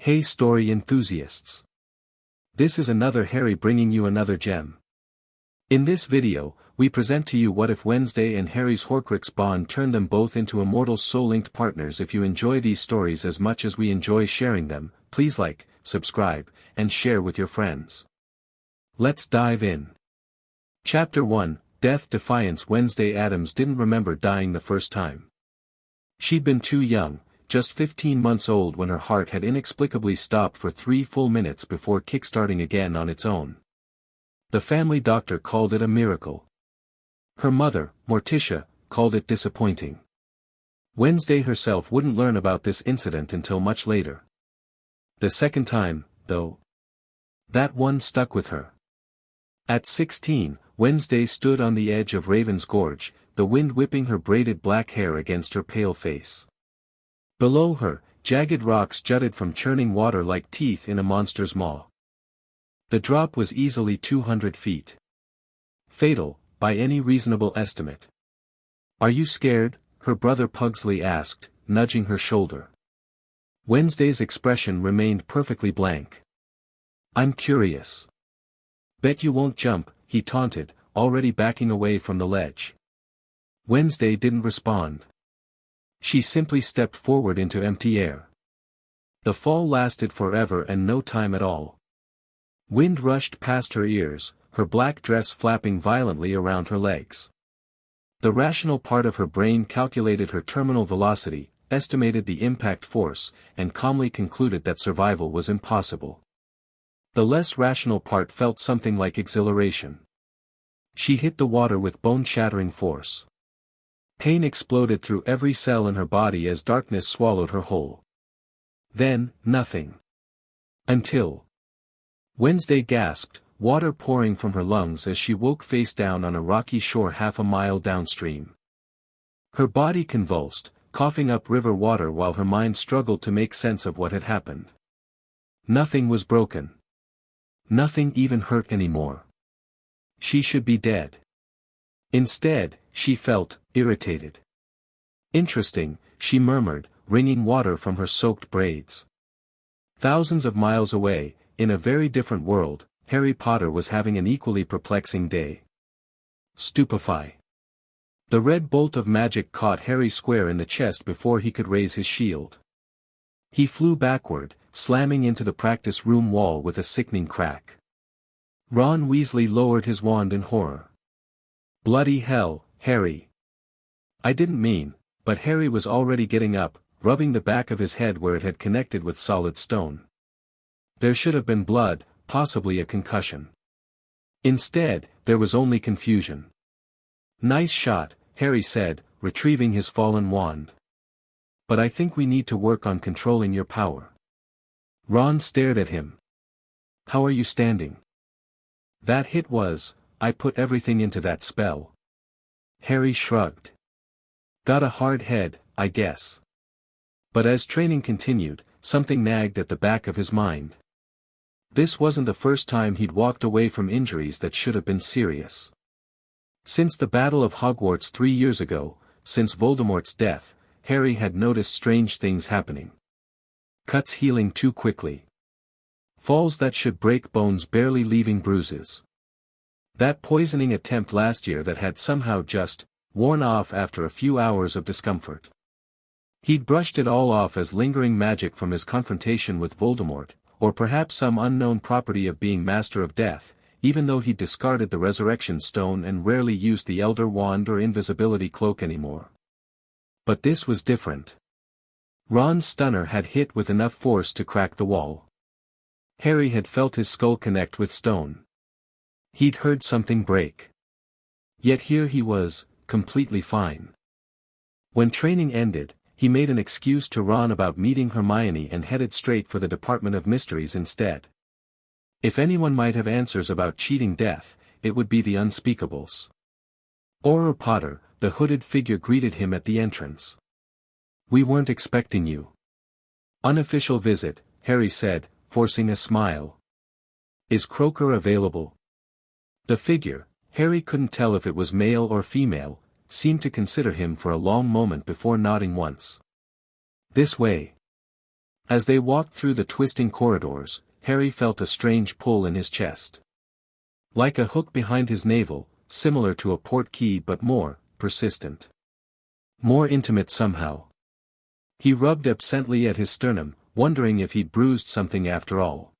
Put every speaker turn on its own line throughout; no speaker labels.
Hey story enthusiasts! This is another Harry bringing you another gem. In this video, we present to you what if Wednesday and Harry's Horcrux bond turned them both into immortal soul-linked partners. If you enjoy these stories as much as we enjoy sharing them, please like, subscribe, and share with your friends. Let's dive in. Chapter 1, Death Defiance. Wednesday Addams didn't remember dying the first time. She'd been too young, just 15 months old, when her heart had inexplicably stopped for 3 full minutes before kickstarting again on its own. The family doctor called it a miracle. Her mother, Morticia, called it disappointing. Wednesday herself wouldn't learn about this incident until much later. The second time, though, that one stuck with her. At 16, Wednesday stood on the edge of Raven's Gorge, the wind whipping her braided black hair against her pale face. Below her, jagged rocks jutted from churning water like teeth in a monster's maw. The drop was easily 200 feet. Fatal, by any reasonable estimate. "Are you scared?" her brother Pugsley asked, nudging her shoulder. Wednesday's expression remained perfectly blank. "I'm curious." "Bet you won't jump," he taunted, already backing away from the ledge. Wednesday didn't respond. She simply stepped forward into empty air. The fall lasted forever and no time at all. Wind rushed past her ears, her black dress flapping violently around her legs. The rational part of her brain calculated her terminal velocity, estimated the impact force, and calmly concluded that survival was impossible. The less rational part felt something like exhilaration. She hit the water with bone-shattering force. Pain exploded through every cell in her body as darkness swallowed her whole. Then, nothing. Until Wednesday gasped, water pouring from her lungs as she woke face down on a rocky shore half a mile downstream. Her body convulsed, coughing up river water while her mind struggled to make sense of what had happened. Nothing was broken. Nothing even hurt anymore. She should be dead. Instead, she felt irritated. "Interesting," she murmured, wringing water from her soaked braids. Thousands of miles away, in a very different world, Harry Potter was having an equally perplexing day. Stupefy. The red bolt of magic caught Harry square in the chest before he could raise his shield. He flew backward, slamming into the practice room wall with a sickening crack. Ron Weasley lowered his wand in horror. "Bloody hell, Harry." "I didn't mean," but Harry was already getting up, rubbing the back of his head where it had connected with solid stone. There should have been blood, possibly a concussion. Instead, there was only confusion. "Nice shot," Harry said, retrieving his fallen wand. "But I think we need to work on controlling your power." Ron stared at him. "How are you standing?" "That hit was, I put everything into that spell." Harry shrugged. "Got a hard head, I guess." But as training continued, something nagged at the back of his mind. This wasn't the first time he'd walked away from injuries that should have been serious. Since the Battle of Hogwarts 3 years ago, since Voldemort's death, Harry had noticed strange things happening. Cuts healing too quickly. Falls that should break bones barely leaving bruises. That poisoning attempt last year that had somehow just worn off after a few hours of discomfort. He'd brushed it all off as lingering magic from his confrontation with Voldemort, or perhaps some unknown property of being Master of Death, even though he'd discarded the Resurrection Stone and rarely used the Elder Wand or Invisibility Cloak anymore. But this was different. Ron's stunner had hit with enough force to crack the wall. Harry had felt his skull connect with stone. He'd heard something break. Yet here he was, completely fine. When training ended, he made an excuse to Ron about meeting Hermione and headed straight for the Department of Mysteries instead. If anyone might have answers about cheating death, it would be the Unspeakables. Auror Potter, the hooded figure, greeted him at the entrance. "We weren't expecting you." "Unofficial visit," Harry said, forcing a smile. "Is Croaker available?" The figure, Harry couldn't tell if it was male or female, seemed to consider him for a long moment before nodding once. "This way." As they walked through the twisting corridors, Harry felt a strange pull in his chest. Like a hook behind his navel, similar to a port key but more persistent. More intimate somehow. He rubbed absently at his sternum, wondering if he'd bruised something after all.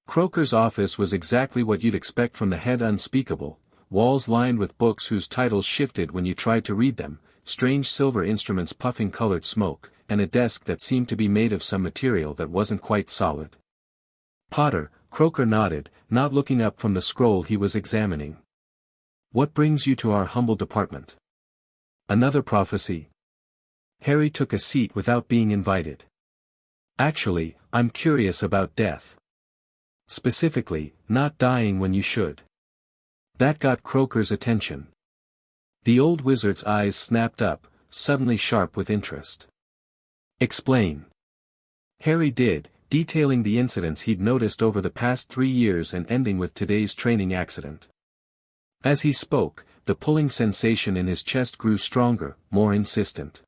Croker's office was exactly what you'd expect from the head unspeakable, walls lined with books whose titles shifted when you tried to read them, strange silver instruments puffing colored smoke, and a desk that seemed to be made of some material that wasn't quite solid. Potter, Croker nodded, not looking up from the scroll he was examining. What brings you to our humble department? Another prophecy? Harry took a seat without being invited. Actually, I'm curious about death. Specifically, not dying when you should. That got Croker's attention. The old wizard's eyes snapped up, suddenly sharp with interest. Explain. Harry did, detailing the incidents he'd noticed over the past 3 years and ending with today's training accident. As he spoke, the pulling sensation in his chest grew stronger, more insistent.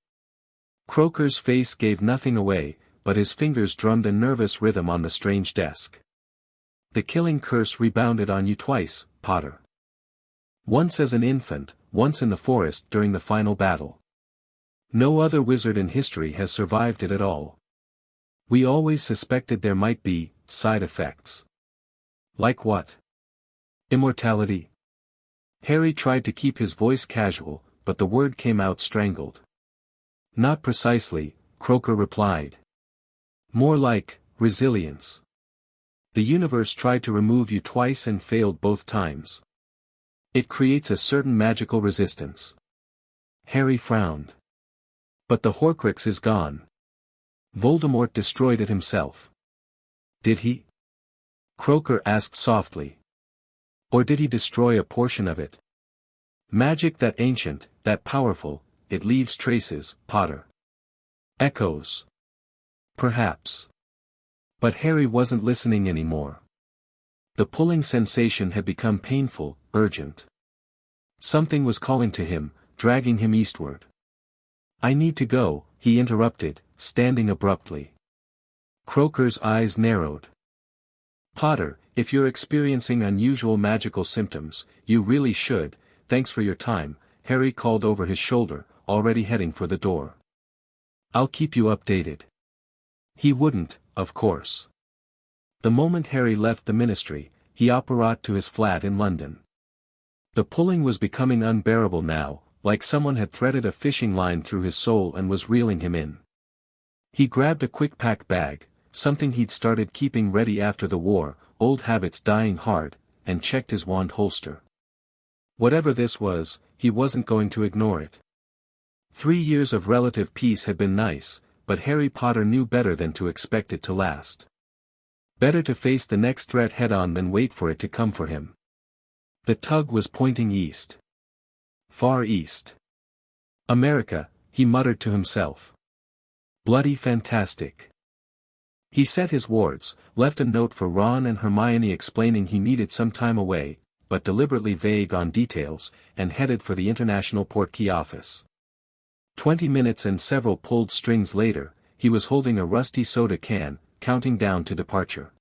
Croker's face gave nothing away, but his fingers drummed a nervous rhythm on the strange desk. The killing curse rebounded on you twice, Potter. Once as an infant, once in the forest during the final battle. No other wizard in history has survived it at all. We always suspected there might be side effects. Like what? Immortality? Harry tried to keep his voice casual, but the word came out strangled. Not precisely, Croker replied. More like resilience. The universe tried to remove you twice and failed both times. It creates a certain magical resistance. Harry frowned. But the Horcrux is gone. Voldemort destroyed it himself. Did he? Croker asked softly. Or did he destroy a portion of it? Magic that ancient, that powerful, it leaves traces, Potter. Echoes. Perhaps. But Harry wasn't listening anymore. The pulling sensation had become painful, urgent. Something was calling to him, dragging him eastward. I need to go, he interrupted, standing abruptly. Croker's eyes narrowed. Potter, if you're experiencing unusual magical symptoms, you really should, thanks for your time, Harry called over his shoulder, already heading for the door. I'll keep you updated. He wouldn't, of course. The moment Harry left the ministry, he apparat to his flat in London. The pulling was becoming unbearable now, like someone had threaded a fishing line through his soul and was reeling him in. He grabbed a quick pack bag, something he'd started keeping ready after the war, old habits dying hard, and checked his wand holster. Whatever this was, he wasn't going to ignore it. 3 years of relative peace had been nice, but Harry Potter knew better than to expect it to last. Better to face the next threat head-on than wait for it to come for him. The tug was pointing east. Far east. America, he muttered to himself. Bloody fantastic. He set his wards, left a note for Ron and Hermione explaining he needed some time away, but deliberately vague on details, and headed for the International Portkey office. 20 minutes and several pulled strings later, he was holding a rusty soda can, counting down to departure.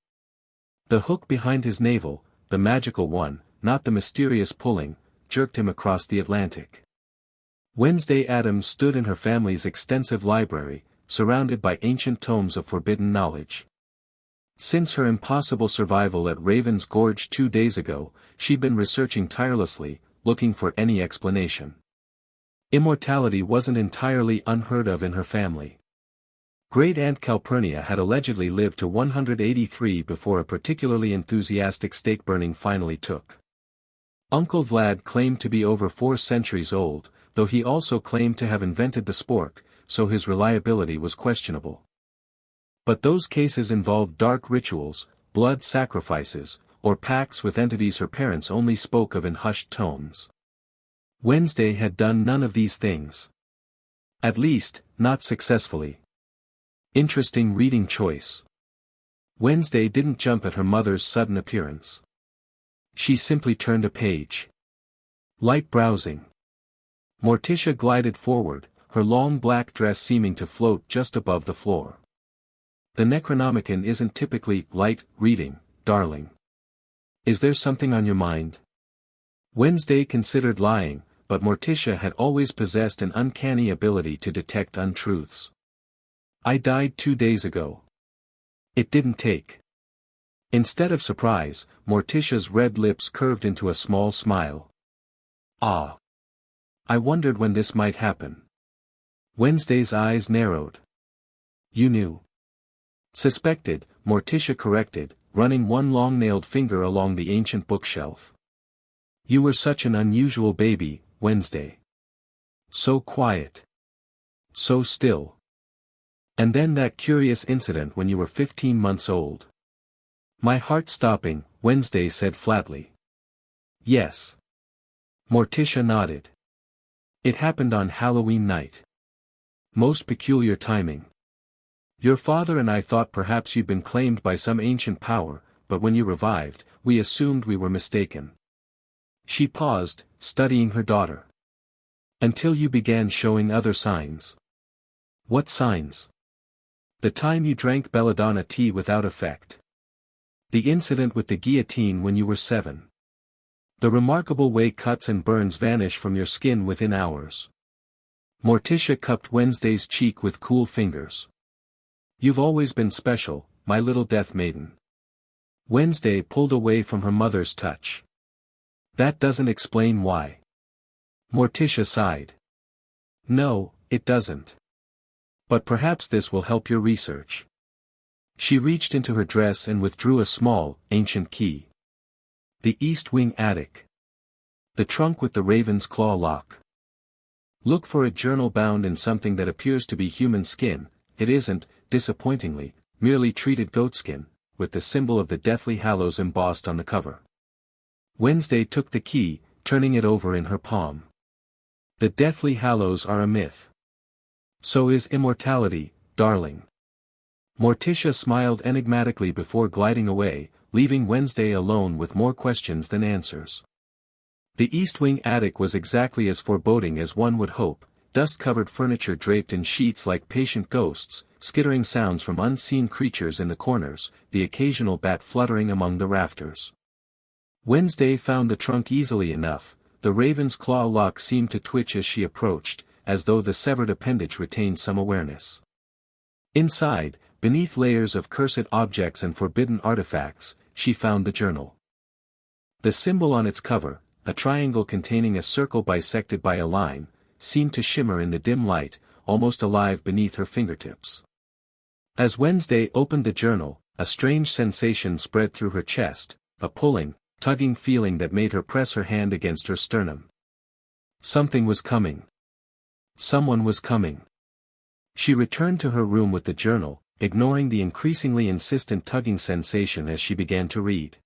The hook behind his navel, the magical one, not the mysterious pulling, jerked him across the Atlantic. Wednesday Addams stood in her family's extensive library, surrounded by ancient tomes of forbidden knowledge. Since her impossible survival at Raven's Gorge 2 days ago, she'd been researching tirelessly, looking for any explanation. Immortality wasn't entirely unheard of in her family. Great-Aunt Calpurnia had allegedly lived to 183 before a particularly enthusiastic stake burning finally took. Uncle Vlad claimed to be over 4 centuries old, though he also claimed to have invented the spork, so his reliability was questionable. But those cases involved dark rituals, blood sacrifices, or pacts with entities her parents only spoke of in hushed tones. Wednesday had done none of these things. At least, not successfully. Interesting reading choice. Wednesday didn't jump at her mother's sudden appearance. She simply turned a page. Light browsing. Morticia glided forward, her long black dress seeming to float just above the floor. The Necronomicon isn't typically light reading, darling. Is there something on your mind? Wednesday considered lying, but Morticia had always possessed an uncanny ability to detect untruths. I died 2 days ago. It didn't take. Instead of surprise, Morticia's red lips curved into a small smile. Ah. I wondered when this might happen. Wednesday's eyes narrowed. You knew. Suspected, Morticia corrected, running one long-nailed finger along the ancient bookshelf. You were such an unusual baby, Wednesday. So quiet. So still. And then that curious incident when you were 15 months old. My heart stopping, Wednesday said flatly. Yes. Morticia nodded. It happened on Halloween night. Most peculiar timing. Your father and I thought perhaps you'd been claimed by some ancient power, but when you revived, we assumed we were mistaken. She paused, studying her daughter. Until you began showing other signs. What signs? The time you drank belladonna tea without effect. The incident with the guillotine when you were 7. The remarkable way cuts and burns vanish from your skin within hours. Morticia cupped Wednesday's cheek with cool fingers. You've always been special, my little death maiden. Wednesday pulled away from her mother's touch. That doesn't explain why. Morticia sighed. No, it doesn't. But perhaps this will help your research. She reached into her dress and withdrew a small, ancient key. The East Wing attic. The trunk with the raven's claw lock. Look for a journal bound in something that appears to be human skin. It isn't, disappointingly, merely treated goatskin, with the symbol of the Deathly Hallows embossed on the cover. Wednesday took the key, turning it over in her palm. The Deathly Hallows are a myth. So is immortality, darling. Morticia smiled enigmatically before gliding away, leaving Wednesday alone with more questions than answers. The East Wing attic was exactly as foreboding as one would hope, dust-covered furniture draped in sheets like patient ghosts, skittering sounds from unseen creatures in the corners, the occasional bat fluttering among the rafters. Wednesday found the trunk easily enough. The raven's claw lock seemed to twitch as she approached, as though the severed appendage retained some awareness. Inside, beneath layers of cursed objects and forbidden artifacts, she found the journal. The symbol on its cover, a triangle containing a circle bisected by a line, seemed to shimmer in the dim light, almost alive beneath her fingertips. As Wednesday opened the journal, a strange sensation spread through her chest, a pulling, tugging feeling that made her press her hand against her sternum. Something was coming. Someone was coming. She returned to her room with the journal, ignoring the increasingly insistent tugging sensation as she began to read.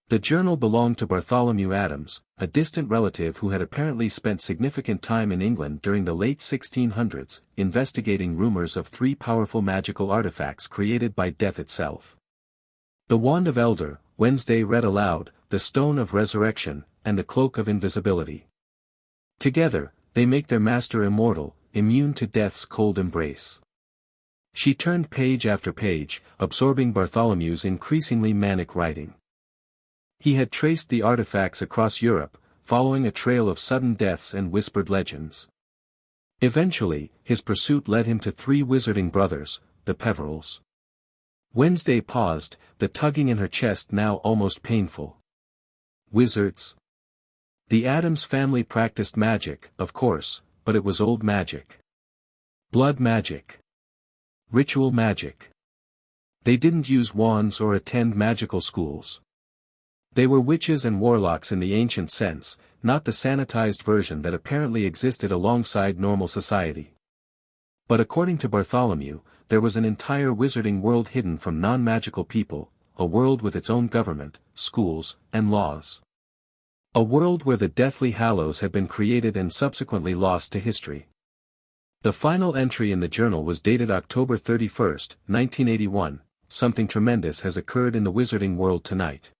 The journal belonged to Bartholomew Adams, a distant relative who had apparently spent significant time in England during the late 1600s, investigating rumors of 3 powerful magical artifacts created by death itself. The Wand of Elder, Wednesday read aloud, the Stone of Resurrection, and the Cloak of Invisibility. Together, they make their master immortal, immune to death's cold embrace. She turned page after page, absorbing Bartholomew's increasingly manic writing. He had traced the artifacts across Europe, following a trail of sudden deaths and whispered legends. Eventually, his pursuit led him to 3 wizarding brothers, the Peverills. Wednesday paused, the tugging in her chest now almost painful. Wizards. The Addams family practiced magic, of course, but it was old magic. Blood magic. Ritual magic. They didn't use wands or attend magical schools. They were witches and warlocks in the ancient sense, not the sanitized version that apparently existed alongside normal society. But according to Bartholomew, there was an entire wizarding world hidden from non-magical people, a world with its own government, schools, and laws. A world where the Deathly Hallows had been created and subsequently lost to history. The final entry in the journal was dated October 31, 1981, something tremendous has occurred in the wizarding world tonight.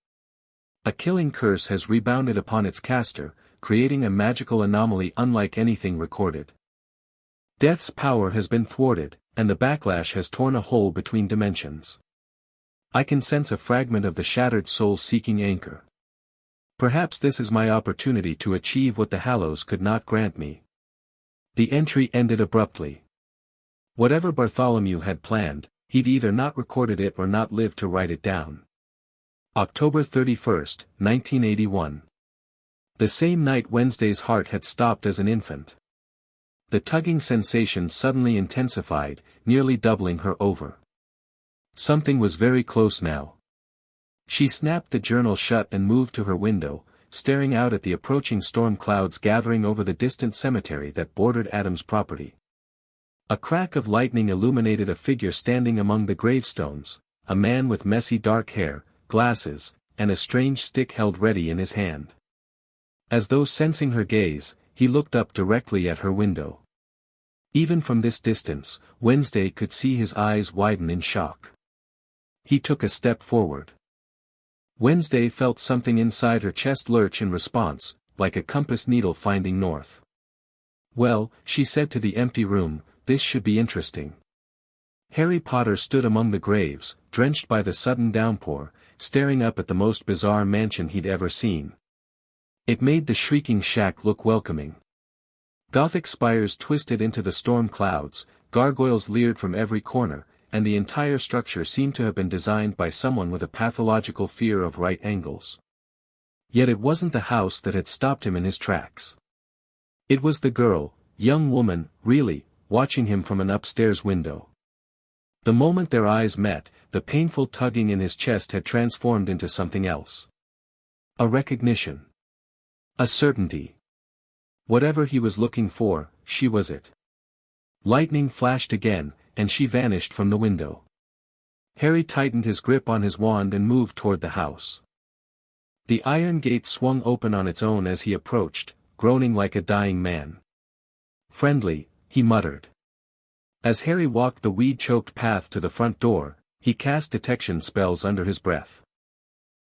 A killing curse has rebounded upon its caster, creating a magical anomaly unlike anything recorded. Death's power has been thwarted, and the backlash has torn a hole between dimensions. I can sense a fragment of the shattered soul seeking anchor. Perhaps this is my opportunity to achieve what the Hallows could not grant me. The entry ended abruptly. Whatever Bartholomew had planned, he'd either not recorded it or not lived to write it down. October 31st, 1981. The same night Wednesday's heart had stopped as an infant. The tugging sensation suddenly intensified, nearly doubling her over. Something was very close now. She snapped the journal shut and moved to her window, staring out at the approaching storm clouds gathering over the distant cemetery that bordered Adam's property. A crack of lightning illuminated a figure standing among the gravestones, a man with messy dark hair, glasses, and a strange stick held ready in his hand. As though sensing her gaze, he looked up directly at her window. Even from this distance, Wednesday could see his eyes widen in shock. He took a step forward. Wednesday felt something inside her chest lurch in response, like a compass needle finding north. "Well," she said to the empty room, "this should be interesting." Harry Potter stood among the graves, drenched by the sudden downpour, staring up at the most bizarre mansion he'd ever seen. It made the shrieking shack look welcoming. Gothic spires twisted into the storm clouds, gargoyles leered from every corner, and the entire structure seemed to have been designed by someone with a pathological fear of right angles. Yet it wasn't the house that had stopped him in his tracks. It was the girl, young woman, really, watching him from an upstairs window. The moment their eyes met, the painful tugging in his chest had transformed into something else. A recognition. A certainty. Whatever he was looking for, she was it. Lightning flashed again, and she vanished from the window. Harry tightened his grip on his wand and moved toward the house. The iron gate swung open on its own as he approached, groaning like a dying man. "Friendly," he muttered. As Harry walked the weed-choked path to the front door, he cast detection spells under his breath.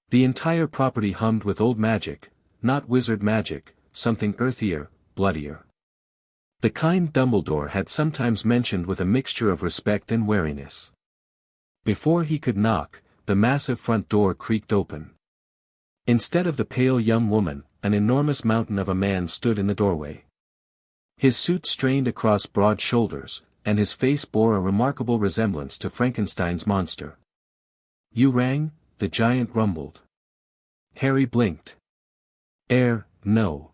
The entire property hummed with old magic, not wizard magic, something earthier, bloodier. The kind Dumbledore had sometimes mentioned with a mixture of respect and wariness. Before he could knock, the massive front door creaked open. Instead of the pale young woman, an enormous mountain of a man stood in the doorway. His suit strained across broad shoulders, and his face bore a remarkable resemblance to Frankenstein's monster. "You rang?" the giant rumbled. Harry blinked. No.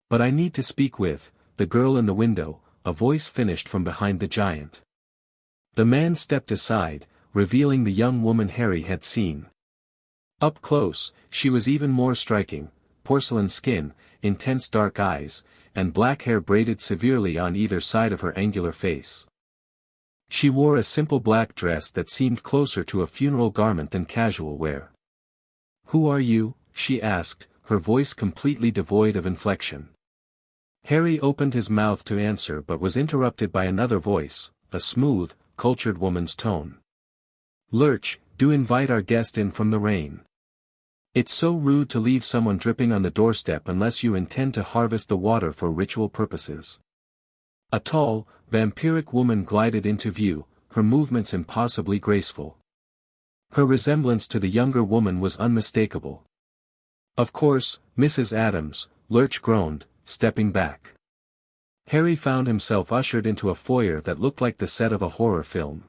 "But I need to speak with the girl in the window," a voice finished from behind the giant. The man stepped aside, revealing the young woman Harry had seen. Up close, she was even more striking, porcelain skin, intense dark eyes, and black hair braided severely on either side of her angular face. She wore a simple black dress that seemed closer to a funeral garment than casual wear. "Who are you?" she asked, her voice completely devoid of inflection. Harry opened his mouth to answer but was interrupted by another voice, a smooth, cultured woman's tone. "Lurch, do invite our guest in from the rain. It's so rude to leave someone dripping on the doorstep unless you intend to harvest the water for ritual purposes." A tall, vampiric woman glided into view, her movements impossibly graceful. Her resemblance to the younger woman was unmistakable. "Of course, Mrs. Adams," Lurch groaned, stepping back. Harry found himself ushered into a foyer that looked like the set of a horror film.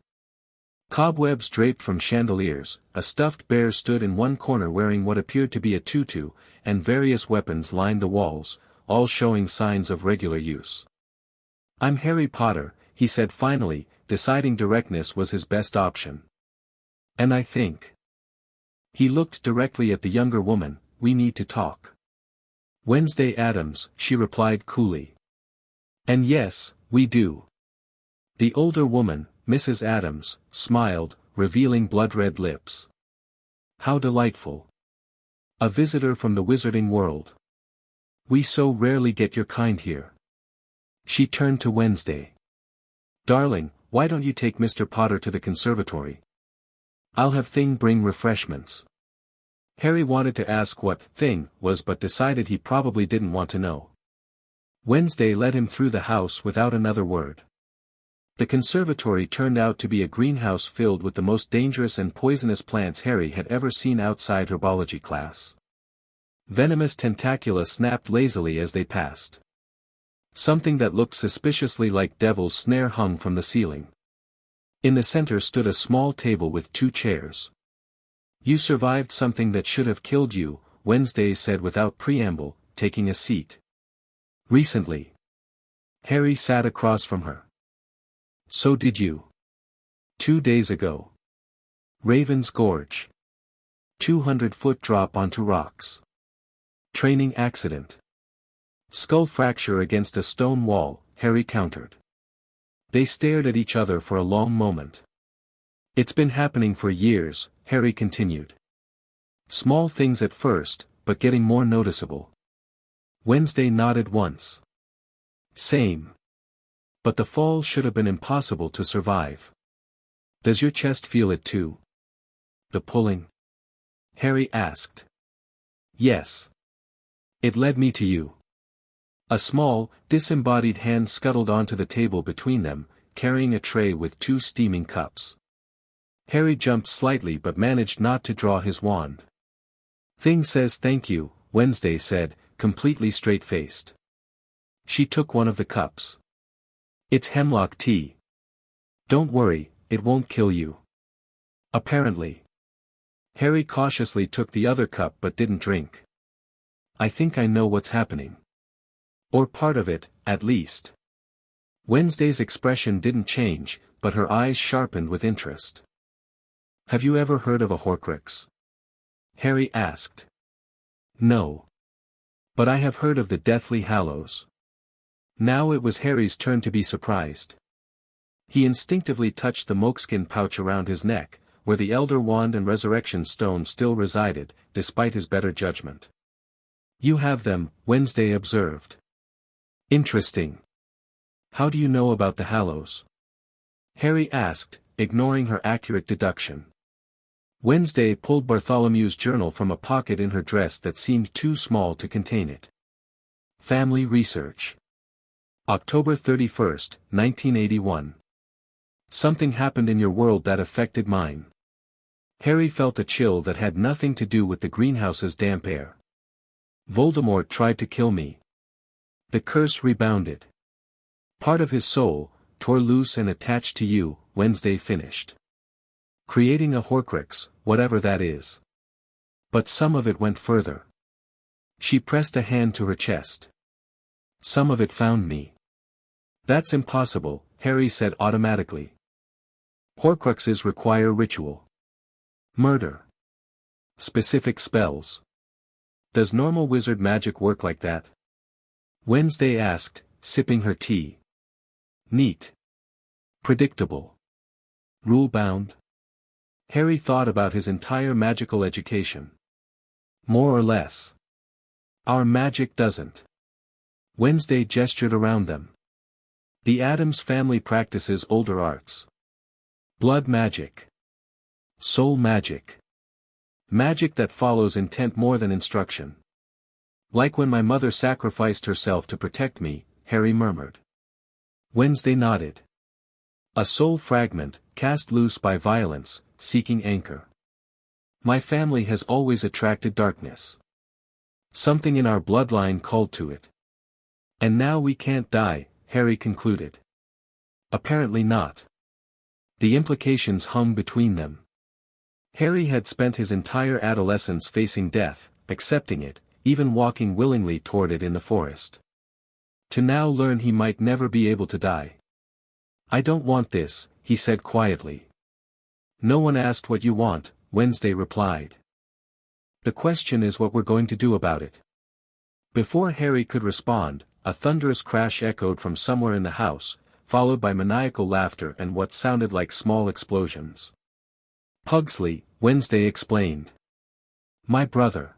Cobwebs draped from chandeliers, a stuffed bear stood in one corner wearing what appeared to be a tutu, and various weapons lined the walls, all showing signs of regular use. "I'm Harry Potter," he said finally, deciding directness was his best option. "And I think." He looked directly at the younger woman, "We need to talk." "Wednesday Adams," she replied coolly. "And yes, we do." The older woman, Mrs. Adams, smiled, revealing blood-red lips. "How delightful. A visitor from the wizarding world. We so rarely get your kind here." She turned to Wednesday. "Darling, why don't you take Mr. Potter to the conservatory? I'll have Thing bring refreshments." Harry wanted to ask what Thing was but decided he probably didn't want to know. Wednesday led him through the house without another word. The conservatory turned out to be a greenhouse filled with the most dangerous and poisonous plants Harry had ever seen outside herbology class. Venomous tentacula snapped lazily as they passed. Something that looked suspiciously like devil's snare hung from the ceiling. In the center stood a small table with 2 chairs. "You survived something that should have killed you," Wednesday said without preamble, taking a seat. "Recently." Harry sat across from her. "So did you." 2 days ago. Raven's Gorge. 200-foot drop onto rocks. Training accident. Skull fracture against a stone wall, Harry countered. They stared at each other for a long moment. "It's been happening for years," Harry continued. "Small things at first, but getting more noticeable." Wednesday nodded once. "Same. But the fall should have been impossible to survive." "Does your chest feel it too?" "The pulling?" Harry asked. "Yes. It led me to you." A small, disembodied hand scuttled onto the table between them, carrying a tray with 2 steaming cups. Harry jumped slightly but managed not to draw his wand. "Thing says thank you," Wednesday said, completely straight-faced. She took one of the cups. "It's hemlock tea. Don't worry, it won't kill you." "Apparently." Harry cautiously took the other cup but didn't drink. "I think I know what's happening. Or part of it, at least." Wednesday's expression didn't change, but her eyes sharpened with interest. "Have you ever heard of a Horcrux?" Harry asked. "No. But I have heard of the Deathly Hallows." Now it was Harry's turn to be surprised. He instinctively touched the moleskin pouch around his neck, where the Elder Wand and Resurrection Stone still resided, despite his better judgment. "You have them," Wednesday observed. "Interesting. How do you know about the Hallows?" Harry asked, ignoring her accurate deduction. Wednesday pulled Bartholomew's journal from a pocket in her dress that seemed too small to contain it. Family Research. October 31, 1981. Something happened in your world that affected mine. Harry felt a chill that had nothing to do with the greenhouse's damp air. Voldemort tried to kill me. The curse rebounded. Part of his soul, tore loose and attached to you, Wednesday finished. Creating a Horcrux, whatever that is. But some of it went further. She pressed a hand to her chest. Some of it found me. That's impossible, Harry said automatically. Horcruxes require ritual. Murder. Specific spells. Does normal wizard magic work like that? Wednesday asked, sipping her tea. Neat. Predictable. Rule-bound? Harry thought about his entire magical education. More or less. Our magic doesn't. Wednesday gestured around them. The Addams family practices older arts. Blood magic. Soul magic. Magic that follows intent more than instruction. Like when my mother sacrificed herself to protect me, Harry murmured. Wednesday nodded. A soul fragment, cast loose by violence, seeking anchor. My family has always attracted darkness. Something in our bloodline called to it. And now we can't die, Harry concluded. Apparently not. The implications hung between them. Harry had spent his entire adolescence facing death, accepting it, even walking willingly toward it in the forest. To now learn he might never be able to die. I don't want this, he said quietly. No one asked what you want, Wednesday replied. The question is what we're going to do about it. Before Harry could respond, a thunderous crash echoed from somewhere in the house, followed by maniacal laughter and what sounded like small explosions. Pugsley, Wednesday explained. My brother.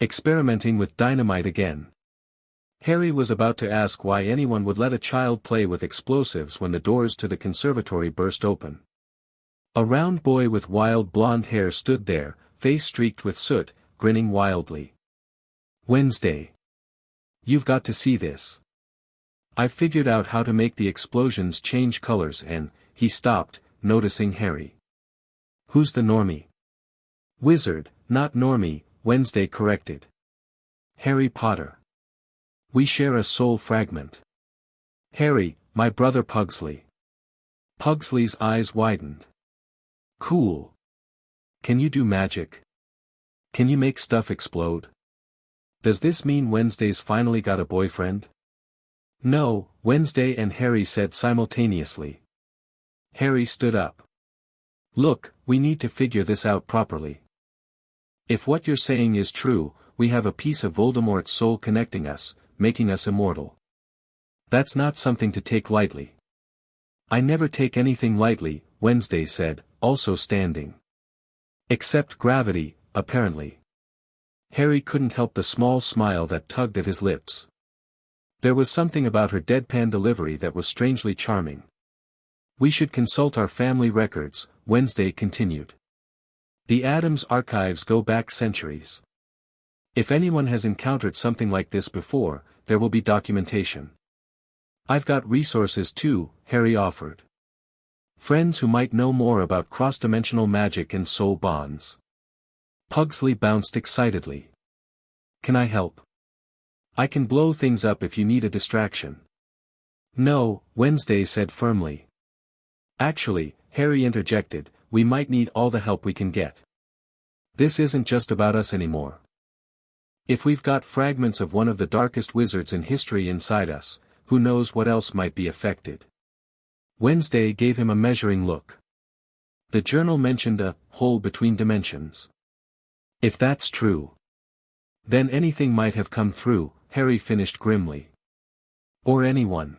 Experimenting with dynamite again. Harry was about to ask why anyone would let a child play with explosives when the doors to the conservatory burst open. A round boy with wild blonde hair stood there, face streaked with soot, grinning wildly. Wednesday. You've got to see this. I've figured out how to make the explosions change colors and, he stopped, noticing Harry. Who's the normie? Wizard, not normie, Wednesday corrected. Harry Potter. We share a soul fragment. Harry, my brother Pugsley. Pugsley's eyes widened. Cool. Can you do magic? Can you make stuff explode? Does this mean Wednesday's finally got a boyfriend? No, Wednesday and Harry said simultaneously. Harry stood up. Look, we need to figure this out properly. If what you're saying is true, we have a piece of Voldemort's soul connecting us, making us immortal. That's not something to take lightly. I never take anything lightly, Wednesday said, also standing. Except gravity, apparently. Harry couldn't help the small smile that tugged at his lips. There was something about her deadpan delivery that was strangely charming. We should consult our family records, Wednesday continued. The Adams archives go back centuries. If anyone has encountered something like this before, there will be documentation. I've got resources too, Harry offered. Friends who might know more about cross-dimensional magic and soul bonds. Pugsley bounced excitedly. Can I help? I can blow things up if you need a distraction. No, Wednesday said firmly. Actually, Harry interjected, we might need all the help we can get. This isn't just about us anymore. If we've got fragments of one of the darkest wizards in history inside us, who knows what else might be affected? Wednesday gave him a measuring look. The journal mentioned a hole between dimensions. If that's true, then anything might have come through, Harry finished grimly. Or anyone.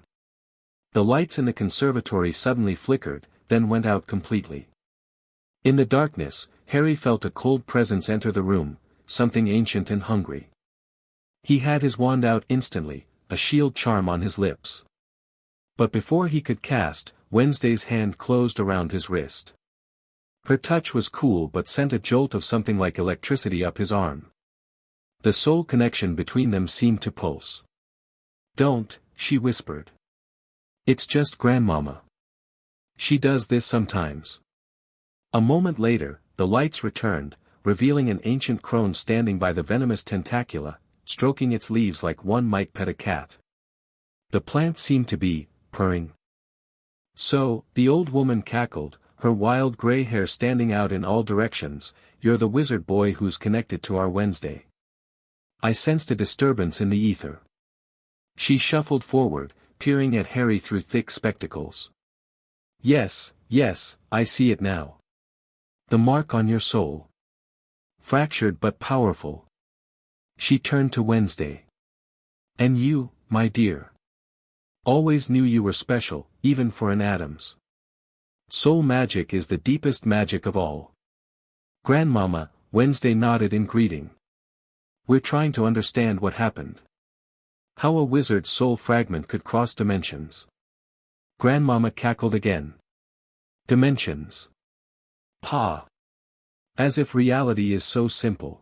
The lights in the conservatory suddenly flickered, then went out completely. In the darkness, Harry felt a cold presence enter the room, something ancient and hungry. He had his wand out instantly, a shield charm on his lips. But before he could cast, Wednesday's hand closed around his wrist. Her touch was cool but sent a jolt of something like electricity up his arm. The soul connection between them seemed to pulse. Don't, she whispered. It's just Grandmama. She does this sometimes. A moment later, the lights returned, revealing an ancient crone standing by the venomous tentacula, stroking its leaves like one might pet a cat. The plant seemed to be purring. So, the old woman cackled, her wild gray hair standing out in all directions, you're the wizard boy who's connected to our Wednesday. I sensed a disturbance in the ether. She shuffled forward, peering at Harry through thick spectacles. Yes, I see it now. The mark on your soul. Fractured but powerful. She turned to Wednesday. And you, my dear. Always knew you were special, even for an Adams. Soul magic is the deepest magic of all. Grandmama, Wednesday nodded in greeting. We're trying to understand what happened. How a wizard's soul fragment could cross dimensions. Grandmama cackled again. Dimensions. Pa. As if reality is so simple.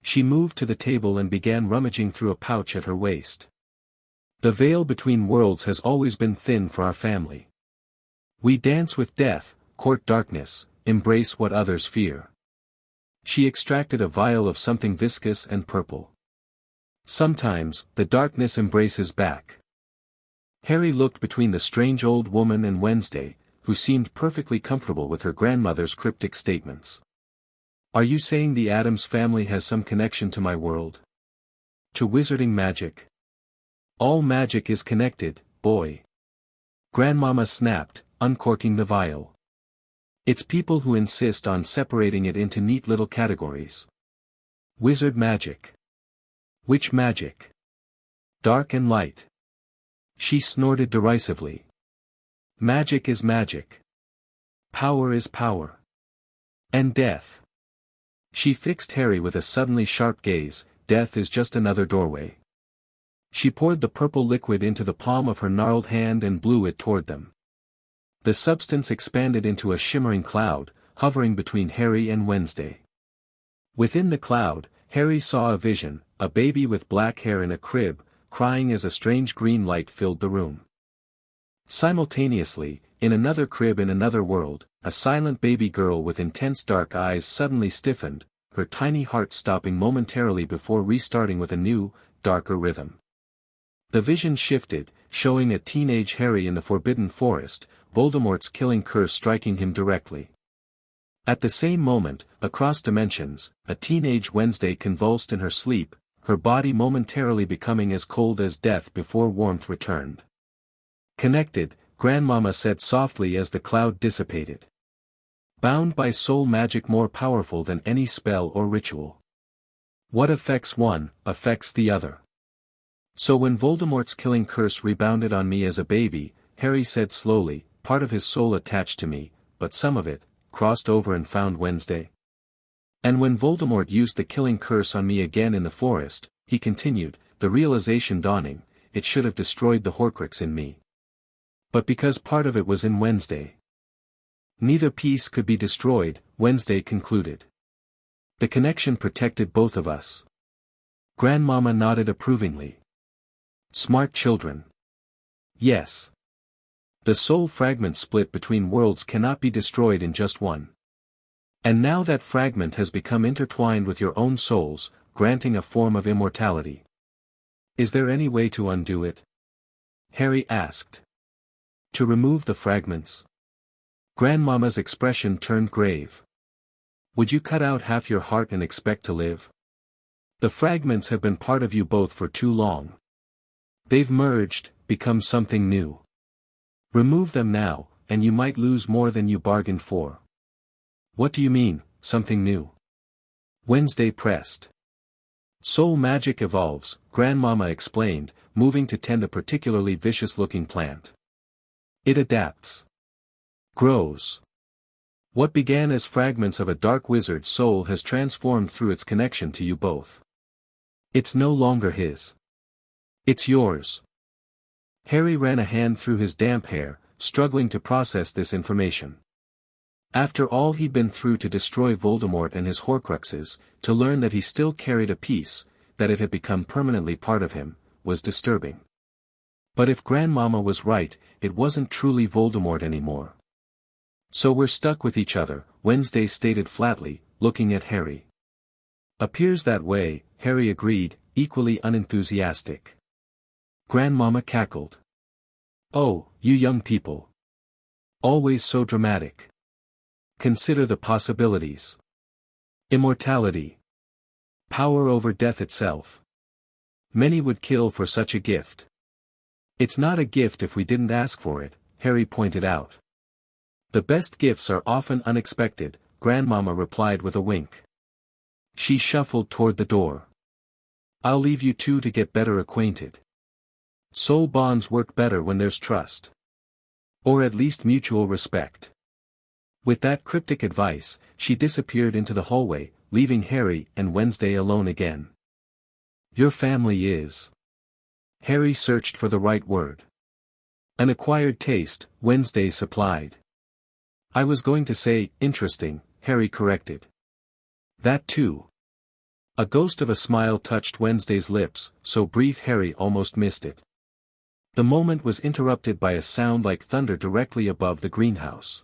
She moved to the table and began rummaging through a pouch at her waist. The veil between worlds has always been thin for our family. We dance with death, court darkness, embrace what others fear. She extracted a vial of something viscous and purple. Sometimes, the darkness embraces back. Harry looked between the strange old woman and Wednesday, who seemed perfectly comfortable with her grandmother's cryptic statements. Are you saying the Addams family has some connection to my world? To wizarding magic? All magic is connected, boy. Grandmama snapped, uncorking the vial. It's people who insist on separating it into neat little categories. Wizard magic. Which magic? Dark and light. She snorted derisively. Magic is magic. Power is power. And death. She fixed Harry with a suddenly sharp gaze, death is just another doorway. She poured the purple liquid into the palm of her gnarled hand and blew it toward them. The substance expanded into a shimmering cloud, hovering between Harry and Wednesday. Within the cloud, Harry saw a vision, a baby with black hair in a crib, crying as a strange green light filled the room. Simultaneously, in another crib in another world, a silent baby girl with intense dark eyes suddenly stiffened, her tiny heart stopping momentarily before restarting with a new, darker rhythm. The vision shifted, showing a teenage Harry in the Forbidden Forest, Voldemort's killing curse striking him directly. At the same moment, across dimensions, a teenage Wednesday convulsed in her sleep, her body momentarily becoming as cold as death before warmth returned. Connected, Grandmama said softly as the cloud dissipated. Bound by soul magic more powerful than any spell or ritual. What affects one, affects the other. So when Voldemort's killing curse rebounded on me as a baby, Harry said slowly, part of his soul attached to me, but some of it, crossed over and found Wednesday. And when Voldemort used the killing curse on me again in the forest, he continued, the realization dawning, it should have destroyed the Horcrux in me. But because part of it was in Wednesday. Neither piece could be destroyed, Wednesday concluded. The connection protected both of us. Grandmama nodded approvingly. Smart children. Yes. The soul fragment split between worlds cannot be destroyed in just one. And now that fragment has become intertwined with your own souls, granting a form of immortality. Is there any way to undo it? Harry asked. To remove the fragments? Grandmama's expression turned grave. Would you cut out half your heart and expect to live? The fragments have been part of you both for too long. They've merged, become something new. Remove them now, and you might lose more than you bargained for. What do you mean, something new? Wednesday pressed. Soul magic evolves, Grandmama explained, moving to tend a particularly vicious-looking plant. It adapts. Grows. What began as fragments of a dark wizard's soul has transformed through its connection to you both. It's no longer his. It's yours. Harry ran a hand through his damp hair, struggling to process this information. After all he'd been through to destroy Voldemort and his Horcruxes, to learn that he still carried a piece, that it had become permanently part of him, was disturbing. But if Grandmama was right, it wasn't truly Voldemort anymore. So we're stuck with each other, Wednesday stated flatly, looking at Harry. Appears that way, Harry agreed, equally unenthusiastic. Grandmama cackled. Oh, you young people. Always so dramatic. Consider the possibilities. Immortality. Power over death itself. Many would kill for such a gift. It's not a gift if we didn't ask for it, Harry pointed out. The best gifts are often unexpected, Grandmama replied with a wink. She shuffled toward the door. I'll leave you two to get better acquainted. Soul bonds work better when there's trust. Or at least mutual respect. With that cryptic advice, she disappeared into the hallway, leaving Harry and Wednesday alone again. Your family is. Harry searched for the right word. An acquired taste, Wednesday supplied. I was going to say, interesting, Harry corrected. That too. A ghost of a smile touched Wednesday's lips, so brief Harry almost missed it. The moment was interrupted by a sound like thunder directly above the greenhouse.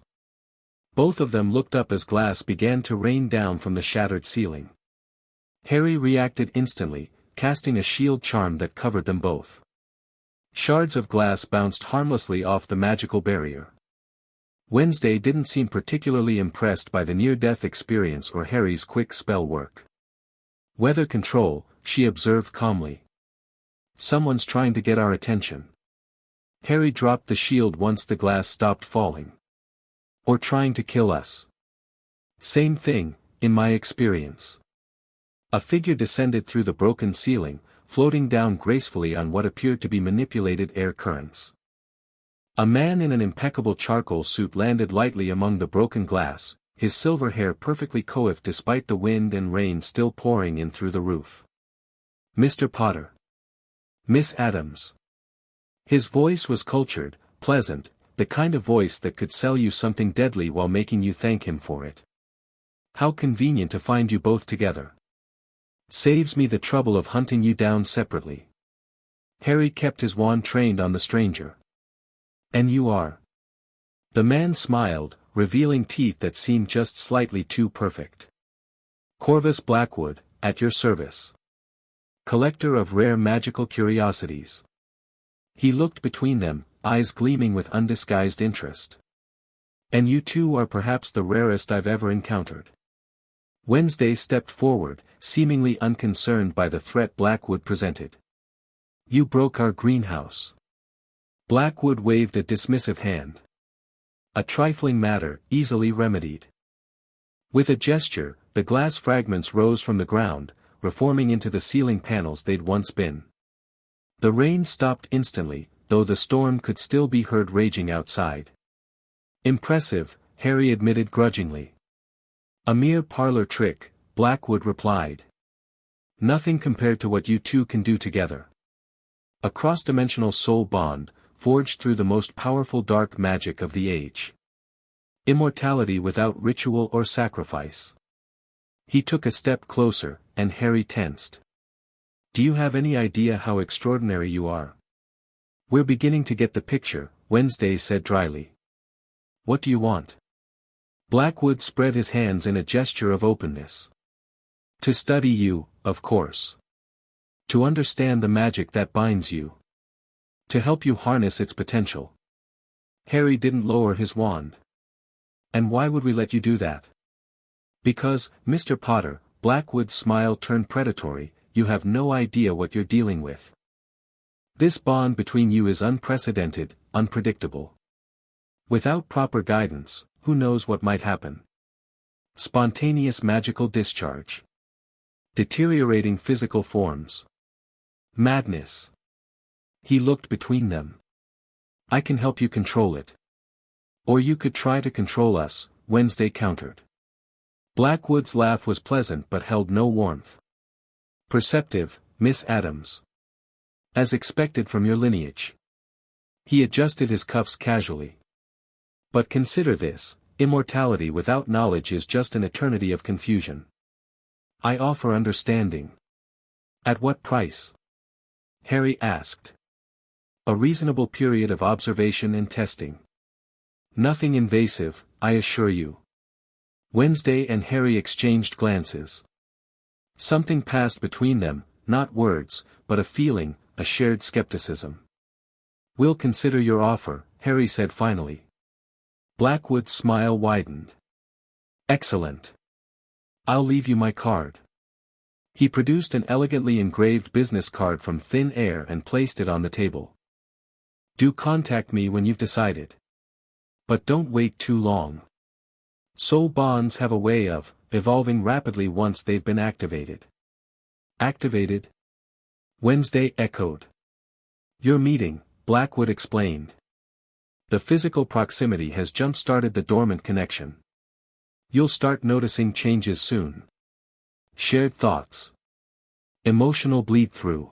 Both of them looked up as glass began to rain down from the shattered ceiling. Harry reacted instantly, casting a shield charm that covered them both. Shards of glass bounced harmlessly off the magical barrier. Wednesday didn't seem particularly impressed by the near-death experience or Harry's quick spell work. Weather control, she observed calmly. Someone's trying to get our attention. Harry dropped the shield once the glass stopped falling. Or trying to kill us. Same thing, in my experience. A figure descended through the broken ceiling, floating down gracefully on what appeared to be manipulated air currents. A man in an impeccable charcoal suit landed lightly among the broken glass, his silver hair perfectly coiffed despite the wind and rain still pouring in through the roof. Mr. Potter. Miss Adams. His voice was cultured, pleasant, the kind of voice that could sell you something deadly while making you thank him for it. How convenient to find you both together. Saves me the trouble of hunting you down separately. Harry kept his wand trained on the stranger. And you are? The man smiled, revealing teeth that seemed just slightly too perfect. Corvus Blackwood, at your service. Collector of rare magical curiosities. He looked between them, eyes gleaming with undisguised interest. And you two are perhaps the rarest I've ever encountered. Wednesday stepped forward, seemingly unconcerned by the threat Blackwood presented. You broke our greenhouse. Blackwood waved a dismissive hand. A trifling matter, easily remedied. With a gesture, the glass fragments rose from the ground, reforming into the ceiling panels they'd once been. The rain stopped instantly, though the storm could still be heard raging outside. Impressive, Harry admitted grudgingly. A mere parlor trick, Blackwood replied. Nothing compared to what you two can do together. A cross-dimensional soul bond, forged through the most powerful dark magic of the age. Immortality without ritual or sacrifice. He took a step closer, and Harry tensed. Do you have any idea how extraordinary you are? We're beginning to get the picture, Wednesday said dryly. What do you want? Blackwood spread his hands in a gesture of openness. To study you, of course. To understand the magic that binds you. To help you harness its potential. Harry didn't lower his wand. And why would we let you do that? Because, Mr. Potter, Blackwood's smile turned predatory, you have no idea what you're dealing with. This bond between you is unprecedented, unpredictable. Without proper guidance, who knows what might happen? Spontaneous magical discharge. Deteriorating physical forms. Madness. He looked between them. I can help you control it. Or you could try to control us, Wednesday countered. Blackwood's laugh was pleasant but held no warmth. Perceptive, Miss Adams. As expected from your lineage. He adjusted his cuffs casually. But consider this, immortality without knowledge is just an eternity of confusion. I offer understanding. At what price? Harry asked. A reasonable period of observation and testing. Nothing invasive, I assure you. Wednesday and Harry exchanged glances. Something passed between them, not words, but a feeling, a shared skepticism. We'll consider your offer, Harry said finally. Blackwood's smile widened. Excellent. I'll leave you my card. He produced an elegantly engraved business card from thin air and placed it on the table. Do contact me when you've decided. But don't wait too long. Soul bonds have a way of evolving rapidly once they've been activated. Activated? Wednesday echoed. Your meeting, Blackwood explained. The physical proximity has jump-started the dormant connection. You'll start noticing changes soon. Shared thoughts. Emotional bleed-through.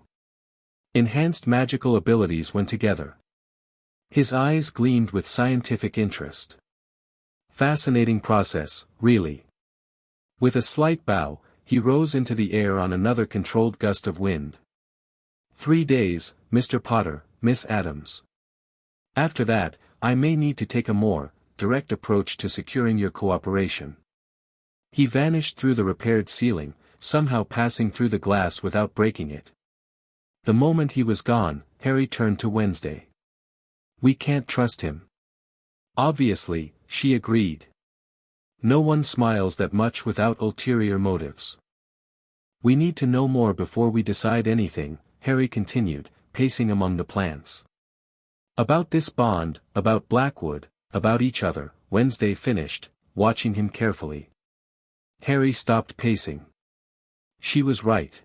Enhanced magical abilities when together. His eyes gleamed with scientific interest. Fascinating process, really. With a slight bow, he rose into the air on another controlled gust of wind. 3 days, Mr. Potter, Miss Adams. After that, I may need to take a more direct approach to securing your cooperation. He vanished through the repaired ceiling, somehow passing through the glass without breaking it. The moment he was gone, Harry turned to Wednesday. We can't trust him. Obviously, she agreed. No one smiles that much without ulterior motives. We need to know more before we decide anything, Harry continued, pacing among the plants. About this bond, about Blackwood, about each other, Wednesday finished, watching him carefully. Harry stopped pacing. She was right.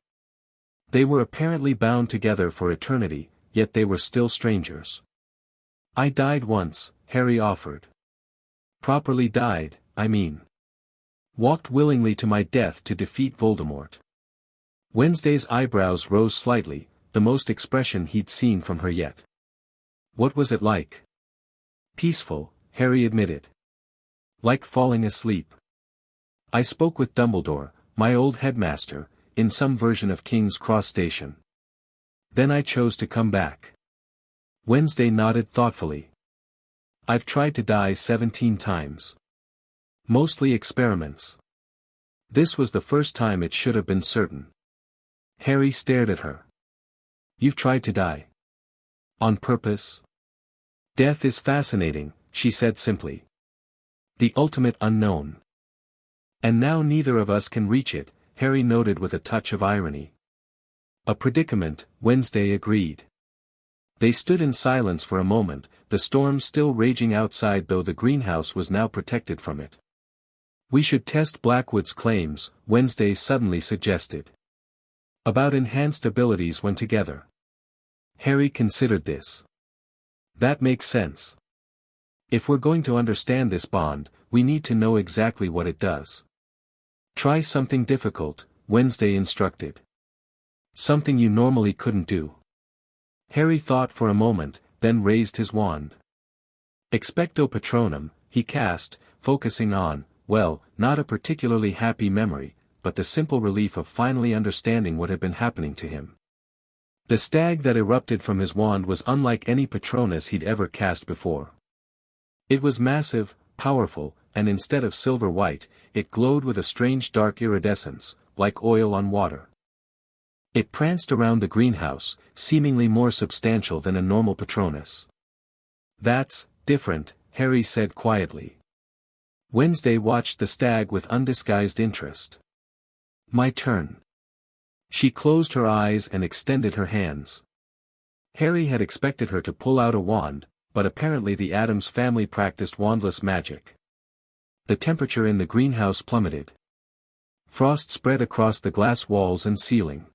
They were apparently bound together for eternity, yet they were still strangers. I died once, Harry offered. Properly died, I mean. Walked willingly to my death to defeat Voldemort. Wednesday's eyebrows rose slightly, the most expression he'd seen from her yet. What was it like? Peaceful, Harry admitted. Like falling asleep. I spoke with Dumbledore, my old headmaster, in some version of King's Cross Station. Then I chose to come back. Wednesday nodded thoughtfully. I've tried to die 17 times. Mostly experiments. This was the first time it should have been certain. Harry stared at her. You've tried to die. On purpose? Death is fascinating, she said simply. The ultimate unknown. And now neither of us can reach it, Harry noted with a touch of irony. A predicament, Wednesday agreed. They stood in silence for a moment, the storm still raging outside though the greenhouse was now protected from it. We should test Blackwood's claims, Wednesday suddenly suggested. About enhanced abilities when together. Harry considered this. That makes sense. If we're going to understand this bond, we need to know exactly what it does. Try something difficult, Wednesday instructed. Something you normally couldn't do. Harry thought for a moment, then raised his wand. Expecto Patronum, he cast, focusing on, well, not a particularly happy memory, but the simple relief of finally understanding what had been happening to him. The stag that erupted from his wand was unlike any Patronus he'd ever cast before. It was massive, powerful, and instead of silver white, it glowed with a strange dark iridescence, like oil on water. It pranced around the greenhouse, seemingly more substantial than a normal Patronus. That's different, Harry said quietly. Wednesday watched the stag with undisguised interest. My turn. She closed her eyes and extended her hands. Harry had expected her to pull out a wand, but apparently the Addams family practiced wandless magic. The temperature in the greenhouse plummeted. Frost spread across the glass walls and ceiling.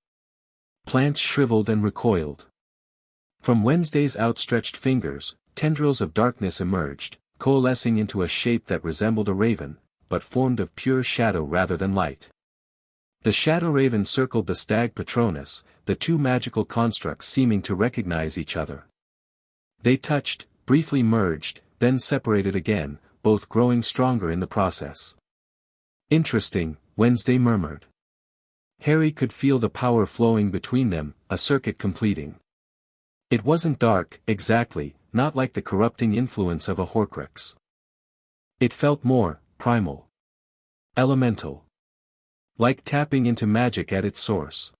Plants shriveled and recoiled. From Wednesday's outstretched fingers, tendrils of darkness emerged, coalescing into a shape that resembled a raven, but formed of pure shadow rather than light. The shadow raven circled the stag Patronus, the two magical constructs seeming to recognize each other. They touched, briefly merged, then separated again, both growing stronger in the process. Interesting, Wednesday murmured. Harry could feel the power flowing between them, a circuit completing. It wasn't dark, exactly, not like the corrupting influence of a Horcrux. It felt more primal. Elemental. Like tapping into magic at its source.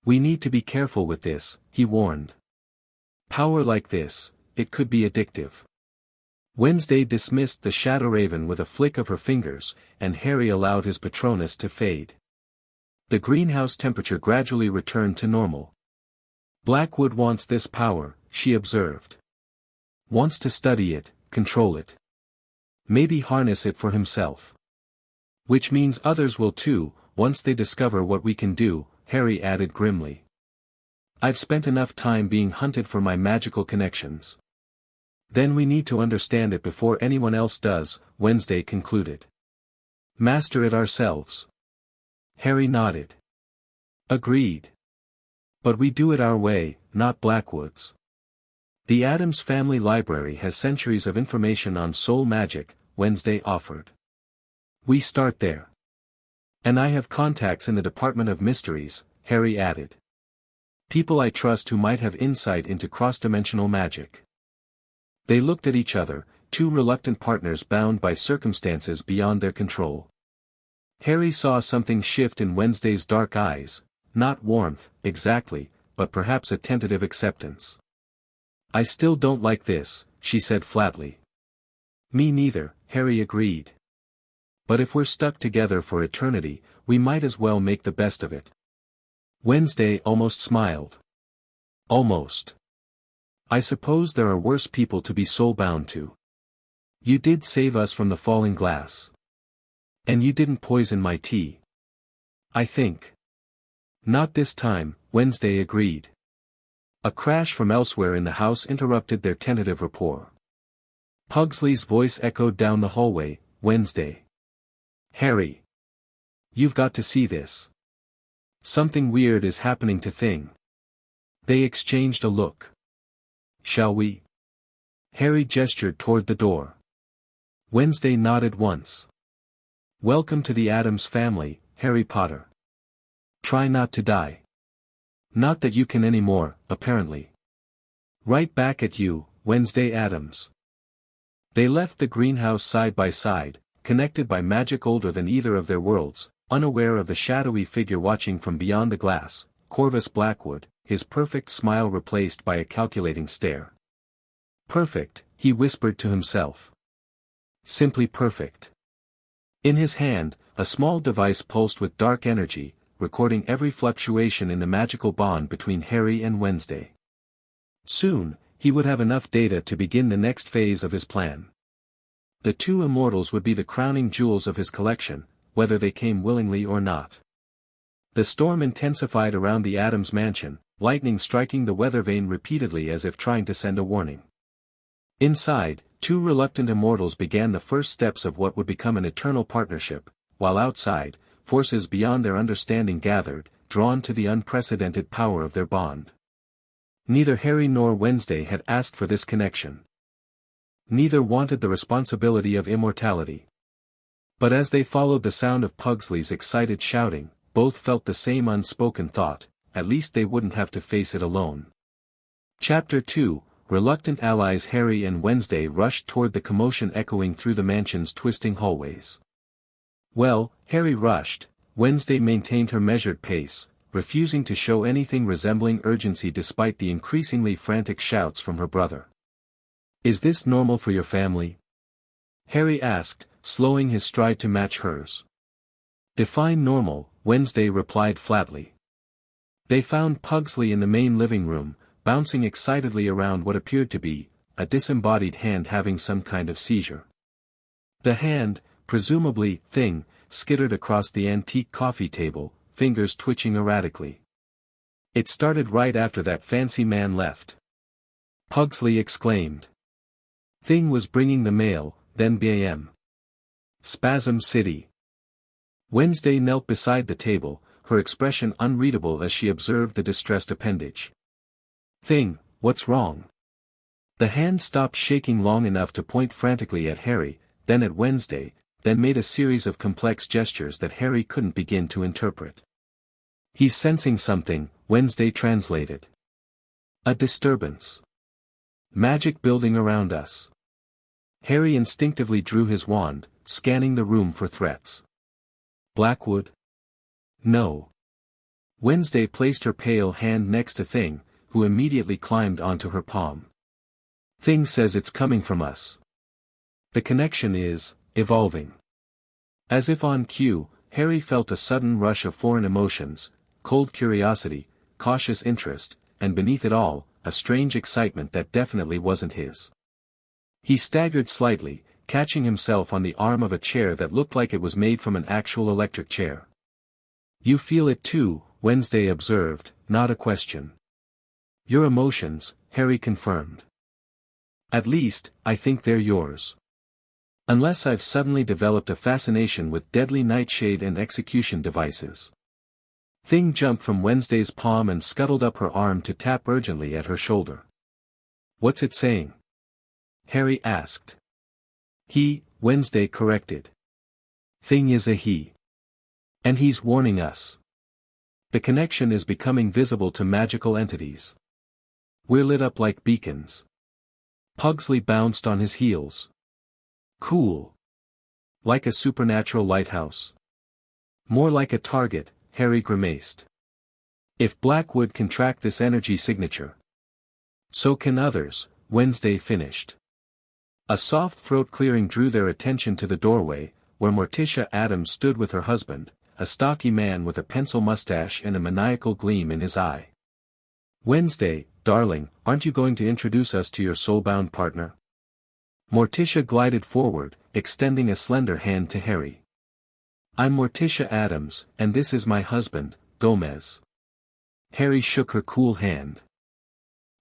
We need to be careful with this, he warned. Power like this, it could be addictive. Wednesday dismissed the shadow raven with a flick of her fingers, and Harry allowed his Patronus to fade. The greenhouse temperature gradually returned to normal. Blackwood wants this power, she observed. Wants to study it, control it. Maybe harness it for himself. Which means others will too, once they discover what we can do, Harry added grimly. I've spent enough time being hunted for my magical connections. Then we need to understand it before anyone else does, Wednesday concluded. Master it ourselves. Harry nodded. Agreed. But we do it our way, not Blackwood's. The Addams family library has centuries of information on soul magic, Wednesday offered. We start there. And I have contacts in the Department of Mysteries, Harry added. People I trust who might have insight into cross-dimensional magic. They looked at each other, two reluctant partners bound by circumstances beyond their control. Harry saw something shift in Wednesday's dark eyes, not warmth, exactly, but perhaps a tentative acceptance. I still don't like this, she said flatly. Me neither, Harry agreed. But if we're stuck together for eternity, we might as well make the best of it. Wednesday almost smiled. Almost. I suppose there are worse people to be soul-bound to. You did save us from the falling glass. And you didn't poison my tea. I think. Not this time, Wednesday agreed. A crash from elsewhere in the house interrupted their tentative rapport. Pugsley's voice echoed down the hallway, Wednesday. Harry. You've got to see this. Something weird is happening to Thing. They exchanged a look. Shall we? Harry gestured toward the door. Wednesday nodded once. Welcome to the Addams family, Harry Potter. Try not to die. Not that you can anymore, apparently. Right back at you, Wednesday Addams. They left the greenhouse side by side, connected by magic older than either of their worlds, unaware of the shadowy figure watching from beyond the glass, Corvus Blackwood, his perfect smile replaced by a calculating stare. Perfect, he whispered to himself. Simply perfect. In his hand, a small device pulsed with dark energy, recording every fluctuation in the magical bond between Harry and Wednesday. Soon, he would have enough data to begin the next phase of his plan. The two immortals would be the crowning jewels of his collection, whether they came willingly or not. The storm intensified around the Addams mansion, lightning striking the weather vane repeatedly as if trying to send a warning. Inside, two reluctant immortals began the first steps of what would become an eternal partnership, while outside, forces beyond their understanding gathered, drawn to the unprecedented power of their bond. Neither Harry nor Wednesday had asked for this connection. Neither wanted the responsibility of immortality. But as they followed the sound of Pugsley's excited shouting, both felt the same unspoken thought, at least they wouldn't have to face it alone. Chapter 2, Reluctant allies. Harry and Wednesday rushed toward the commotion echoing through the mansion's twisting hallways. Well, Harry rushed, Wednesday maintained her measured pace, refusing to show anything resembling urgency despite the increasingly frantic shouts from her brother. Is this normal for your family? Harry asked, slowing his stride to match hers. Define normal, Wednesday replied flatly. They found Pugsley in the main living room, bouncing excitedly around what appeared to be a disembodied hand having some kind of seizure. The hand, presumably thing, skittered across the antique coffee table, fingers twitching erratically. It started right after that fancy man left. Pugsley exclaimed. Thing was bringing the mail, then BAM. Spasm City. Wednesday knelt beside the table, her expression unreadable as she observed the distressed appendage. Thing, what's wrong? The hand stopped shaking long enough to point frantically at Harry, then at Wednesday, then made a series of complex gestures that Harry couldn't begin to interpret. He's sensing something, Wednesday translated. A disturbance. Magic building around us. Harry instinctively drew his wand, scanning the room for threats. Blackwood? No. Wednesday placed her pale hand next to Thing, who immediately climbed onto her palm. Thing says it's coming from us. The connection is evolving. As if on cue, Harry felt a sudden rush of foreign emotions, cold curiosity, cautious interest, and beneath it all, a strange excitement that definitely wasn't his. He staggered slightly, catching himself on the arm of a chair that looked like it was made from an actual electric chair. You feel it too, Wednesday observed, not a question. Your emotions, Harry confirmed. At least, I think they're yours. Unless I've suddenly developed a fascination with deadly nightshade and execution devices. Thing jumped from Wednesday's palm and scuttled up her arm to tap urgently at her shoulder. What's it saying? Harry asked. He, Wednesday corrected. Thing is a he. And he's warning us. The connection is becoming visible to magical entities. We're lit up like beacons. Pugsley bounced on his heels. Cool. Like a supernatural lighthouse. More like a target, Harry grimaced. If Blackwood can track this energy signature. So can others, Wednesday finished. A soft throat clearing drew their attention to the doorway, where Morticia Addams stood with her husband, a stocky man with a pencil mustache and a maniacal gleam in his eye. Wednesday, darling, aren't you going to introduce us to your soulbound partner? Morticia glided forward, extending a slender hand to Harry. I'm Morticia Addams, and this is my husband, Gomez. Harry shook her cool hand.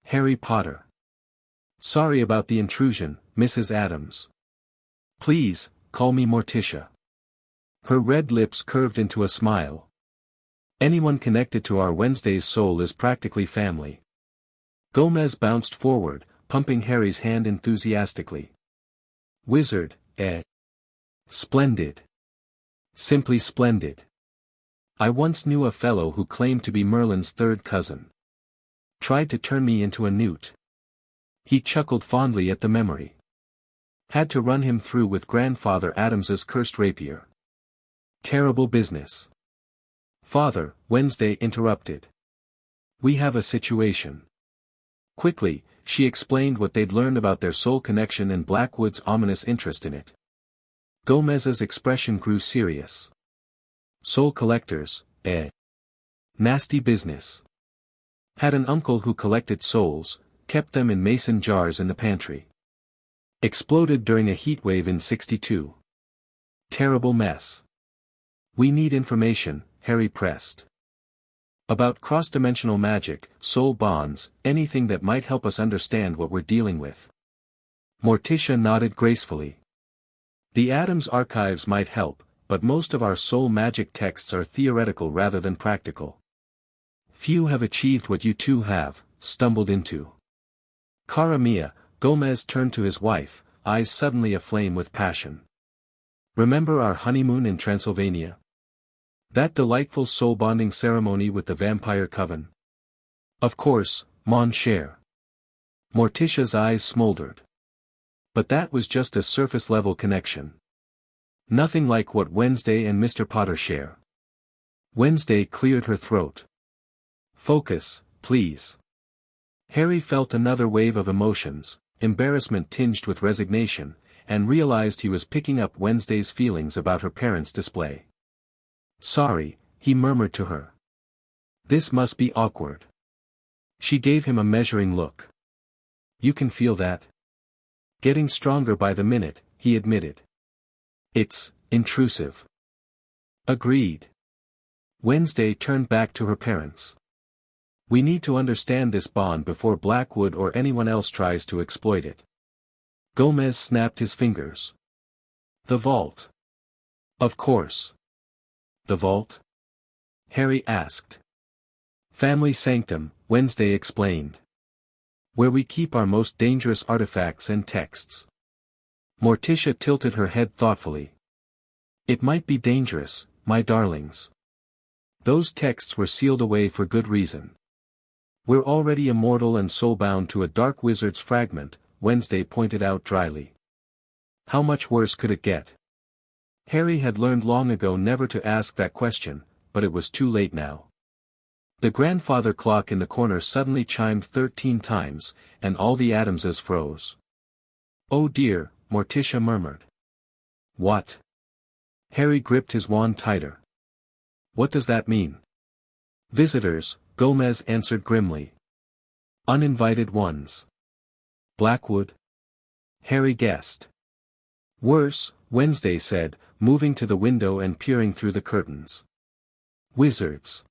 Harry Potter. Sorry about the intrusion, Mrs. Addams. Please, call me Morticia. Her red lips curved into a smile. Anyone connected to our Wednesday's soul is practically family. Gomez bounced forward, pumping Harry's hand enthusiastically. Wizard, eh? Splendid. Simply splendid. I once knew a fellow who claimed to be Merlin's third cousin. Tried to turn me into a newt. He chuckled fondly at the memory. Had to run him through with Grandfather Adams's cursed rapier. Terrible business. Father, Wednesday interrupted. We have a situation. Quickly, she explained what they'd learned about their soul connection and Blackwood's ominous interest in it. Gomez's expression grew serious. Soul collectors, eh? Nasty business. Had an uncle who collected souls, kept them in mason jars in the pantry. Exploded during a heatwave in '62. Terrible mess. We need information, Harry pressed. About cross-dimensional magic, soul bonds, anything that might help us understand what we're dealing with. Morticia nodded gracefully. The Adams archives might help, but most of our soul magic texts are theoretical rather than practical. Few have achieved what you two have, stumbled into. Cara mia, Gomez turned to his wife, eyes suddenly aflame with passion. Remember our honeymoon in Transylvania? That delightful soul-bonding ceremony with the vampire coven? Of course, mon cher. Morticia's eyes smoldered. But that was just a surface-level connection. Nothing like what Wednesday and Mr. Potter share. Wednesday cleared her throat. Focus, please. Harry felt another wave of emotions, embarrassment tinged with resignation, and realized he was picking up Wednesday's feelings about her parents' display. Sorry, he murmured to her. This must be awkward. She gave him a measuring look. You can feel that? Getting stronger by the minute, he admitted. It's intrusive. Agreed. Wednesday turned back to her parents. We need to understand this bond before Blackwood or anyone else tries to exploit it. Gomez snapped his fingers. The vault. Of course. The vault? Harry asked. Family sanctum, Wednesday explained. Where we keep our most dangerous artifacts and texts. Morticia tilted her head thoughtfully. It might be dangerous, my darlings. Those texts were sealed away for good reason. We're already immortal and soul-bound to a dark wizard's fragment, Wednesday pointed out dryly. How much worse could it get? Harry had learned long ago never to ask that question, but it was too late now. The grandfather clock in the corner suddenly chimed 13 times, and all the Adamses froze. Oh dear, Morticia murmured. What? Harry gripped his wand tighter. What does that mean? Visitors, Gomez answered grimly. Uninvited ones. Blackwood? Harry guessed. Worse, Wednesday said, moving to the window and peering through the curtains. Wizards.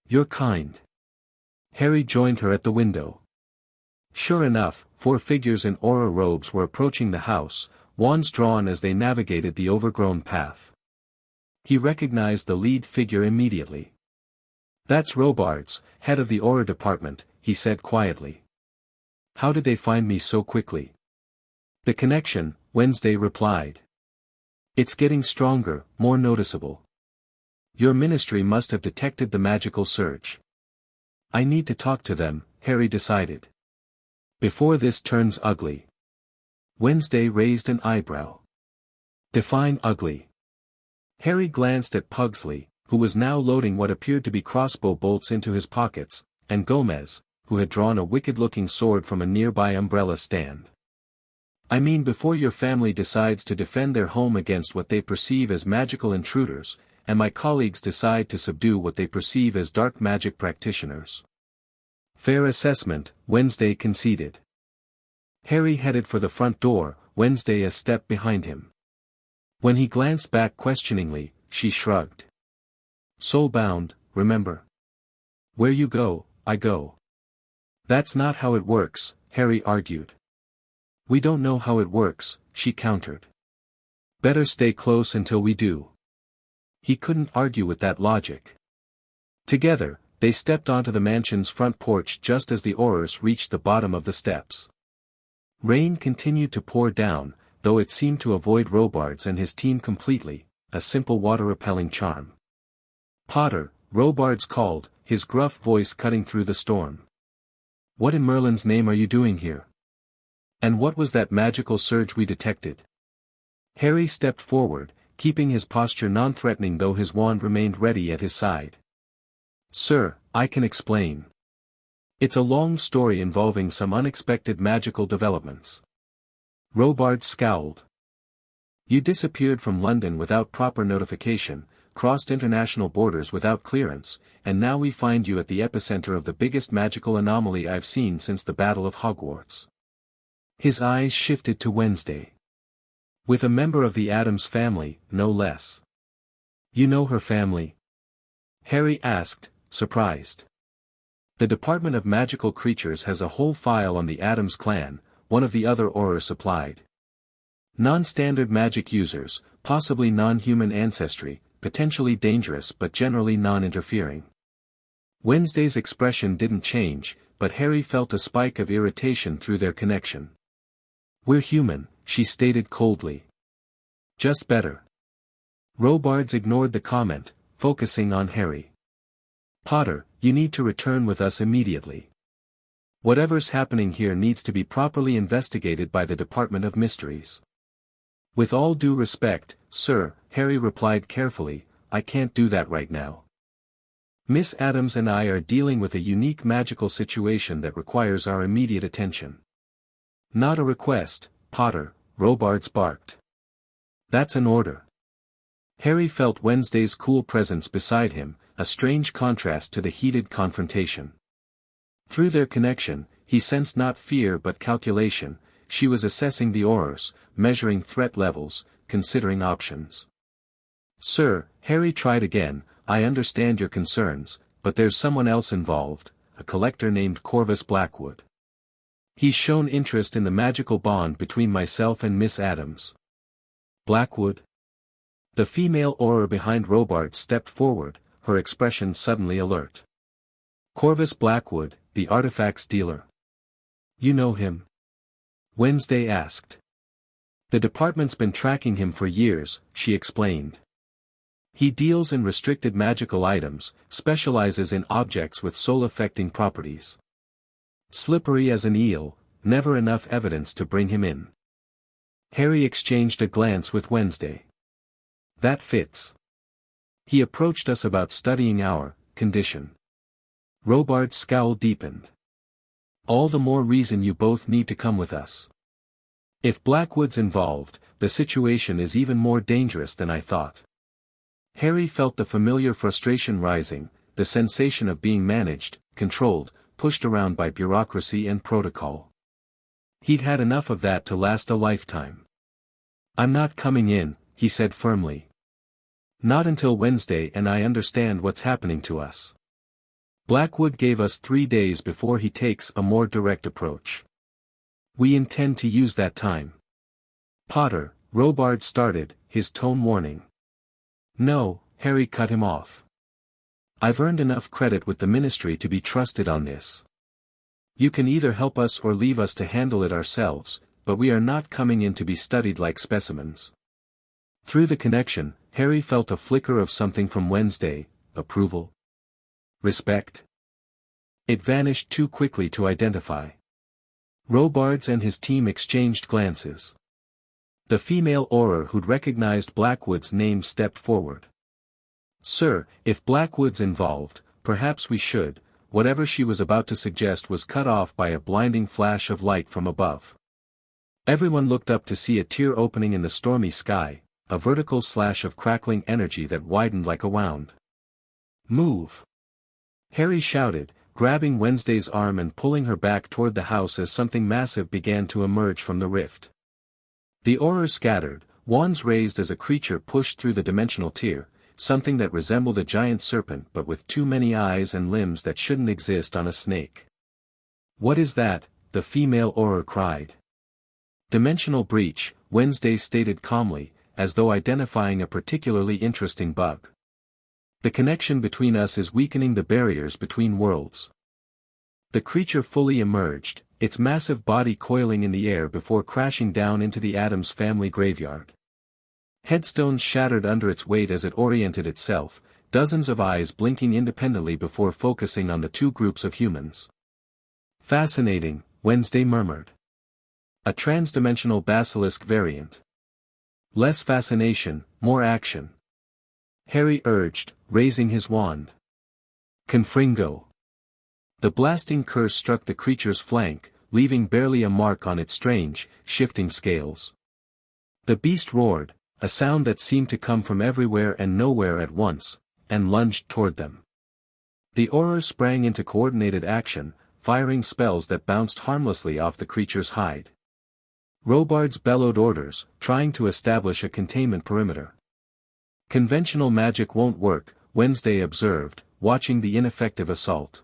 You're kind. Harry joined her at the window. Sure enough, 4 figures in aura robes were approaching the house, wands drawn as they navigated the overgrown path. He recognized the lead figure immediately. That's Robards, head of the aura department, he said quietly. How did they find me so quickly? The connection, Wednesday replied. It's getting stronger, more noticeable. Your ministry must have detected the magical surge. I need to talk to them, Harry decided. Before this turns ugly. Wednesday raised an eyebrow. Define ugly. Harry glanced at Pugsley, who was now loading what appeared to be crossbow bolts into his pockets, and Gomez, who had drawn a wicked-looking sword from a nearby umbrella stand. I mean before your family decides to defend their home against what they perceive as magical intruders, and my colleagues decide to subdue what they perceive as dark magic practitioners. Fair assessment, Wednesday conceded. Harry headed for the front door, Wednesday a step behind him. When he glanced back questioningly, she shrugged. Soul-bound, remember? Where you go, I go. That's not how it works, Harry argued. We don't know how it works, she countered. Better stay close until we do. He couldn't argue with that logic. Together, they stepped onto the mansion's front porch just as the Aurors reached the bottom of the steps. Rain continued to pour down, though it seemed to avoid Robards and his team completely, a simple water-repelling charm. Potter, Robards called, his gruff voice cutting through the storm. What in Merlin's name are you doing here? And what was that magical surge we detected? Harry stepped forward, keeping his posture non-threatening though his wand remained ready at his side. Sir, I can explain. It's a long story involving some unexpected magical developments. Robards scowled. You disappeared from London without proper notification, crossed international borders without clearance, and now we find you at the epicenter of the biggest magical anomaly I've seen since the Battle of Hogwarts. His eyes shifted to Wednesday. With a member of the Addams family, no less. You know her family? Harry asked, surprised. The Department of Magical Creatures has a whole file on the Addams clan, one of the other Auror supplied. Non-standard magic users, possibly non-human ancestry, potentially dangerous but generally non-interfering. Wednesday's expression didn't change, but Harry felt a spike of irritation through their connection. We're human, she stated coldly. Just better. Robards ignored the comment, focusing on Harry. Potter, you need to return with us immediately. Whatever's happening here needs to be properly investigated by the Department of Mysteries. With all due respect, sir, Harry replied carefully, I can't do that right now. Miss Addams and I are dealing with a unique magical situation that requires our immediate attention. Not a request, Potter, Robards barked. That's an order. Harry felt Wednesday's cool presence beside him, a strange contrast to the heated confrontation. Through their connection, he sensed not fear but calculation. She was assessing the Aurors, measuring threat levels, considering options. Sir, Harry tried again, I understand your concerns, but there's someone else involved, a collector named Corvus Blackwood. He's shown interest in the magical bond between myself and Miss Addams. Blackwood? The female Auror behind Robards stepped forward, her expression suddenly alert. Corvus Blackwood, the artifacts dealer. You know him? Wednesday asked. The department's been tracking him for years, she explained. He deals in restricted magical items, specializes in objects with soul-affecting properties. Slippery as an eel, never enough evidence to bring him in. Harry exchanged a glance with Wednesday. That fits. He approached us about studying our condition. Robards' scowl deepened. All the more reason you both need to come with us. If Blackwood's involved, the situation is even more dangerous than I thought. Harry felt the familiar frustration rising, the sensation of being managed, controlled, pushed around by bureaucracy and protocol. He'd had enough of that to last a lifetime. I'm not coming in, he said firmly. Not until Wednesday and I understand what's happening to us. Blackwood gave us 3 days before he takes a more direct approach. We intend to use that time. Potter, Robards started, his tone warning. No, Harry cut him off. I've earned enough credit with the Ministry to be trusted on this. You can either help us or leave us to handle it ourselves, but we are not coming in to be studied like specimens. Through the connection, Harry felt a flicker of something from Wednesday, approval. Respect. It vanished too quickly to identify. Robards and his team exchanged glances. The female Auror who'd recognized Blackwood's name stepped forward. Sir, if Blackwood's involved, perhaps we should. Whatever she was about to suggest was cut off by a blinding flash of light from above. Everyone looked up to see a tear opening in the stormy sky, a vertical slash of crackling energy that widened like a wound. Move! Harry shouted, grabbing Wednesday's arm and pulling her back toward the house as something massive began to emerge from the rift. The Aurors scattered, wands raised as a creature pushed through the dimensional tier, something that resembled a giant serpent but with too many eyes and limbs that shouldn't exist on a snake. What is that? The female Auror cried. Dimensional breach, Wednesday stated calmly, as though identifying a particularly interesting bug. The connection between us is weakening the barriers between worlds. The creature fully emerged, its massive body coiling in the air before crashing down into the Addams family graveyard. Headstones shattered under its weight as it oriented itself, dozens of eyes blinking independently before focusing on the two groups of humans. Fascinating, Wednesday murmured. A transdimensional basilisk variant. Less fascination, more action. Harry urged, raising his wand. Confringo. The blasting curse struck the creature's flank, leaving barely a mark on its strange, shifting scales. The beast roared, a sound that seemed to come from everywhere and nowhere at once, and lunged toward them. The Aurors sprang into coordinated action, firing spells that bounced harmlessly off the creature's hide. Robards bellowed orders, trying to establish a containment perimeter. Conventional magic won't work, Wednesday observed, watching the ineffective assault.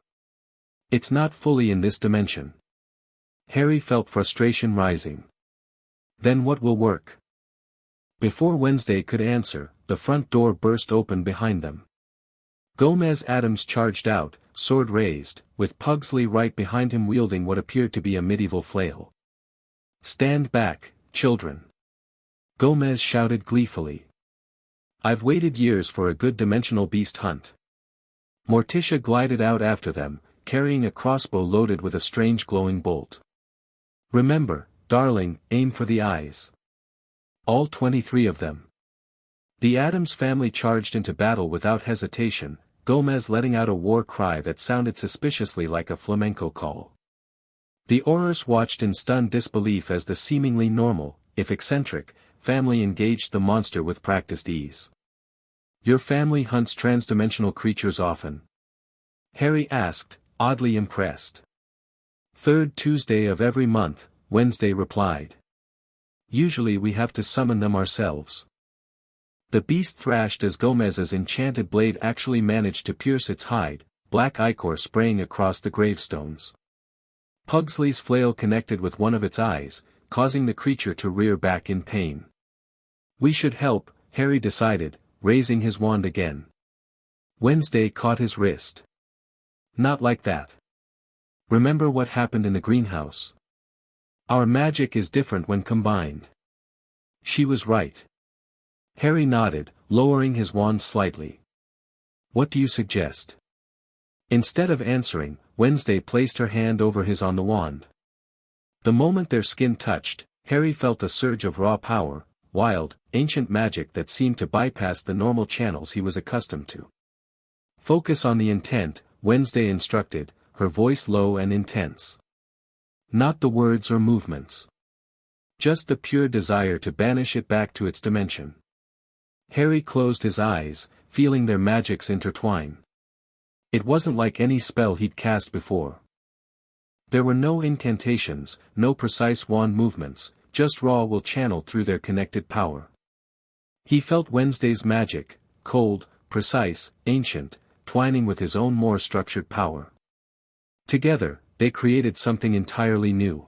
It's not fully in this dimension. Harry felt frustration rising. Then what will work? Before Wednesday could answer, the front door burst open behind them. Gomez Adams charged out, sword raised, with Pugsley right behind him wielding what appeared to be a medieval flail. Stand back, children. Gomez shouted gleefully. I've waited years for a good dimensional beast hunt. Morticia glided out after them, carrying a crossbow loaded with a strange glowing bolt. Remember, darling, aim for the eyes. All 23 of them. The Adams family charged into battle without hesitation, Gomez letting out a war cry that sounded suspiciously like a flamenco call. The Aurors watched in stunned disbelief as the seemingly normal, if eccentric, family engaged the monster with practiced ease. Your family hunts transdimensional creatures often? Harry asked, oddly impressed. Third Tuesday of every month, Wednesday replied. Usually we have to summon them ourselves. The beast thrashed as Gomez's enchanted blade actually managed to pierce its hide, black ichor spraying across the gravestones. Pugsley's flail connected with one of its eyes, causing the creature to rear back in pain. We should help, Harry decided, raising his wand again. Wednesday caught his wrist. Not like that. Remember what happened in the greenhouse? Our magic is different when combined. She was right. Harry nodded, lowering his wand slightly. What do you suggest? Instead of answering, Wednesday placed her hand over his on the wand. The moment their skin touched, Harry felt a surge of raw power, wild, ancient magic that seemed to bypass the normal channels he was accustomed to. Focus on the intent, Wednesday instructed, her voice low and intense. Not the words or movements. Just the pure desire to banish it back to its dimension. Harry closed his eyes, feeling their magics intertwine. It wasn't like any spell he'd cast before. There were no incantations, no precise wand movements, just raw will channeled through their connected power. He felt Wednesday's magic, cold, precise, ancient, twining with his own more structured power. Together, they created something entirely new.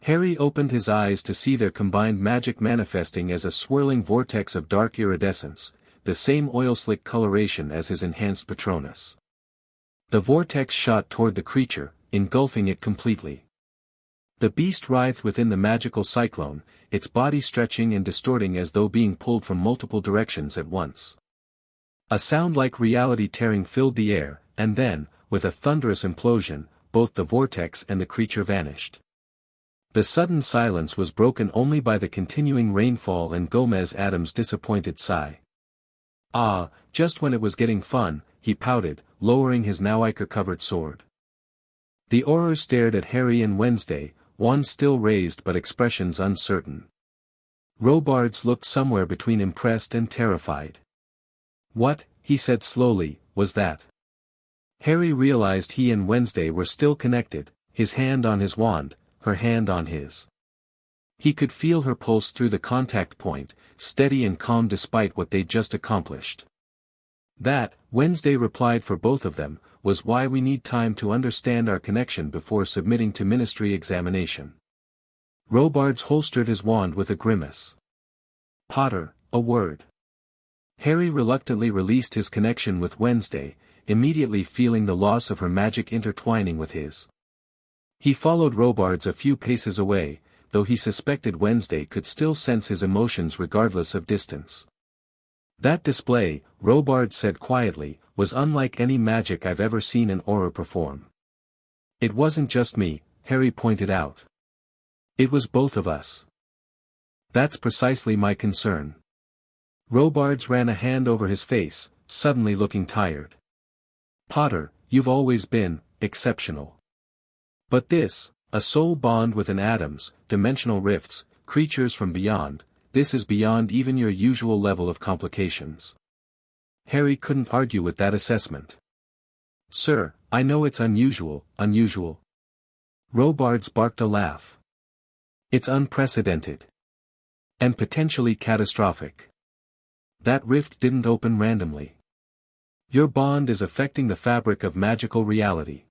Harry opened his eyes to see their combined magic manifesting as a swirling vortex of dark iridescence, the same oil-slick coloration as his enhanced Patronus. The vortex shot toward the creature, engulfing it completely. The beast writhed within the magical cyclone, its body stretching and distorting as though being pulled from multiple directions at once. A sound like reality tearing filled the air, and then, with a thunderous implosion, both the vortex and the creature vanished. The sudden silence was broken only by the continuing rainfall and Gomez Adams' disappointed sigh. Ah, just when it was getting fun, he pouted, lowering his now ichor-covered sword. The Aurors stared at Harry and Wednesday, wands still raised but expressions uncertain. Robards looked somewhere between impressed and terrified. What, he said slowly, was that? Harry realized he and Wednesday were still connected, his hand on his wand, her hand on his. He could feel her pulse through the contact point, steady and calm despite what they'd just accomplished. That, Wednesday replied for both of them, was why we need time to understand our connection before submitting to ministry examination. Robards holstered his wand with a grimace. Potter, a word. Harry reluctantly released his connection with Wednesday, immediately feeling the loss of her magic intertwining with his. He followed Robards a few paces away, though he suspected Wednesday could still sense his emotions regardless of distance. That display, Robard said quietly, was unlike any magic I've ever seen an aura perform. It wasn't just me, Harry pointed out. It was both of us. That's precisely my concern. Robards ran a hand over his face, suddenly looking tired. Potter, you've always been exceptional. But this, a soul bond with an atoms, dimensional rifts, creatures from beyond, this is beyond even your usual level of complications. Harry couldn't argue with that assessment. Sir, I know it's unusual. Robards barked a laugh. It's unprecedented. And potentially catastrophic. That rift didn't open randomly. Your bond is affecting the fabric of magical reality.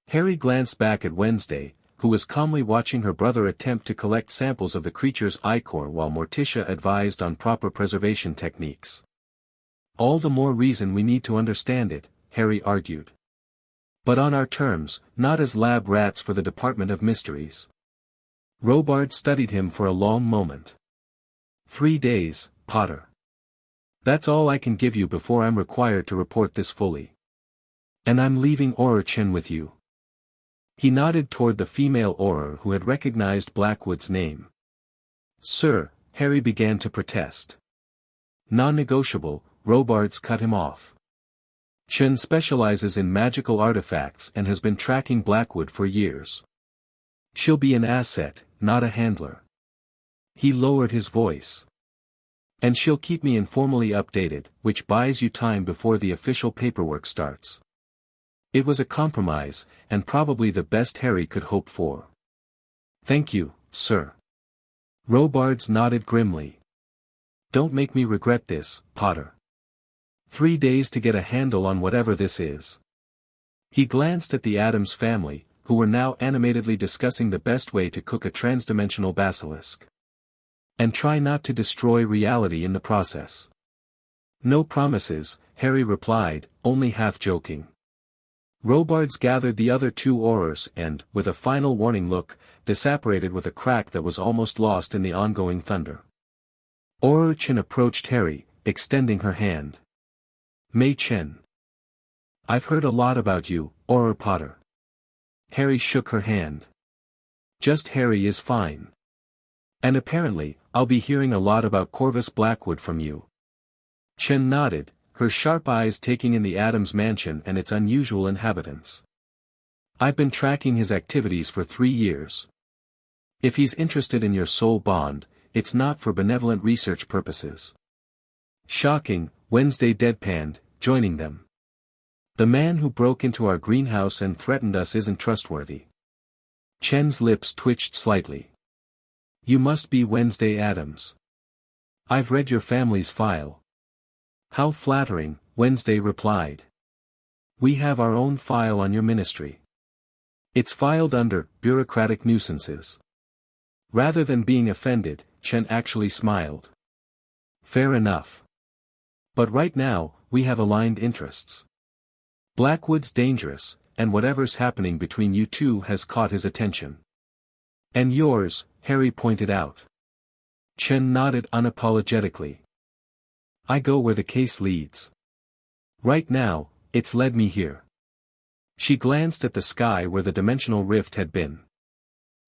Harry glanced back at Wednesday, who was calmly watching her brother attempt to collect samples of the creature's ichor while Morticia advised on proper preservation techniques. All the more reason we need to understand it, Harry argued. But on our terms, not as lab rats for the Department of Mysteries. Robard studied him for a long moment. 3 days, Potter. That's all I can give you before I'm required to report this fully. And I'm leaving Auror with you. He nodded toward the female Auror who had recognized Blackwood's name. Sir, Harry began to protest. Non-negotiable, Robards cut him off. Chen specializes in magical artifacts and has been tracking Blackwood for years. She'll be an asset, not a handler. He lowered his voice. And she'll keep me informally updated, which buys you time before the official paperwork starts. It was a compromise, and probably the best Harry could hope for. Thank you, sir. Robards nodded grimly. Don't make me regret this, Potter. 3 days to get a handle on whatever this is. He glanced at the Addams family, who were now animatedly discussing the best way to cook a transdimensional basilisk. And try not to destroy reality in the process. No promises, Harry replied, only half joking. Robards gathered the other 2 Aurors and, with a final warning look, disapparated with a crack that was almost lost in the ongoing thunder. Auror Chen approached Harry, extending her hand. Mei Chen. I've heard a lot about you, Auror Potter. Harry shook her hand. Just Harry is fine. And apparently, I'll be hearing a lot about Corvus Blackwood from you. Chen nodded, her sharp eyes taking in the Addams mansion and its unusual inhabitants. I've been tracking his activities for 3 years. If he's interested in your soul bond, it's not for benevolent research purposes. Shocking, Wednesday deadpanned, joining them. The man who broke into our greenhouse and threatened us isn't trustworthy. Chen's lips twitched slightly. You must be Wednesday Addams. I've read your family's file. How flattering, Wednesday replied. We have our own file on your ministry. It's filed under bureaucratic nuisances. Rather than being offended, Chen actually smiled. Fair enough. But right now, we have aligned interests. Blackwood's dangerous, and whatever's happening between you two has caught his attention. And yours, Harry pointed out. Chen nodded unapologetically. I go where the case leads. Right now, it's led me here. She glanced at the sky where the dimensional rift had been.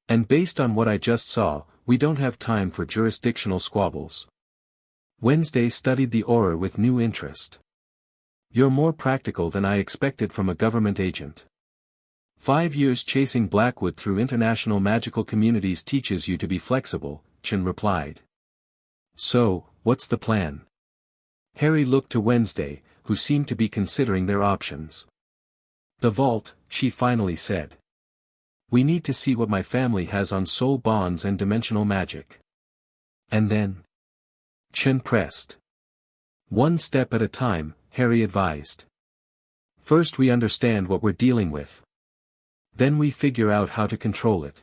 And based on what I just saw, we don't have time for jurisdictional squabbles. Wednesday studied the aura with new interest. You're more practical than I expected from a government agent. 5 years chasing Blackwood through international magical communities teaches you to be flexible, Chen replied. So, what's the plan? Harry looked to Wednesday, who seemed to be considering their options. The vault, she finally said. We need to see what my family has on soul bonds and dimensional magic. And then? Chen pressed. One step at a time, Harry advised. First we understand what we're dealing with. Then we figure out how to control it.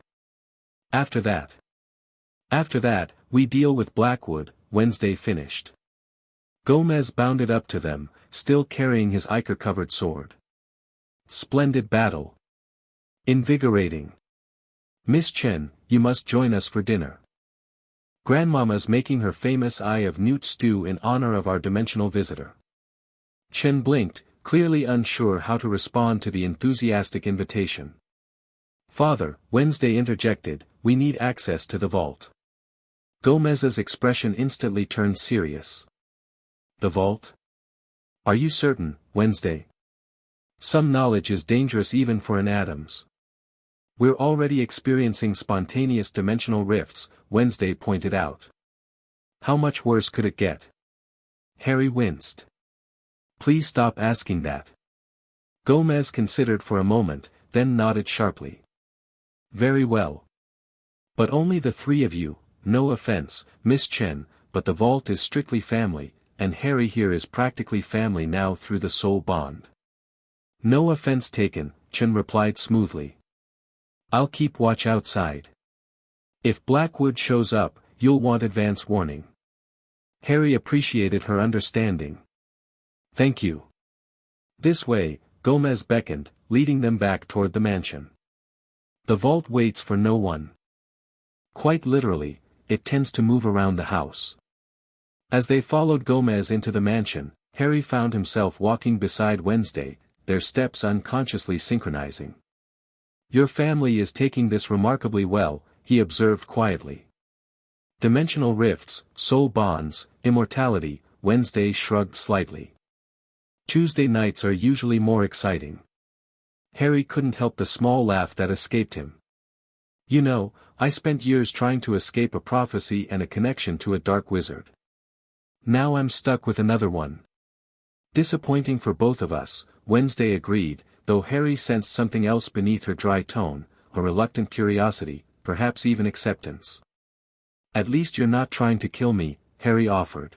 After that, we deal with Blackwood, Wednesday finished. Gomez bounded up to them, still carrying his ichor-covered sword. Splendid battle. Invigorating. Miss Chen, you must join us for dinner. Grandmama's making her famous eye of newt stew in honor of our dimensional visitor. Chen blinked, clearly unsure how to respond to the enthusiastic invitation. Father, Wednesday interjected, we need access to the vault. Gomez's expression instantly turned serious. The vault? Are you certain, Wednesday? Some knowledge is dangerous even for an Adams. We're already experiencing spontaneous dimensional rifts, Wednesday pointed out. How much worse could it get? Harry winced. Please stop asking that. Gomez considered for a moment, then nodded sharply. Very well. But only the three of you, no offense, Miss Chen, but the vault is strictly family, and Harry here is practically family now through the soul bond. No offense taken, Chen replied smoothly. I'll keep watch outside. If Blackwood shows up, you'll want advance warning. Harry appreciated her understanding. Thank you. This way, Gomez beckoned, leading them back toward the mansion. The vault waits for no one. Quite literally, it tends to move around the house. As they followed Gomez into the mansion, Harry found himself walking beside Wednesday, their steps unconsciously synchronizing. Your family is taking this remarkably well, he observed quietly. Dimensional rifts, soul bonds, immortality, Wednesday shrugged slightly. Tuesday nights are usually more exciting. Harry couldn't help the small laugh that escaped him. You know, I spent years trying to escape a prophecy and a connection to a dark wizard. Now I'm stuck with another one. Disappointing for both of us, Wednesday agreed, though Harry sensed something else beneath her dry tone, a reluctant curiosity, perhaps even acceptance. At least you're not trying to kill me, Harry offered.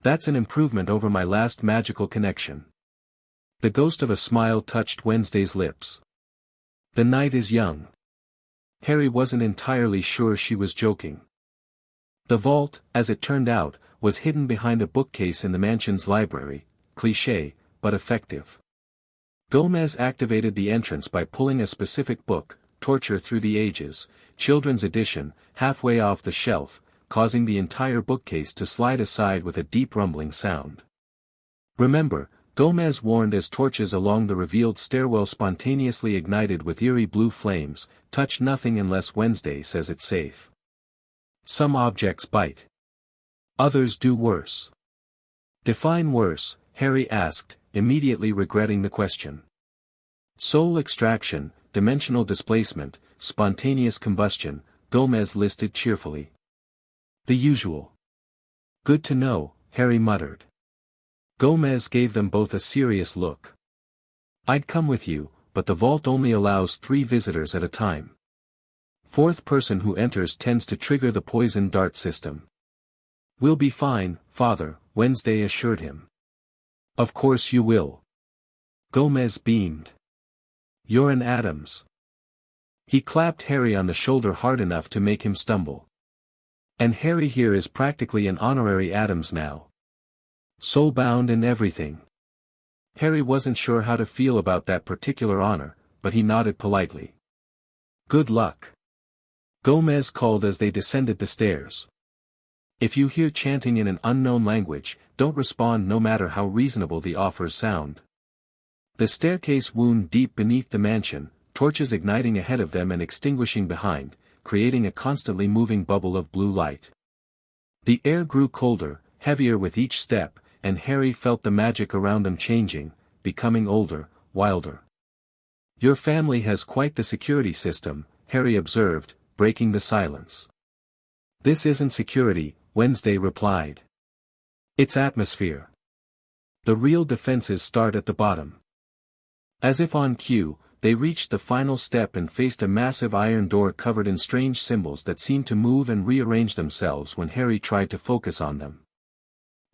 That's an improvement over my last magical connection. The ghost of a smile touched Wednesday's lips. The night is young. Harry wasn't entirely sure she was joking. The vault, as it turned out, was hidden behind a bookcase in the mansion's library, cliché, but effective. Gomez activated the entrance by pulling a specific book, Torture Through the Ages, Children's Edition, halfway off the shelf, causing the entire bookcase to slide aside with a deep rumbling sound. Remember, Gomez warned as torches along the revealed stairwell spontaneously ignited with eerie blue flames, touch nothing unless Wednesday says it's safe. Some objects bite. Others do worse. Define worse, Harry asked, immediately regretting the question. Soul extraction, dimensional displacement, spontaneous combustion, Gomez listed cheerfully. The usual. Good to know, Harry muttered. Gomez gave them both a serious look. I'd come with you, but the vault only allows 3 visitors at a time. 4th person who enters tends to trigger the poison dart system. We'll be fine, Father, Wednesday assured him. Of course you will. Gomez beamed. You're an Adams. He clapped Harry on the shoulder hard enough to make him stumble. And Harry here is practically an honorary Adams now. Soulbound and everything. Harry wasn't sure how to feel about that particular honor, but he nodded politely. Good luck. Gomez called as they descended the stairs. If you hear chanting in an unknown language, don't respond no matter how reasonable the offers sound. The staircase wound deep beneath the mansion, torches igniting ahead of them and extinguishing behind, creating a constantly moving bubble of blue light. The air grew colder, heavier with each step, and Harry felt the magic around them changing, becoming older, wilder. Your family has quite the security system, Harry observed, breaking the silence. This isn't security, Wednesday replied. It's atmosphere. The real defenses start at the bottom. As if on cue, they reached the final step and faced a massive iron door covered in strange symbols that seemed to move and rearrange themselves when Harry tried to focus on them.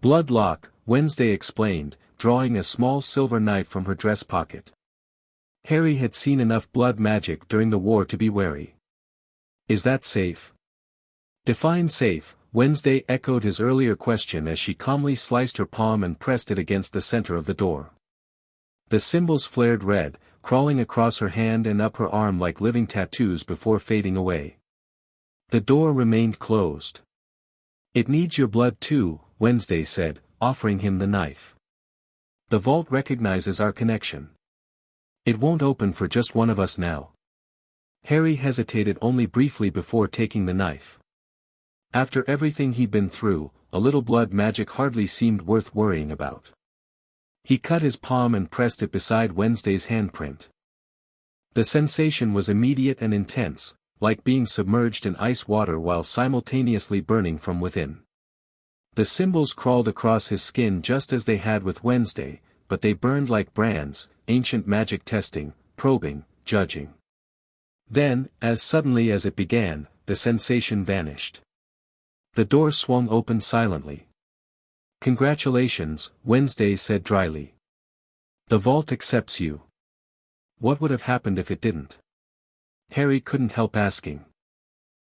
Blood lock, Wednesday explained, drawing a small silver knife from her dress pocket. Harry had seen enough blood magic during the war to be wary. Is that safe? Define safe, Wednesday echoed his earlier question as she calmly sliced her palm and pressed it against the center of the door. The symbols flared red, crawling across her hand and up her arm like living tattoos before fading away. The door remained closed. It needs your blood too, Wednesday said, offering him the knife. The vault recognizes our connection. It won't open for just one of us now. Harry hesitated only briefly before taking the knife. After everything he'd been through, a little blood magic hardly seemed worth worrying about. He cut his palm and pressed it beside Wednesday's handprint. The sensation was immediate and intense, like being submerged in ice water while simultaneously burning from within. The symbols crawled across his skin just as they had with Wednesday, but they burned like brands, ancient magic testing, probing, judging. Then, as suddenly as it began, the sensation vanished. The door swung open silently. "Congratulations," Wednesday said dryly. "The vault accepts you." What would have happened if it didn't? Harry couldn't help asking.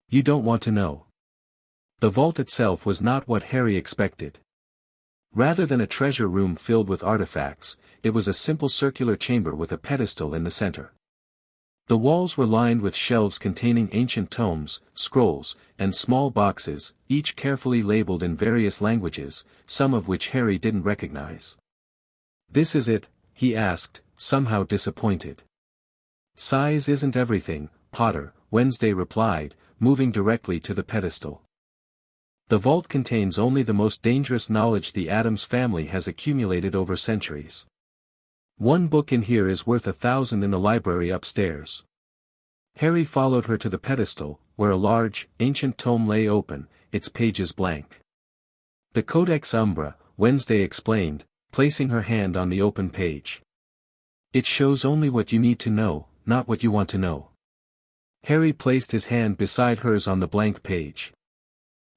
"You don't want to know." The vault itself was not what Harry expected. Rather than a treasure room filled with artifacts, it was a simple circular chamber with a pedestal in the center. The walls were lined with shelves containing ancient tomes, scrolls, and small boxes, each carefully labeled in various languages, some of which Harry didn't recognize. "This is it?" he asked, somehow disappointed. "Size isn't everything, Potter," Wednesday replied, moving directly to the pedestal. "The vault contains only the most dangerous knowledge the Addams family has accumulated over centuries. One book in here is worth 1,000 in the library upstairs." Harry followed her to the pedestal, where a large, ancient tome lay open, its pages blank. "The Codex Umbra," Wednesday explained, placing her hand on the open page. "It shows only what you need to know, not what you want to know." Harry placed his hand beside hers on the blank page.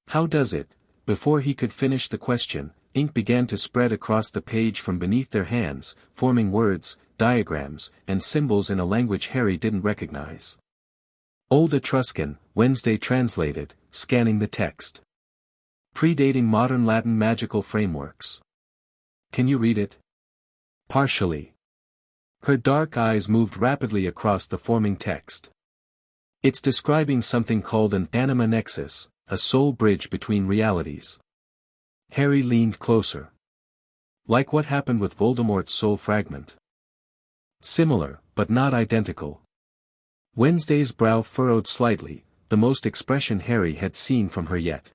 "How does it?" Before he could finish the question, ink began to spread across the page from beneath their hands, forming words, diagrams, and symbols in a language Harry didn't recognize. "Old Etruscan," Wednesday translated, scanning the text. "Predating modern Latin magical frameworks." "Can you read it?" "Partially." Her dark eyes moved rapidly across the forming text. "It's describing something called an anima nexus, a soul bridge between realities." Harry leaned closer. "Like what happened with Voldemort's soul fragment?" "Similar, but not identical." Wednesday's brow furrowed slightly, the most expression Harry had seen from her yet.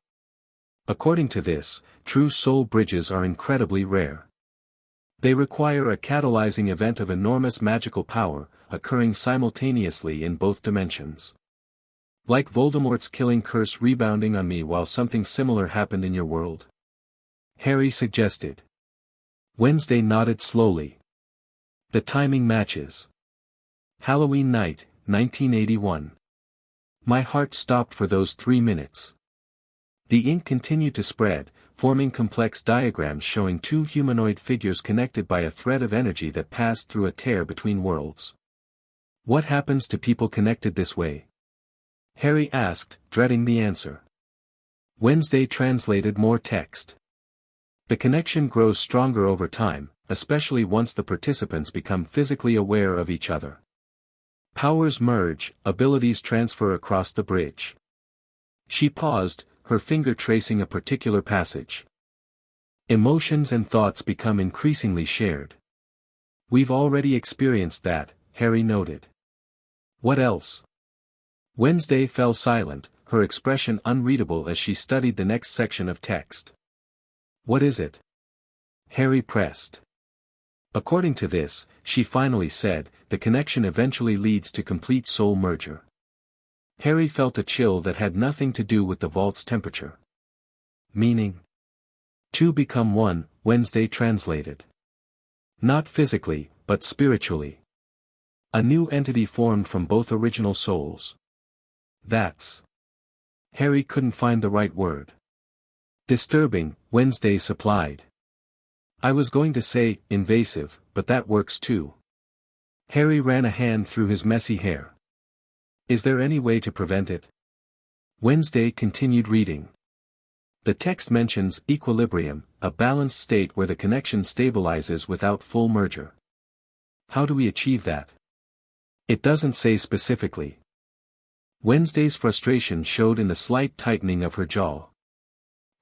"According to this, true soul bridges are incredibly rare. They require a catalyzing event of enormous magical power, occurring simultaneously in both dimensions. Like Voldemort's killing curse rebounding on me while something similar happened in your world?" Harry suggested. Wednesday nodded slowly. "The timing matches. Halloween night, 1981. My heart stopped for those 3 minutes." The ink continued to spread, forming complex diagrams showing two humanoid figures connected by a thread of energy that passed through a tear between worlds. "What happens to people connected this way?" Harry asked, dreading the answer. Wednesday translated more text. "The connection grows stronger over time, especially once the participants become physically aware of each other. Powers merge, abilities transfer across the bridge." She paused, her finger tracing a particular passage. "Emotions and thoughts become increasingly shared." "We've already experienced that," Harry noted. "What else?" Wednesday fell silent, her expression unreadable as she studied the next section of text. "What is it?" Harry pressed. "According to this," she finally said, "the connection eventually leads to complete soul merger." Harry felt a chill that had nothing to do with the vault's temperature. "Meaning?" "Two become one," Wednesday translated. "Not physically, but spiritually. A new entity formed from both original souls." "That's..." Harry couldn't find the right word. "Disturbing," Wednesday supplied. "I was going to say, invasive, but that works too." Harry ran a hand through his messy hair. "Is there any way to prevent it?" Wednesday continued reading. "The text mentions equilibrium, a balanced state where the connection stabilizes without full merger. How do we achieve that?" "It doesn't say specifically." Wednesday's frustration showed in the slight tightening of her jaw.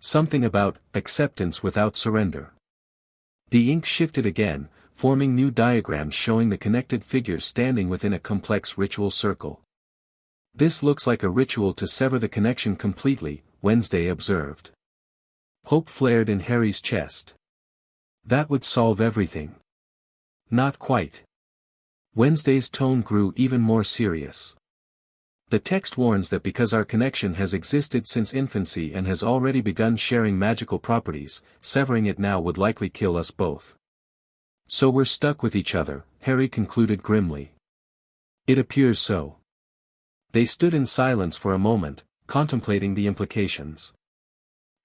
Something about acceptance without surrender. The ink shifted again, forming new diagrams showing the connected figures standing within a complex ritual circle. This looks like a ritual to sever the connection completely, Wednesday observed. Hope flared in Harry's chest. That would solve everything. Not quite. Wednesday's tone grew even more serious. The text warns that because our connection has existed since infancy and has already begun sharing magical properties, severing it now would likely kill us both. So we're stuck with each other, Harry concluded grimly. It appears so. They stood in silence for a moment, contemplating the implications.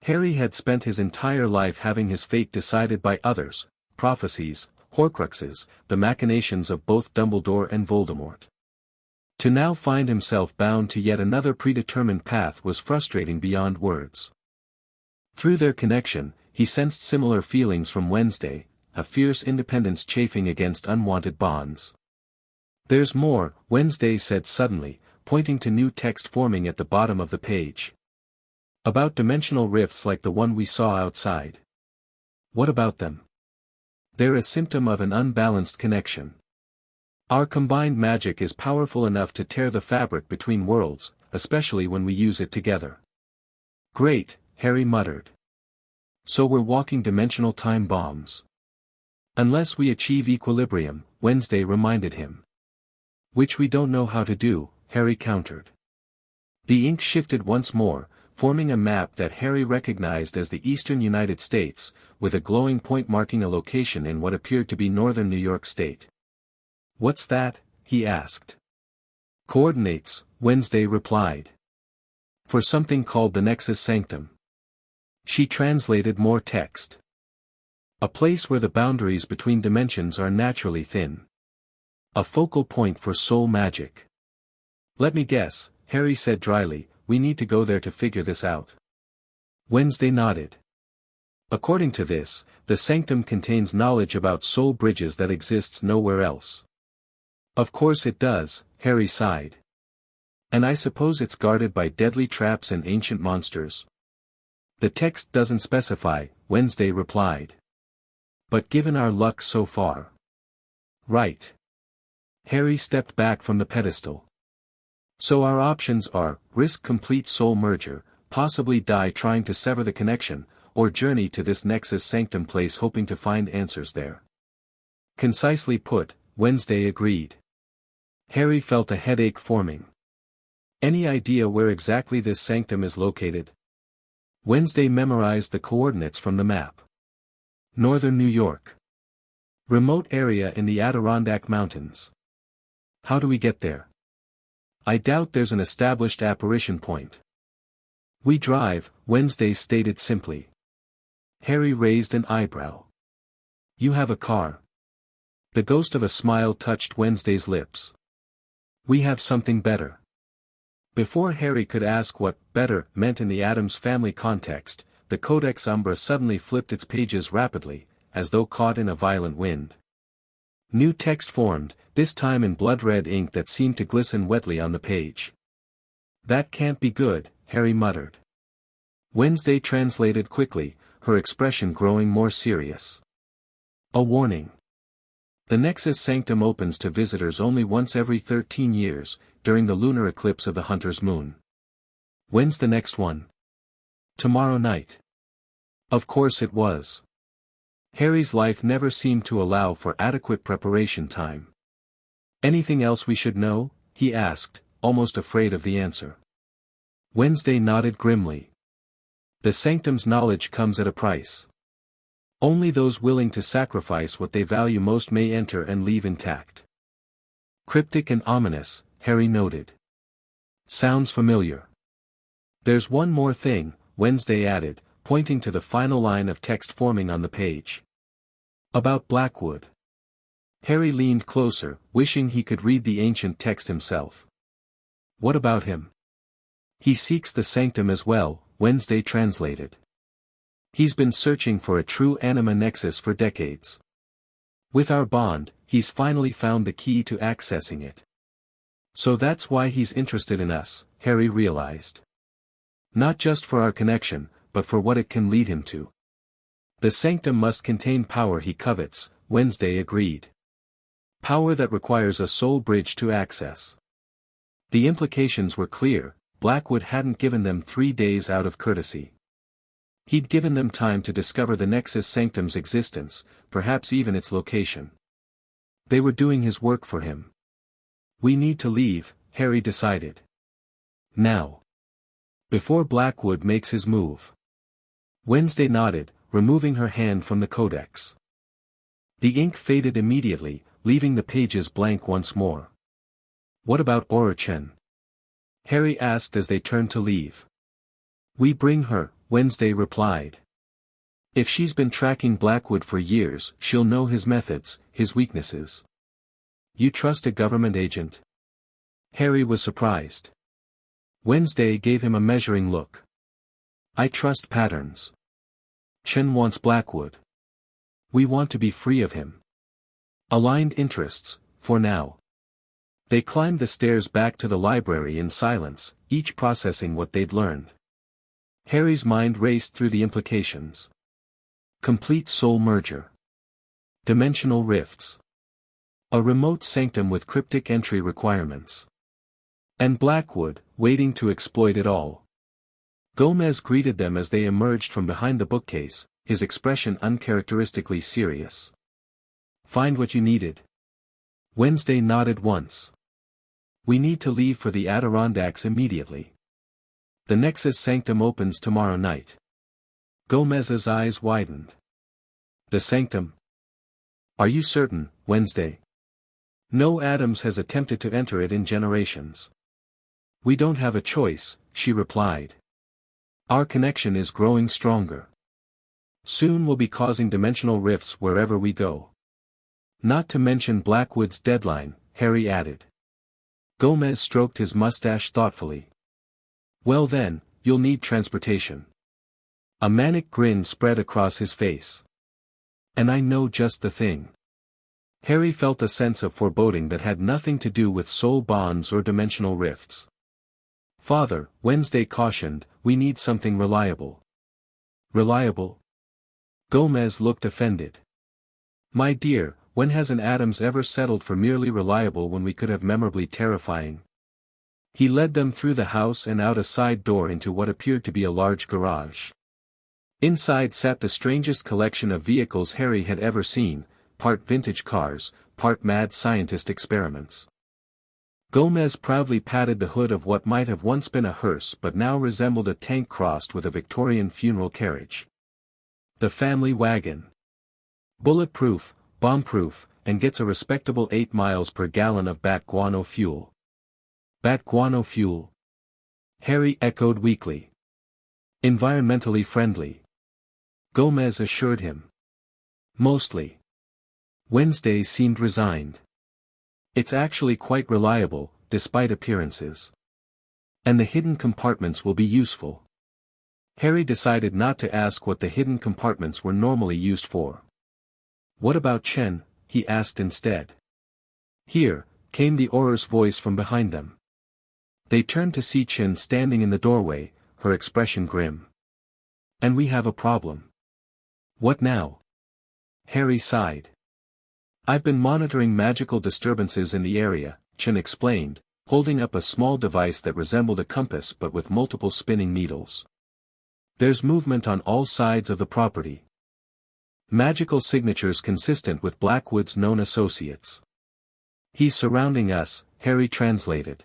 Harry had spent his entire life having his fate decided by others, prophecies, Horcruxes, the machinations of both Dumbledore and Voldemort. To now find himself bound to yet another predetermined path was frustrating beyond words. Through their connection, he sensed similar feelings from Wednesday, a fierce independence chafing against unwanted bonds. There's more, Wednesday said suddenly, pointing to new text forming at the bottom of the page. About dimensional rifts like the one we saw outside. What about them? They're a symptom of an unbalanced connection. Our combined magic is powerful enough to tear the fabric between worlds, especially when we use it together. Great, Harry muttered. So we're walking dimensional time bombs. Unless we achieve equilibrium, Wednesday reminded him. Which we don't know how to do, Harry countered. The ink shifted once more, forming a map that Harry recognized as the eastern United States, with a glowing point marking a location in what appeared to be northern New York State. What's that? He asked. Coordinates, Wednesday replied. For something called the Nexus Sanctum. She translated more text. A place where the boundaries between dimensions are naturally thin. A focal point for soul magic. Let me guess, Harry said dryly, we need to go there to figure this out. Wednesday nodded. According to this, the sanctum contains knowledge about soul bridges that exists nowhere else. Of course it does, Harry sighed. And I suppose it's guarded by deadly traps and ancient monsters. The text doesn't specify, Wednesday replied. But given our luck so far. Right. Harry stepped back from the pedestal. So our options are, risk complete soul merger, possibly die trying to sever the connection, or journey to this Nexus Sanctum place hoping to find answers there. Concisely put, Wednesday agreed. Harry felt a headache forming. Any idea where exactly this sanctum is located? Wednesday memorized the coordinates from the map. Northern New York. Remote area in the Adirondack Mountains. How do we get there? I doubt there's an established apparition point. We drive, Wednesday stated simply. Harry raised an eyebrow. You have a car. The ghost of a smile touched Wednesday's lips. We have something better. Before Harry could ask what better meant in the Addams family context, the Codex Umbra suddenly flipped its pages rapidly, as though caught in a violent wind. New text formed, this time in blood-red ink that seemed to glisten wetly on the page. That can't be good, Harry muttered. Wednesday translated quickly, her expression growing more serious. A warning. The Nexus Sanctum opens to visitors only once every 13 years, during the lunar eclipse of the Hunter's Moon. When's the next one? Tomorrow night. Of course it was. Harry's life never seemed to allow for adequate preparation time. Anything else we should know? He asked, almost afraid of the answer. Wednesday nodded grimly. The Sanctum's knowledge comes at a price. Only those willing to sacrifice what they value most may enter and leave intact. Cryptic and ominous, Harry noted. Sounds familiar. There's one more thing, Wednesday added, pointing to the final line of text forming on the page. About Blackwood. Harry leaned closer, wishing he could read the ancient text himself. What about him? He seeks the sanctum as well, Wednesday translated. He's been searching for a true anima nexus for decades. With our bond, he's finally found the key to accessing it. So that's why he's interested in us, Harry realized. Not just for our connection, but for what it can lead him to. The sanctum must contain power he covets, Wednesday agreed. Power that requires a soul bridge to access. The implications were clear. Blackwood hadn't given them 3 days out of courtesy. He'd given them time to discover the Nexus Sanctum's existence, perhaps even its location. They were doing his work for him. We need to leave, Harry decided. Now. Before Blackwood makes his move. Wednesday nodded, removing her hand from the codex. The ink faded immediately, leaving the pages blank once more. What about Chen? Harry asked as they turned to leave. We bring her, Wednesday replied. If she's been tracking Blackwood for years, she'll know his methods, his weaknesses. You trust a government agent? Harry was surprised. Wednesday gave him a measuring look. I trust patterns. Chen wants Blackwood. We want to be free of him. Aligned interests, for now. They climbed the stairs back to the library in silence, each processing what they'd learned. Harry's mind raced through the implications. Complete soul merger. Dimensional rifts. A remote sanctum with cryptic entry requirements. And Blackwood, waiting to exploit it all. Gomez greeted them as they emerged from behind the bookcase, his expression uncharacteristically serious. Find what you needed. Wednesday nodded once. We need to leave for the Adirondacks immediately. The Nexus Sanctum opens tomorrow night. Gomez's eyes widened. The Sanctum? Are you certain, Wednesday? No Adams has attempted to enter it in generations. We don't have a choice, she replied. Our connection is growing stronger. Soon we'll be causing dimensional rifts wherever we go. Not to mention Blackwood's deadline, Harry added. Gomez stroked his mustache thoughtfully. Well then, you'll need transportation. A manic grin spread across his face. And I know just the thing. Harry felt a sense of foreboding that had nothing to do with soul bonds or dimensional rifts. Father, Wednesday cautioned, we need something reliable. Reliable? Gomez looked offended. My dear, when has an Adams ever settled for merely reliable when we could have memorably terrifying? He led them through the house and out a side door into what appeared to be a large garage. Inside sat the strangest collection of vehicles Harry had ever seen, part vintage cars, part mad scientist experiments. Gomez proudly patted the hood of what might have once been a hearse but now resembled a tank crossed with a Victorian funeral carriage. The family wagon. Bulletproof, bomb-proof, and gets a respectable 8 miles per gallon of bat guano fuel. Bat guano fuel? Harry echoed weakly. Environmentally friendly. Gomez assured him. Mostly. Wednesday seemed resigned. It's actually quite reliable, despite appearances. And the hidden compartments will be useful. Harry decided not to ask what the hidden compartments were normally used for. What about Chen? He asked instead. Here, came the Auror's voice from behind them. They turned to see Chen standing in the doorway, her expression grim. And we have a problem. What now? Harry sighed. I've been monitoring magical disturbances in the area, Chen explained, holding up a small device that resembled a compass but with multiple spinning needles. There's movement on all sides of the property. Magical signatures consistent with Blackwood's known associates. He's surrounding us, Harry translated.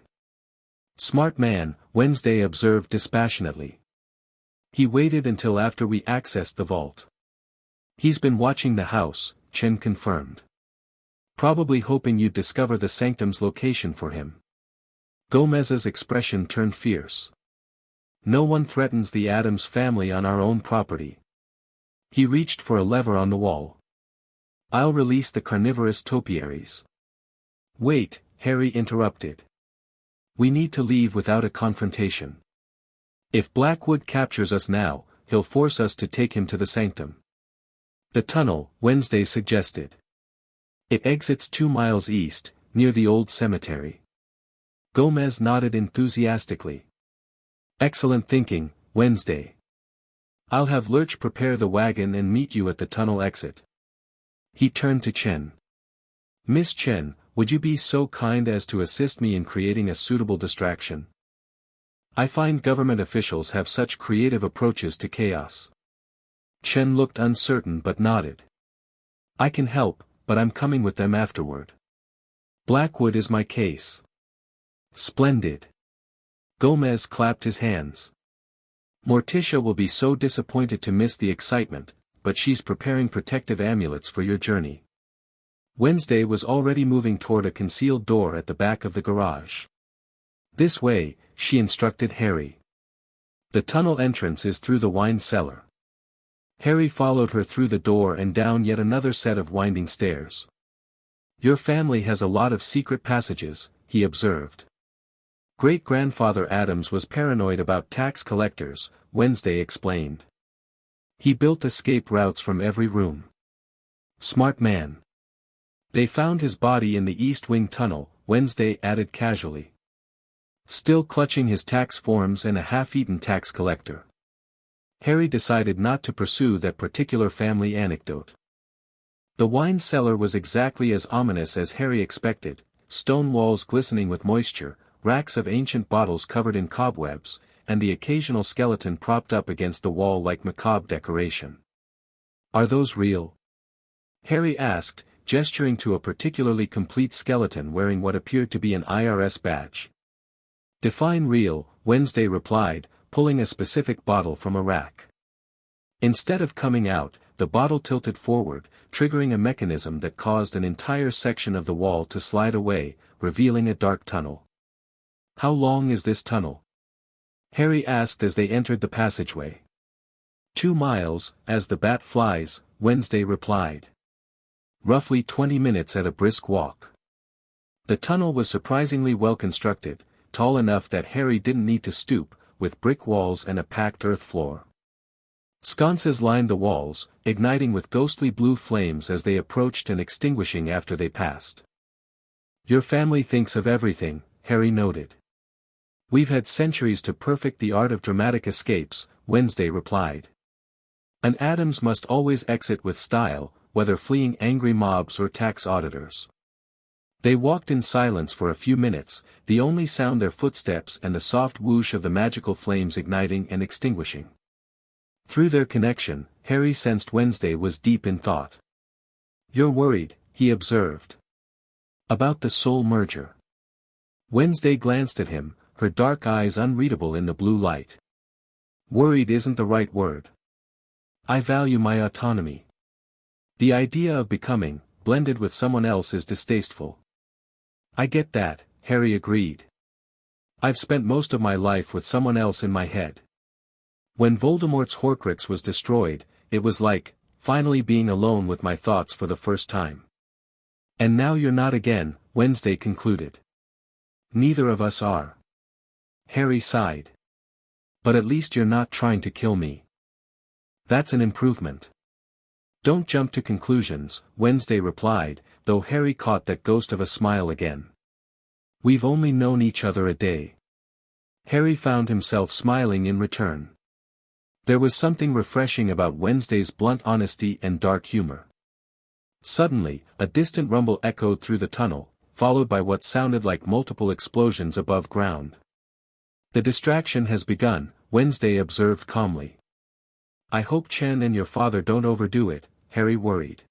Smart man, Wednesday observed dispassionately. He waited until after we accessed the vault. He's been watching the house, Chen confirmed. Probably hoping you'd discover the sanctum's location for him. Gomez's expression turned fierce. No one threatens the Adams family on our own property. He reached for a lever on the wall. I'll release the carnivorous topiaries. Wait, Harry interrupted. We need to leave without a confrontation. If Blackwood captures us now, he'll force us to take him to the sanctum. The tunnel, Wednesday suggested. It exits 2 miles east, near the old cemetery. Gomez nodded enthusiastically. Excellent thinking, Wednesday. I'll have Lurch prepare the wagon and meet you at the tunnel exit. He turned to Chen. Miss Chen, would you be so kind as to assist me in creating a suitable distraction? I find government officials have such creative approaches to chaos. Chen looked uncertain but nodded. I can help, but I'm coming with them afterward. Blackwood is my case. Splendid. Gomez clapped his hands. Morticia will be so disappointed to miss the excitement, but she's preparing protective amulets for your journey. Wednesday was already moving toward a concealed door at the back of the garage. This way, she instructed Harry. The tunnel entrance is through the wine cellar. Harry followed her through the door and down yet another set of winding stairs. Your family has a lot of secret passages, he observed. Great-grandfather Adams was paranoid about tax collectors, Wednesday explained. He built escape routes from every room. Smart man. They found his body in the East Wing tunnel, Wednesday added casually. Still clutching his tax forms and a half-eaten tax collector. Harry decided not to pursue that particular family anecdote. The wine cellar was exactly as ominous as Harry expected, stone walls glistening with moisture, racks of ancient bottles covered in cobwebs, and the occasional skeleton propped up against the wall like macabre decoration. Are those real? Harry asked, gesturing to a particularly complete skeleton wearing what appeared to be an IRS badge. Define real, Wednesday replied, pulling a specific bottle from a rack. Instead of coming out, the bottle tilted forward, triggering a mechanism that caused an entire section of the wall to slide away, revealing a dark tunnel. How long is this tunnel? Harry asked as they entered the passageway. 2 miles, as the bat flies, Wednesday replied. Roughly 20 minutes at a brisk walk. The tunnel was surprisingly well constructed, tall enough that Harry didn't need to stoop, with brick walls and a packed earth floor. Sconces lined the walls, igniting with ghostly blue flames as they approached and extinguishing after they passed. Your family thinks of everything, Harry noted. We've had centuries to perfect the art of dramatic escapes, Wednesday replied. An Adams must always exit with style, whether fleeing angry mobs or tax auditors. They walked in silence for a few minutes, the only sound their footsteps and the soft whoosh of the magical flames igniting and extinguishing. Through their connection, Harry sensed Wednesday was deep in thought. You're worried, he observed. About the soul merger. Wednesday glanced at him, her dark eyes unreadable in the blue light. Worried isn't the right word. I value my autonomy. The idea of becoming, blended with someone else is distasteful. I get that, Harry agreed. I've spent most of my life with someone else in my head. When Voldemort's Horcrux was destroyed, it was like, finally being alone with my thoughts for the first time. And now you're not again, Wednesday concluded. Neither of us are. Harry sighed. But at least you're not trying to kill me. That's an improvement. Don't jump to conclusions, Wednesday replied, though Harry caught that ghost of a smile again. We've only known each other a day. Harry found himself smiling in return. There was something refreshing about Wednesday's blunt honesty and dark humor. Suddenly, a distant rumble echoed through the tunnel, followed by what sounded like multiple explosions above ground. The distraction has begun, Wednesday observed calmly. I hope Chen and your father don't overdo it, Harry worried.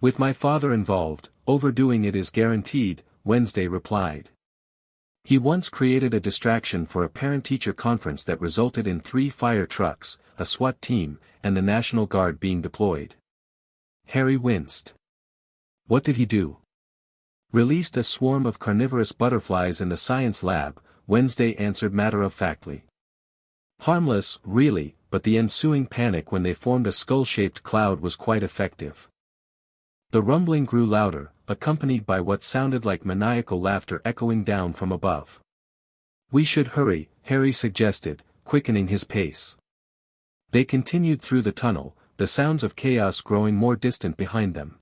With my father involved, overdoing it is guaranteed, Wednesday replied. He once created a distraction for a parent-teacher conference that resulted in 3 fire trucks, a SWAT team, and the National Guard being deployed. Harry winced. What did he do? Released a swarm of carnivorous butterflies in the science lab, Wednesday answered matter-of-factly. Harmless, really, but the ensuing panic when they formed a skull-shaped cloud was quite effective. The rumbling grew louder, accompanied by what sounded like maniacal laughter echoing down from above. We should hurry, Harry suggested, quickening his pace. They continued through the tunnel, the sounds of chaos growing more distant behind them.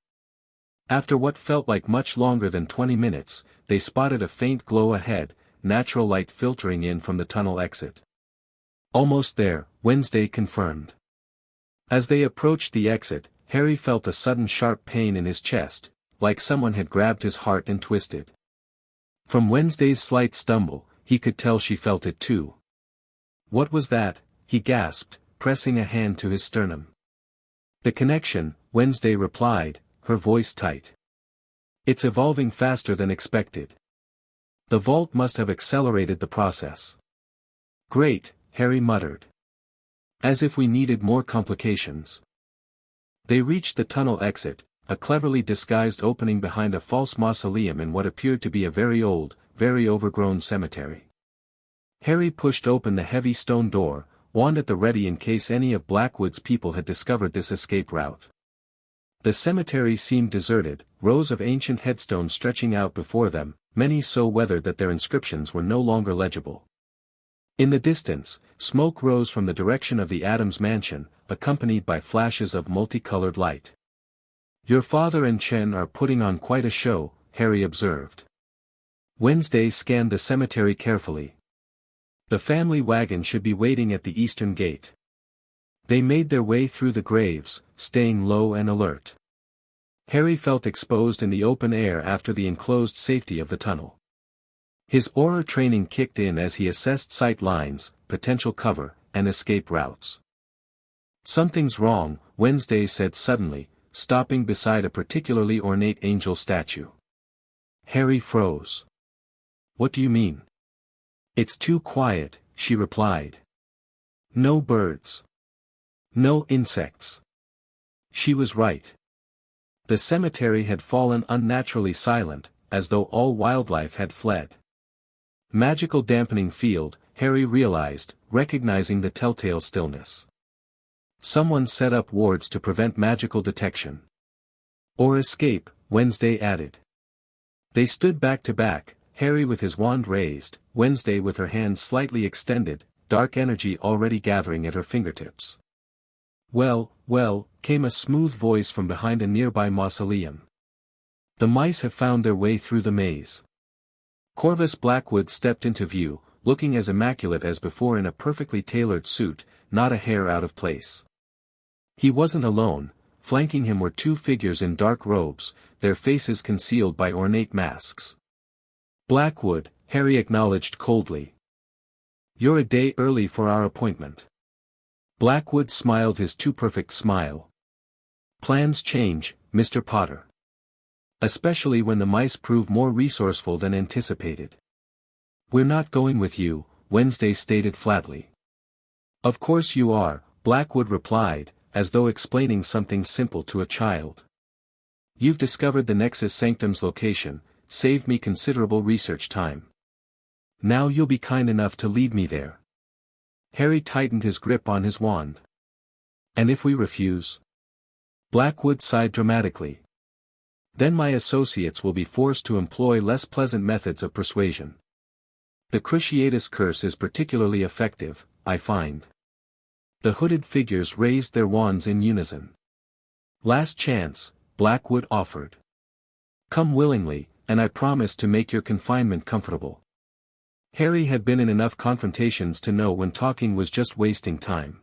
After what felt like much longer than 20 minutes, they spotted a faint glow ahead, natural light filtering in from the tunnel exit. Almost there, Wednesday confirmed. As they approached the exit, Harry felt a sudden sharp pain in his chest, like someone had grabbed his heart and twisted. From Wednesday's slight stumble, he could tell she felt it too. "What was that?" he gasped, pressing a hand to his sternum. "The connection," Wednesday replied, her voice tight. "It's evolving faster than expected. The vault must have accelerated the process." "Great," Harry muttered. "As if we needed more complications." They reached the tunnel exit, a cleverly disguised opening behind a false mausoleum in what appeared to be a very old, very overgrown cemetery. Harry pushed open the heavy stone door, wand at the ready in case any of Blackwood's people had discovered this escape route. The cemetery seemed deserted, rows of ancient headstones stretching out before them, many so weathered that their inscriptions were no longer legible. In the distance, smoke rose from the direction of the Adams mansion, accompanied by flashes of multicolored light. "Your father and Chen are putting on quite a show," Harry observed. Wednesday scanned the cemetery carefully. The family wagon should be waiting at the eastern gate. They made their way through the graves, staying low and alert. Harry felt exposed in the open air after the enclosed safety of the tunnel. His aura training kicked in as he assessed sight lines, potential cover, and escape routes. "Something's wrong," Wednesday said suddenly, stopping beside a particularly ornate angel statue. Harry froze. "What do you mean?" "It's too quiet," she replied. "No birds. No insects." She was right. The cemetery had fallen unnaturally silent, as though all wildlife had fled. Magical dampening field, Harry realized, recognizing the telltale stillness. Someone set up wards to prevent magical detection. Or escape, Wednesday added. They stood back to back, Harry with his wand raised, Wednesday with her hands slightly extended, dark energy already gathering at her fingertips. "Well, well," came a smooth voice from behind a nearby mausoleum. "The mice have found their way through the maze." Corvus Blackwood stepped into view, looking as immaculate as before in a perfectly tailored suit, not a hair out of place. He wasn't alone, flanking him were two figures in dark robes, their faces concealed by ornate masks. "Blackwood," Harry acknowledged coldly. "You're a day early for our appointment." Blackwood smiled his too-perfect smile. "Plans change, Mr. Potter. Especially when the mice prove more resourceful than anticipated." "We're not going with you," Wednesday stated flatly. "Of course you are," Blackwood replied, as though explaining something simple to a child. "You've discovered the Nexus Sanctum's location, saved me considerable research time. Now you'll be kind enough to lead me there." Harry tightened his grip on his wand. "And if we refuse?" Blackwood sighed dramatically. "Then my associates will be forced to employ less pleasant methods of persuasion. The Cruciatus curse is particularly effective, I find." The hooded figures raised their wands in unison. "Last chance," Blackwood offered. "Come willingly, and I promise to make your confinement comfortable." Harry had been in enough confrontations to know when talking was just wasting time.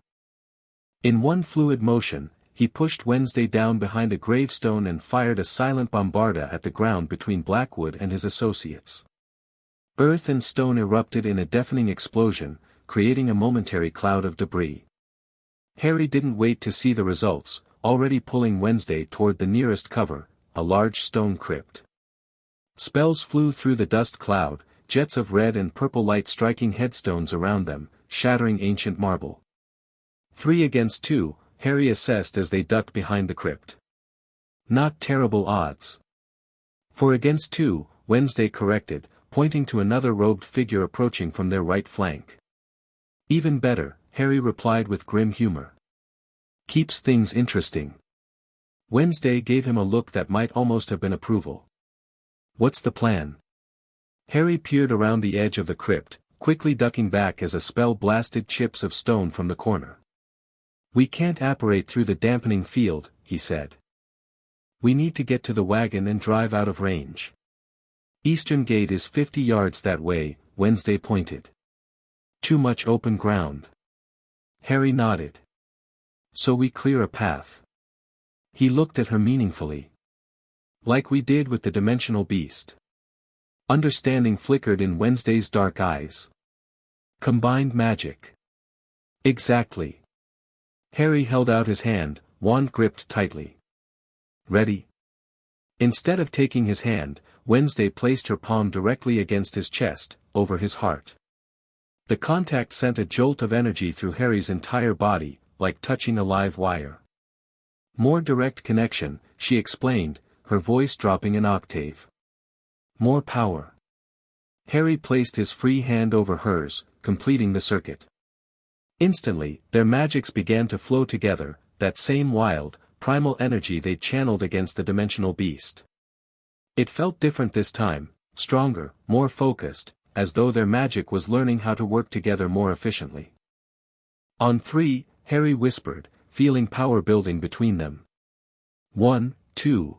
In one fluid motion, he pushed Wednesday down behind a gravestone and fired a silent bombarda at the ground between Blackwood and his associates. Earth and stone erupted in a deafening explosion, creating a momentary cloud of debris. Harry didn't wait to see the results, already pulling Wednesday toward the nearest cover, a large stone crypt. Spells flew through the dust cloud, jets of red and purple light striking headstones around them, shattering ancient marble. 3 against 2, Harry assessed as they ducked behind the crypt. Not terrible odds. 4 against 2, Wednesday corrected, pointing to another robed figure approaching from their right flank. Even better, Harry replied with grim humor. Keeps things interesting. Wednesday gave him a look that might almost have been approval. What's the plan? Harry peered around the edge of the crypt, quickly ducking back as a spell blasted chips of stone from the corner. We can't apparate through the dampening field, he said. We need to get to the wagon and drive out of range. Eastern gate is 50 yards that way, Wednesday pointed. Too much open ground. Harry nodded. So we clear a path. He looked at her meaningfully. Like we did with the dimensional beast. Understanding flickered in Wednesday's dark eyes. Combined magic. Exactly. Harry held out his hand, wand gripped tightly. Ready? Instead of taking his hand, Wednesday placed her palm directly against his chest, over his heart. The contact sent a jolt of energy through Harry's entire body, like touching a live wire. More direct connection, she explained, her voice dropping an octave. More power. Harry placed his free hand over hers, completing the circuit. Instantly, their magics began to flow together, that same wild, primal energy they channeled against the dimensional beast. It felt different this time, stronger, more focused, as though their magic was learning how to work together more efficiently. On 3, Harry whispered, feeling power building between them. 1, 2.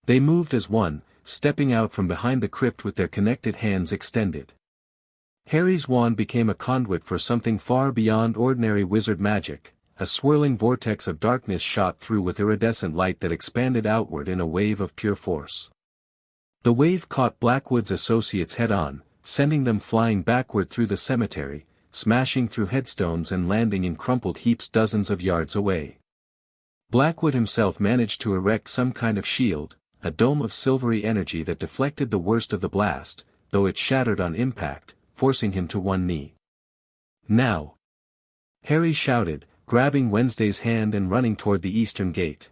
They moved as one, stepping out from behind the crypt with their connected hands extended. Harry's wand became a conduit for something far beyond ordinary wizard magic, a swirling vortex of darkness shot through with iridescent light that expanded outward in a wave of pure force. The wave caught Blackwood's associates head-on, sending them flying backward through the cemetery, smashing through headstones and landing in crumpled heaps dozens of yards away. Blackwood himself managed to erect some kind of shield, a dome of silvery energy that deflected the worst of the blast, though it shattered on impact, forcing him to one knee. Now! Harry shouted, grabbing Wednesday's hand and running toward the eastern gate.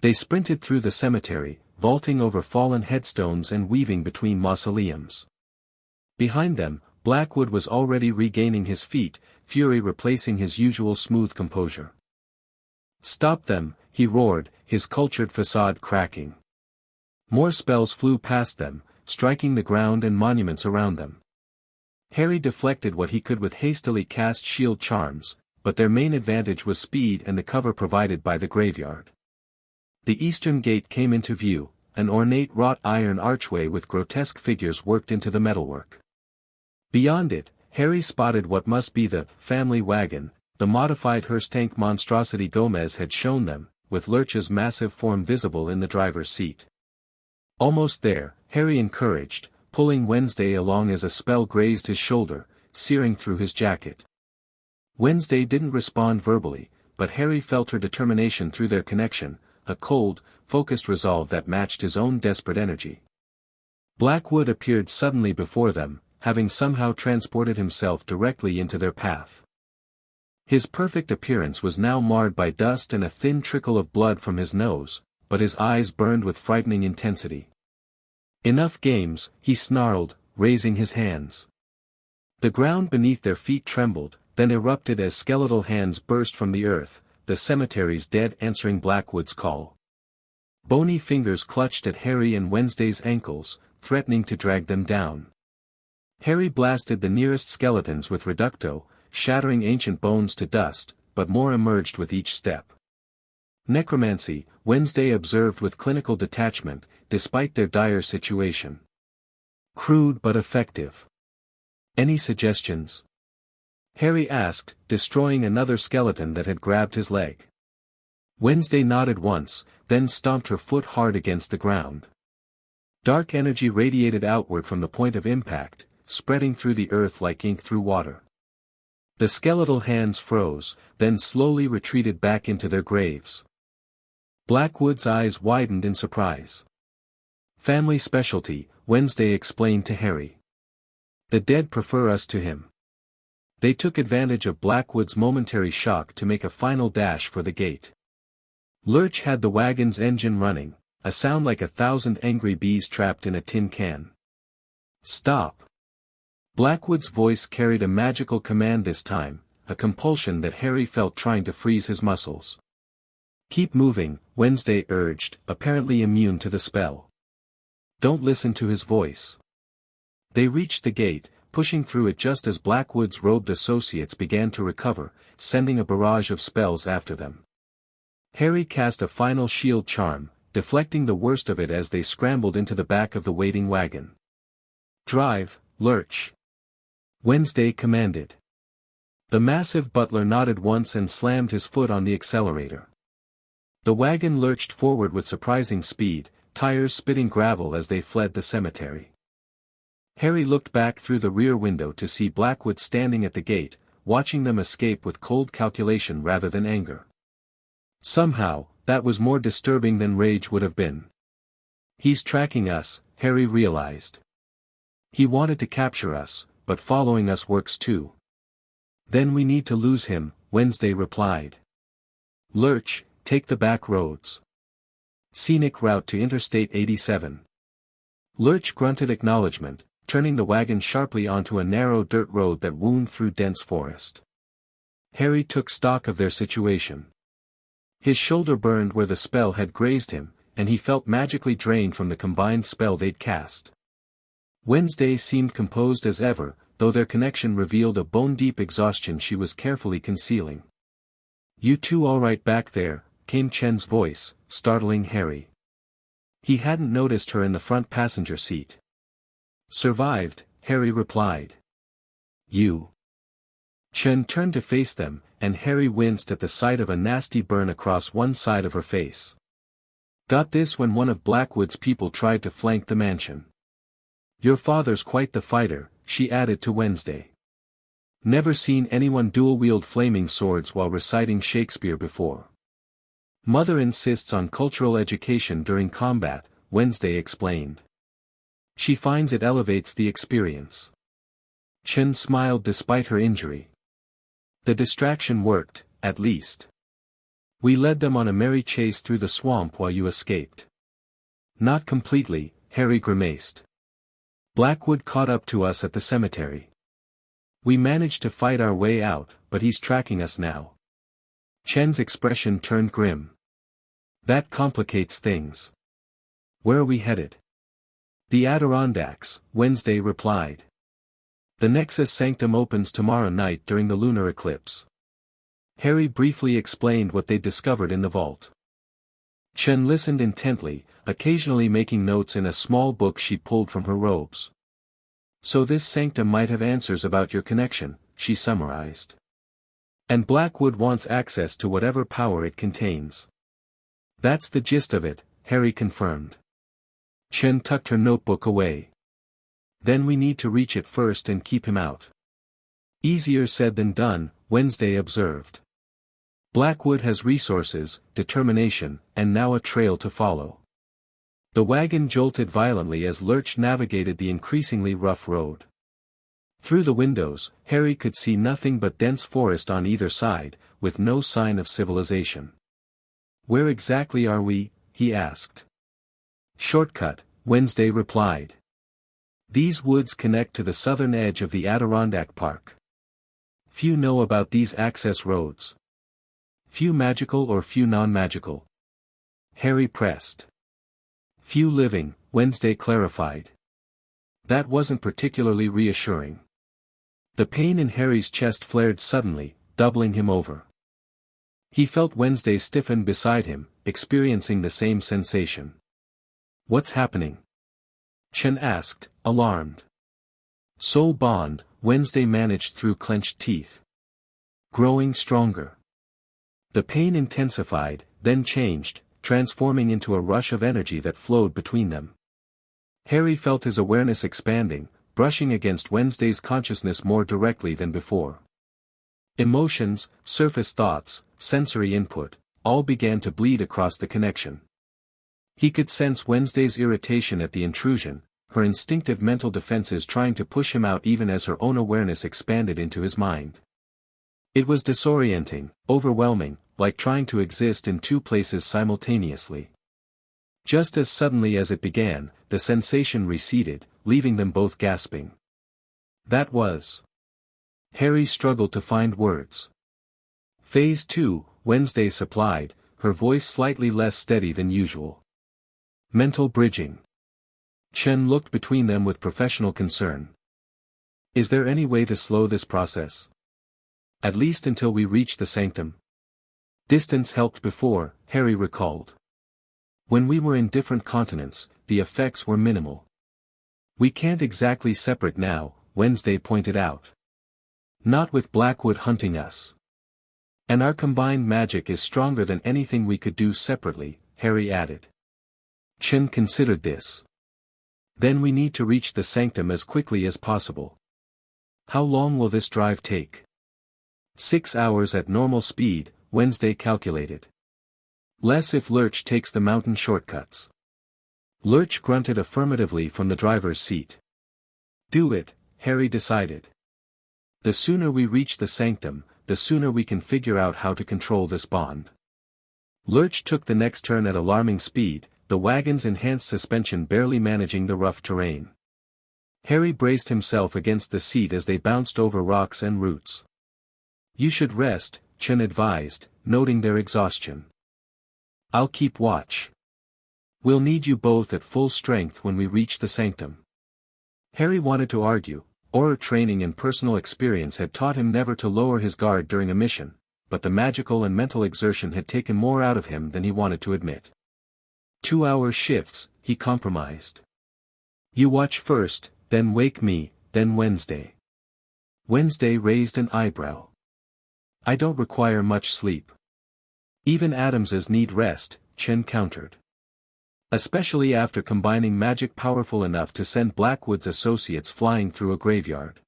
They sprinted through the cemetery, vaulting over fallen headstones and weaving between mausoleums. Behind them, Blackwood was already regaining his feet, fury replacing his usual smooth composure. Stop them, he roared, his cultured facade cracking. More spells flew past them, striking the ground and monuments around them. Harry deflected what he could with hastily cast shield charms, but their main advantage was speed and the cover provided by the graveyard. The eastern gate came into view, an ornate wrought iron archway with grotesque figures worked into the metalwork. Beyond it, Harry spotted what must be the family wagon, the modified hearse tank monstrosity Gomez had shown them, with Lurch's massive form visible in the driver's seat. Almost there, Harry encouraged, pulling Wednesday along as a spell grazed his shoulder, searing through his jacket. Wednesday didn't respond verbally, but Harry felt her determination through their connection, a cold, focused resolve that matched his own desperate energy. Blackwood appeared suddenly before them, having somehow transported himself directly into their path. His perfect appearance was now marred by dust and a thin trickle of blood from his nose, but his eyes burned with frightening intensity. Enough games, he snarled, raising his hands. The ground beneath their feet trembled, then erupted as skeletal hands burst from the earth, the cemetery's dead answering Blackwood's call. Bony fingers clutched at Harry and Wednesday's ankles, threatening to drag them down. Harry blasted the nearest skeletons with Reducto, shattering ancient bones to dust, but more emerged with each step. Necromancy, Wednesday observed with clinical detachment, despite their dire situation. Crude but effective. Any suggestions? Harry asked, destroying another skeleton that had grabbed his leg. Wednesday nodded once, then stomped her foot hard against the ground. Dark energy radiated outward from the point of impact, spreading through the earth like ink through water. The skeletal hands froze, then slowly retreated back into their graves. Blackwood's eyes widened in surprise. Family specialty, Wednesday explained to Harry. The dead prefer us to him. They took advantage of Blackwood's momentary shock to make a final dash for the gate. Lurch had the wagon's engine running, a sound like 1,000 angry bees trapped in a tin can. Stop! Blackwood's voice carried a magical command this time, a compulsion that Harry felt trying to freeze his muscles. Keep moving, Wednesday urged, apparently immune to the spell. Don't listen to his voice. They reached the gate, pushing through it just as Blackwood's robed associates began to recover, sending a barrage of spells after them. Harry cast a final shield charm, deflecting the worst of it as they scrambled into the back of the waiting wagon. Drive, Lurch! Wednesday commanded. The massive butler nodded once and slammed his foot on the accelerator. The wagon lurched forward with surprising speed, tires spitting gravel as they fled the cemetery. Harry looked back through the rear window to see Blackwood standing at the gate, watching them escape with cold calculation rather than anger. Somehow, that was more disturbing than rage would have been. He's tracking us, Harry realized. He wanted to capture us, but following us works too. Then we need to lose him, Wednesday replied. Lurch, take the back roads. Scenic route to Interstate 87. Lurch grunted acknowledgement, turning the wagon sharply onto a narrow dirt road that wound through dense forest. Harry took stock of their situation. His shoulder burned where the spell had grazed him, and he felt magically drained from the combined spell they'd cast. Wednesday seemed composed as ever, though their connection revealed a bone-deep exhaustion she was carefully concealing. "You two all right back there?" came Chen's voice, startling Harry. He hadn't noticed her in the front passenger seat. "Survived," Harry replied. "You?" Chen turned to face them, and Harry winced at the sight of a nasty burn across one side of her face. "Got this when one of Blackwood's people tried to flank the mansion. Your father's quite the fighter," she added to Wednesday. "Never seen anyone dual-wield flaming swords while reciting Shakespeare before. Mother insists on cultural education during combat," Wednesday explained. "She finds it elevates the experience." Chen smiled despite her injury. "The distraction worked, at least. We led them on a merry chase through the swamp while you escaped." "Not completely," Harry grimaced. "Blackwood caught up to us at the cemetery. We managed to fight our way out, but he's tracking us now." Chen's expression turned grim. "That complicates things. Where are we headed?" "The Adirondacks," Wednesday replied. "The Nexus Sanctum opens tomorrow night during the lunar eclipse." Harry briefly explained what they'd discovered in the vault. Chen listened intently, occasionally making notes in a small book she pulled from her robes. "So this sanctum might have answers about your connection," she summarized. "And Blackwood wants access to whatever power it contains." "That's the gist of it," Harry confirmed. Chen tucked her notebook away. "Then we need to reach it first and keep him out." "Easier said than done," Wednesday observed. "Blackwood has resources, determination, and now a trail to follow." The wagon jolted violently as Lurch navigated the increasingly rough road. Through the windows, Harry could see nothing but dense forest on either side, with no sign of civilization. "Where exactly are we?" he asked. "Shortcut," Wednesday replied. "These woods connect to the southern edge of the Adirondack Park. Few know about these access roads." "Few magical or few non-magical?" Harry pressed. "Few living," Wednesday clarified. That wasn't particularly reassuring. The pain in Harry's chest flared suddenly, doubling him over. He felt Wednesday stiffen beside him, experiencing the same sensation. "What's happening?" Chen asked, alarmed. "Soul bond," Wednesday managed through clenched teeth. "Growing stronger." The pain intensified, then changed, transforming into a rush of energy that flowed between them. Harry felt his awareness expanding, brushing against Wednesday's consciousness more directly than before. Emotions, surface thoughts, sensory input, all began to bleed across the connection. He could sense Wednesday's irritation at the intrusion, her instinctive mental defenses trying to push him out even as her own awareness expanded into his mind. It was disorienting, overwhelming, like trying to exist in two places simultaneously. Just as suddenly as it began, the sensation receded, leaving them both gasping. "That was..." Harry struggled to find words. "Phase 2, Wednesday supplied, her voice slightly less steady than usual. "Mental bridging." Chen looked between them with professional concern. "Is there any way to slow this process? At least until we reach the sanctum?" "Distance helped before," Harry recalled. "When we were in different continents, the effects were minimal." "We can't exactly separate now," Wednesday pointed out. Not with Blackwood hunting us. And our combined magic is stronger than anything we could do separately, Harry added. Chen considered this. Then we need to reach the sanctum as quickly as possible. How long will this drive take? 6 hours at normal speed, Wednesday calculated. Less if Lurch takes the mountain shortcuts. Lurch grunted affirmatively from the driver's seat. Do it, Harry decided. The sooner we reach the sanctum, the sooner we can figure out how to control this bond. Lurch took the next turn at alarming speed, the wagon's enhanced suspension barely managing the rough terrain. Harry braced himself against the seat as they bounced over rocks and roots. You should rest, Chen advised, noting their exhaustion. I'll keep watch. We'll need you both at full strength when we reach the sanctum. Harry wanted to argue. Aura training and personal experience had taught him never to lower his guard during a mission, but the magical and mental exertion had taken more out of him than he wanted to admit. 2-hour shifts, he compromised. You watch first, then wake me, then Wednesday. Wednesday raised an eyebrow. I don't require much sleep. Even Adamses need rest, Chen countered. Especially after combining magic powerful enough to send Blackwood's associates flying through a graveyard.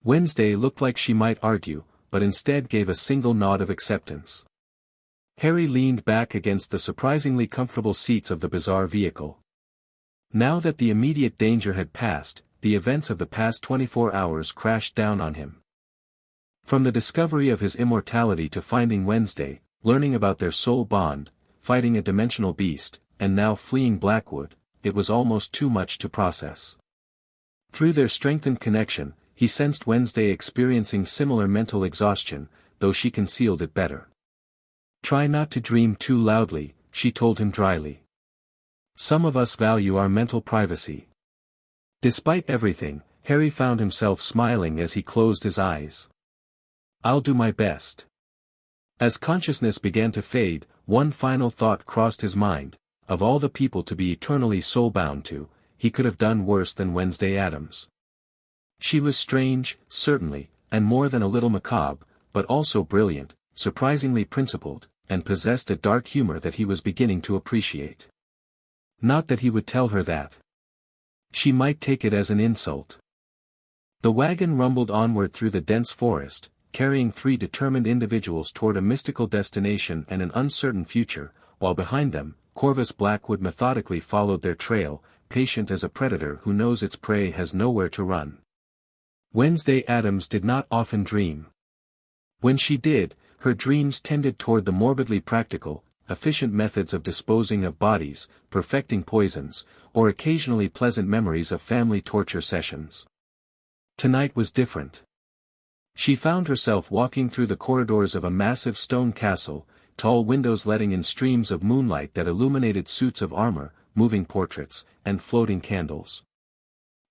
Wednesday looked like she might argue, but instead gave a single nod of acceptance. Harry leaned back against the surprisingly comfortable seats of the bizarre vehicle. Now that the immediate danger had passed, the events of the past 24 hours crashed down on him. From the discovery of his immortality to finding Wednesday, learning about their soul bond, fighting a dimensional beast, and now fleeing Blackwood, it was almost too much to process. Through their strengthened connection, he sensed Wednesday experiencing similar mental exhaustion, though she concealed it better. Try not to dream too loudly, she told him dryly. Some of us value our mental privacy. Despite everything, Harry found himself smiling as he closed his eyes. I'll do my best. As consciousness began to fade, one final thought crossed his mind. Of all the people to be eternally soul-bound to, he could have done worse than Wednesday Addams. She was strange, certainly, and more than a little macabre, but also brilliant, surprisingly principled, and possessed a dark humor that he was beginning to appreciate. Not that he would tell her that. She might take it as an insult. The wagon rumbled onward through the dense forest, carrying 3 determined individuals toward a mystical destination and an uncertain future, while behind them, Corvus Blackwood methodically followed their trail, patient as a predator who knows its prey has nowhere to run. Wednesday Addams did not often dream. When she did, her dreams tended toward the morbidly practical, efficient methods of disposing of bodies, perfecting poisons, or occasionally pleasant memories of family torture sessions. Tonight was different. She found herself walking through the corridors of a massive stone castle, tall windows letting in streams of moonlight that illuminated suits of armor, moving portraits, and floating candles.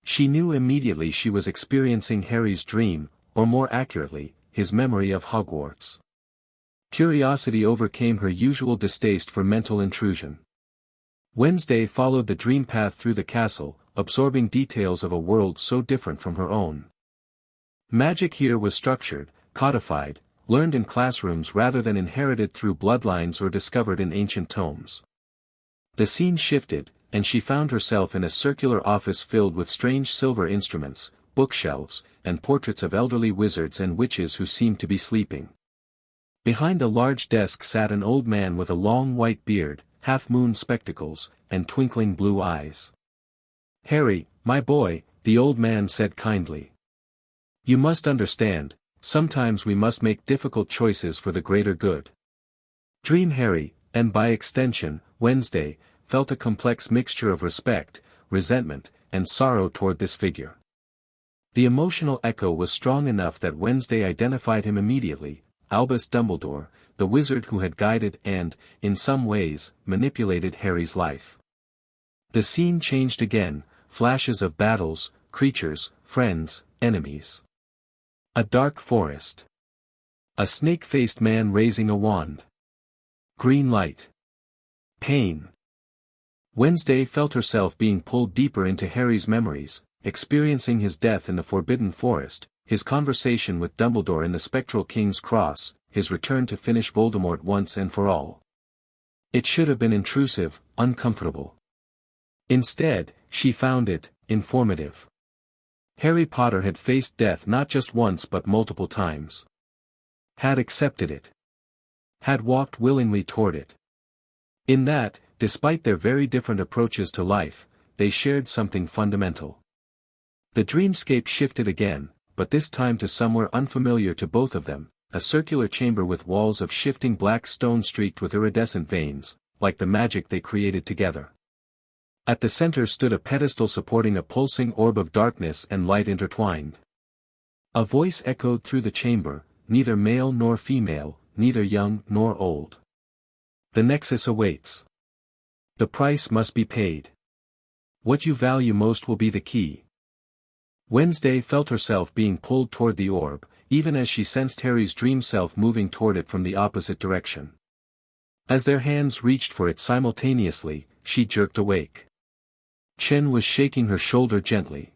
She knew immediately she was experiencing Harry's dream, or more accurately, his memory of Hogwarts. Curiosity overcame her usual distaste for mental intrusion. Wednesday followed the dream path through the castle, absorbing details of a world so different from her own. Magic here was structured, codified, learned in classrooms rather than inherited through bloodlines or discovered in ancient tomes. The scene shifted, and she found herself in a circular office filled with strange silver instruments, bookshelves, and portraits of elderly wizards and witches who seemed to be sleeping. Behind a large desk sat an old man with a long white beard, half-moon spectacles, and twinkling blue eyes. "Harry, my boy," the old man said kindly. "You must understand, sometimes we must make difficult choices for the greater good." Dream Harry, and by extension, Wednesday, felt a complex mixture of respect, resentment, and sorrow toward this figure. The emotional echo was strong enough that Wednesday identified him immediately, Albus Dumbledore, the wizard who had guided and, in some ways, manipulated Harry's life. The scene changed again, flashes of battles, creatures, friends, enemies. A dark forest. A snake-faced man raising a wand. Green light. Pain. Wednesday felt herself being pulled deeper into Harry's memories, experiencing his death in the Forbidden Forest, his conversation with Dumbledore in the Spectral King's Cross, his return to finish Voldemort once and for all. It should have been intrusive, uncomfortable. Instead, she found it informative. Harry Potter had faced death not just once but multiple times. Had accepted it. Had walked willingly toward it. In that, despite their very different approaches to life, they shared something fundamental. The dreamscape shifted again, but this time to somewhere unfamiliar to both of them, a circular chamber with walls of shifting black stone streaked with iridescent veins, like the magic they created together. At the center stood a pedestal supporting a pulsing orb of darkness and light intertwined. A voice echoed through the chamber, neither male nor female, neither young nor old. The Nexus awaits. The price must be paid. What you value most will be the key. Wednesday felt herself being pulled toward the orb, even as she sensed Harry's dream self moving toward it from the opposite direction. As their hands reached for it simultaneously, she jerked awake. Chen was shaking her shoulder gently.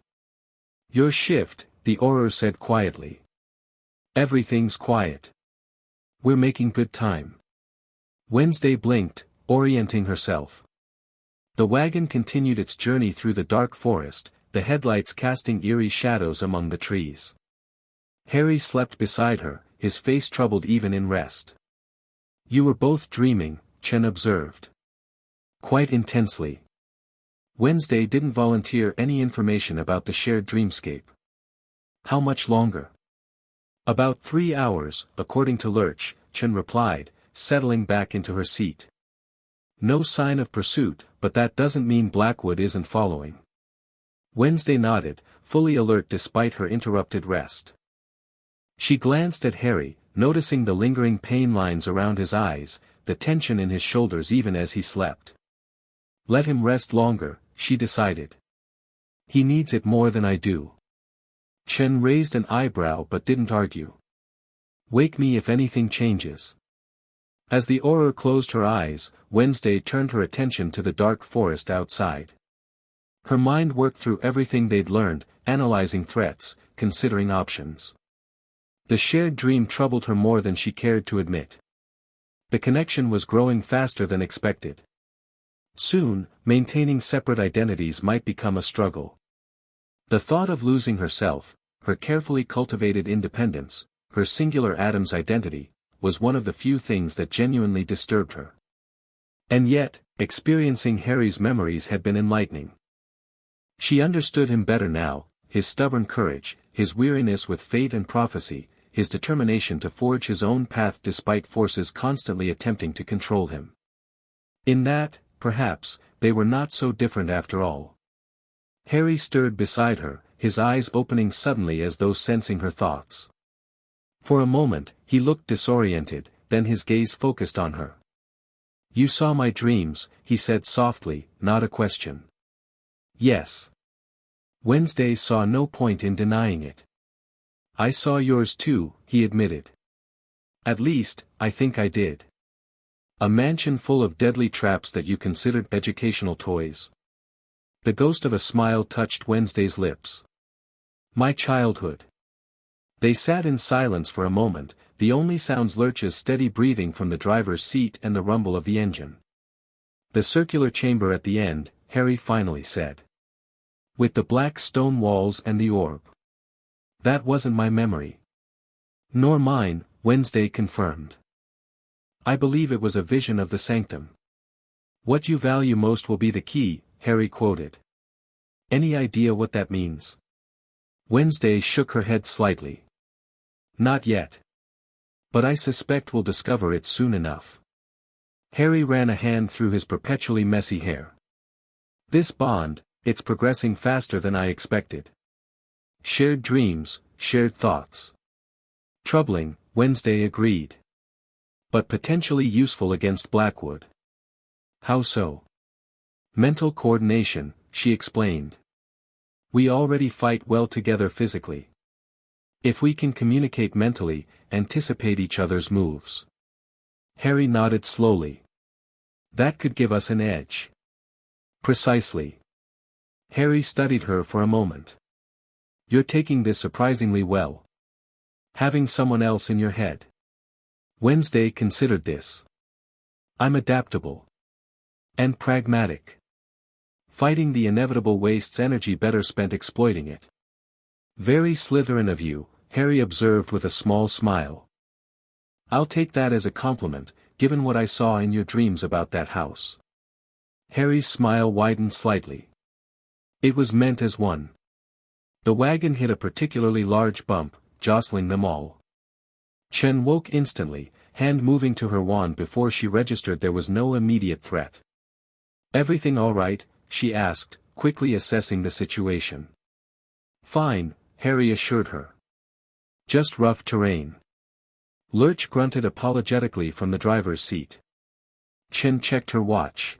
"Your shift," the Auror said quietly. "Everything's quiet. We're making good time." Wednesday blinked, orienting herself. The wagon continued its journey through the dark forest, the headlights casting eerie shadows among the trees. Harry slept beside her, his face troubled even in rest. "You were both dreaming," Chen observed. "Quite intensely." Wednesday didn't volunteer any information about the shared dreamscape. "How much longer?" "About 3 hours, according to Lurch," Chen replied, settling back into her seat. "No sign of pursuit, but that doesn't mean Blackwood isn't following." Wednesday nodded, fully alert despite her interrupted rest. She glanced at Harry, noticing the lingering pain lines around his eyes, the tension in his shoulders even as he slept. "Let him rest longer," she decided. "He needs it more than I do." Chen raised an eyebrow but didn't argue. "Wake me if anything changes." As the Auror closed her eyes, Wednesday turned her attention to the dark forest outside. Her mind worked through everything they'd learned, analyzing threats, considering options. The shared dream troubled her more than she cared to admit. The connection was growing faster than expected. Soon, maintaining separate identities might become a struggle. The thought of losing herself, her carefully cultivated independence, her singular Adam's identity, was one of the few things that genuinely disturbed her. And yet, experiencing Harry's memories had been enlightening. She understood him better now, his stubborn courage, his weariness with fate and prophecy, his determination to forge his own path despite forces constantly attempting to control him. In that, perhaps, they were not so different after all. Harry stirred beside her, his eyes opening suddenly as though sensing her thoughts. For a moment, he looked disoriented, then his gaze focused on her. "You saw my dreams," he said softly, not a question. "Yes." Wednesday saw no point in denying it. "I saw yours too," he admitted. "At least, I think I did." "A mansion full of deadly traps that you considered educational toys." The ghost of a smile touched Wednesday's lips. "My childhood." They sat in silence for a moment, the only sounds Lurch's steady breathing from the driver's seat and the rumble of the engine. "The circular chamber at the end," Harry finally said. "With the black stone walls and the orb." "That wasn't my memory." "Nor mine," Wednesday confirmed. "I believe it was a vision of the sanctum." "What you value most will be the key," Harry quoted. "Any idea what that means?" Wednesday shook her head slightly. "Not yet. But I suspect we'll discover it soon enough." Harry ran a hand through his perpetually messy hair. "This bond, it's progressing faster than I expected. Shared dreams, shared thoughts." "Troubling," Wednesday agreed. "But potentially useful against Blackwood." "How so?" "Mental coordination," she explained. "We already fight well together physically. If we can communicate mentally, anticipate each other's moves." Harry nodded slowly. "That could give us an edge." "Precisely." Harry studied her for a moment. You're taking this surprisingly well. Having someone else in your head. Wednesday considered this. I'm adaptable. And pragmatic. Fighting the inevitable wastes energy better spent exploiting it. Very Slytherin of you, Harry observed with a small smile. I'll take that as a compliment, given what I saw in your dreams about that house. Harry's smile widened slightly. It was meant as one. The wagon hit a particularly large bump, jostling them all. Chen woke instantly, hand moving to her wand before she registered there was no immediate threat. Everything all right? She asked, quickly assessing the situation. Fine, Harry assured her. Just rough terrain. Lurch grunted apologetically from the driver's seat. Chen checked her watch.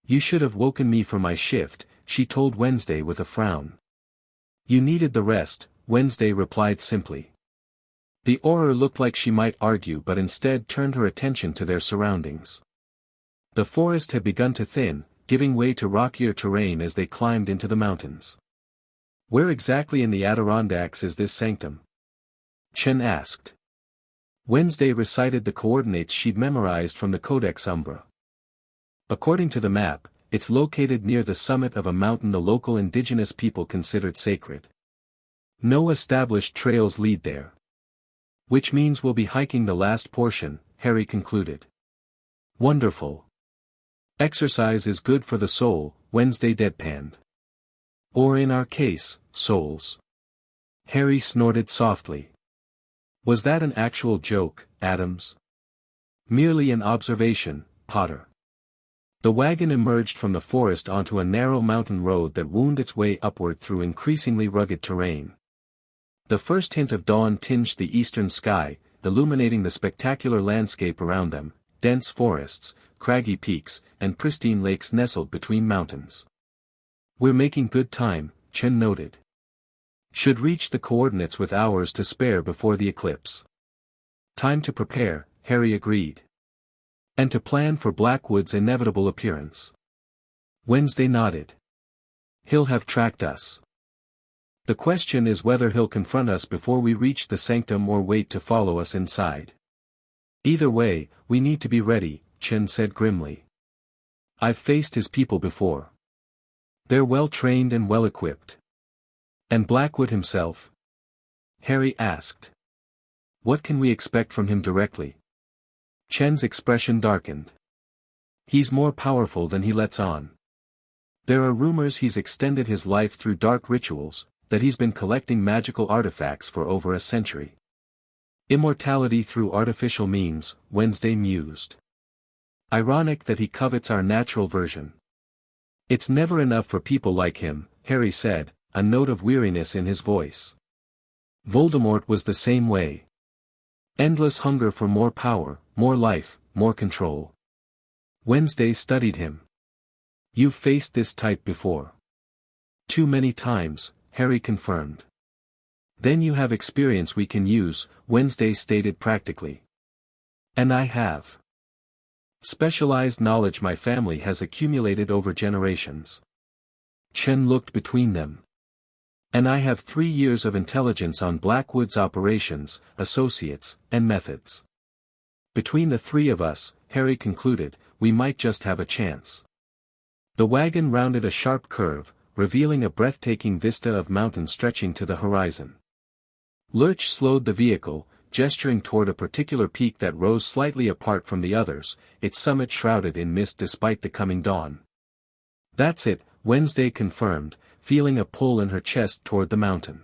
You should have woken me for my shift, she told Wednesday with a frown. You needed the rest, Wednesday replied simply. The Auror looked like she might argue but instead turned her attention to their surroundings. The forest had begun to thin, giving way to rockier terrain as they climbed into the mountains. Where exactly in the Adirondacks is this sanctum? Chen asked. Wednesday recited the coordinates she'd memorized from the Codex Umbra. According to the map, it's located near the summit of a mountain the local indigenous people considered sacred. No established trails lead there. Which means we'll be hiking the last portion, Harry concluded. Wonderful. Exercise is good for the soul, Wednesday deadpanned. Or in our case, souls. Harry snorted softly. Was that an actual joke, Adams? Merely an observation, Potter. The wagon emerged from the forest onto a narrow mountain road that wound its way upward through increasingly rugged terrain. The first hint of dawn tinged the eastern sky, illuminating the spectacular landscape around them, dense forests, craggy peaks, and pristine lakes nestled between mountains. We're making good time, Chen noted. Should reach the coordinates with hours to spare before the eclipse. Time to prepare, Harry agreed. And to plan for Blackwood's inevitable appearance. Wednesday nodded. He'll have tracked us. The question is whether he'll confront us before we reach the sanctum or wait to follow us inside. Either way, we need to be ready, Chen said grimly. I've faced his people before. They're well trained and well equipped. And Blackwood himself? Harry asked. What can we expect from him directly? Chen's expression darkened. He's more powerful than he lets on. There are rumors he's extended his life through dark rituals, that he's been collecting magical artifacts for over a century. Immortality through artificial means, Wednesday mused. Ironic that he covets our natural version. It's never enough for people like him, Harry said, a note of weariness in his voice. Voldemort was the same way. Endless hunger for more power, more life, more control. Wednesday studied him. You've faced this type before. Too many times, Harry confirmed. Then you have experience we can use, Wednesday stated practically. And I have. Specialized knowledge my family has accumulated over generations. Chen looked between them. And I have 3 years of intelligence on Blackwood's operations, associates, and methods. Between the three of us, Harry concluded, we might just have a chance. The wagon rounded a sharp curve, revealing a breathtaking vista of mountains stretching to the horizon. Lurch slowed the vehicle, gesturing toward a particular peak that rose slightly apart from the others, its summit shrouded in mist despite the coming dawn. That's it, Wednesday confirmed, feeling a pull in her chest toward the mountain.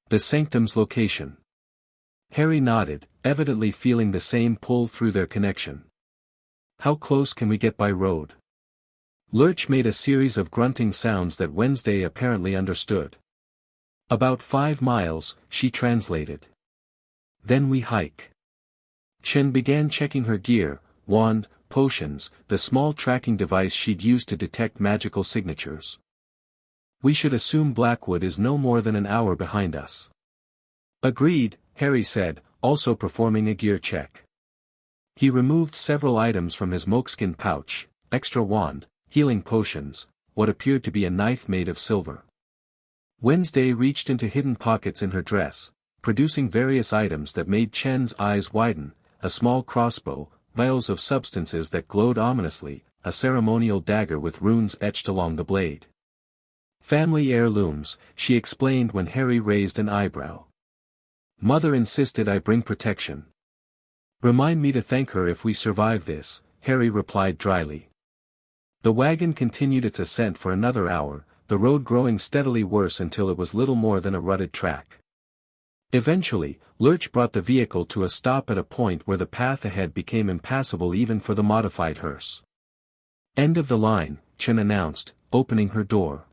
The sanctum's location. Harry nodded, evidently feeling the same pull through their connection. How close can we get by road? Lurch made a series of grunting sounds that Wednesday apparently understood. About 5 miles, she translated. Then we hike. Chen began checking her gear, wand, potions, the small tracking device she'd used to detect magical signatures. We should assume Blackwood is no more than an hour behind us. Agreed, Harry said, also performing a gear check. He removed several items from his moleskin pouch, extra wand, healing potions, what appeared to be a knife made of silver. Wednesday reached into hidden pockets in her dress, producing various items that made Chen's eyes widen, a small crossbow, vials of substances that glowed ominously, a ceremonial dagger with runes etched along the blade. Family heirlooms, she explained when Harry raised an eyebrow. Mother insisted I bring protection. Remind me to thank her if we survive this, Harry replied dryly. The wagon continued its ascent for another hour, the road growing steadily worse until it was little more than a rutted track. Eventually, Lurch brought the vehicle to a stop at a point where the path ahead became impassable even for the modified hearse. End of the line, Chen announced, opening her door.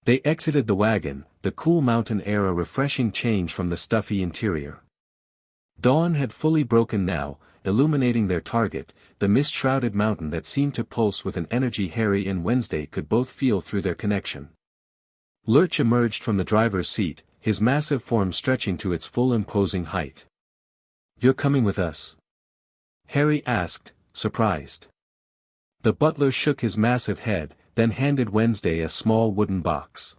They exited the wagon, the cool mountain air a refreshing change from the stuffy interior. Dawn had fully broken now, illuminating their target, the mist-shrouded mountain that seemed to pulse with an energy Harry and Wednesday could both feel through their connection. Lurch emerged from the driver's seat, his massive form stretching to its full imposing height. "You're coming with us?" Harry asked, surprised. The butler shook his massive head, then handed Wednesday a small wooden box.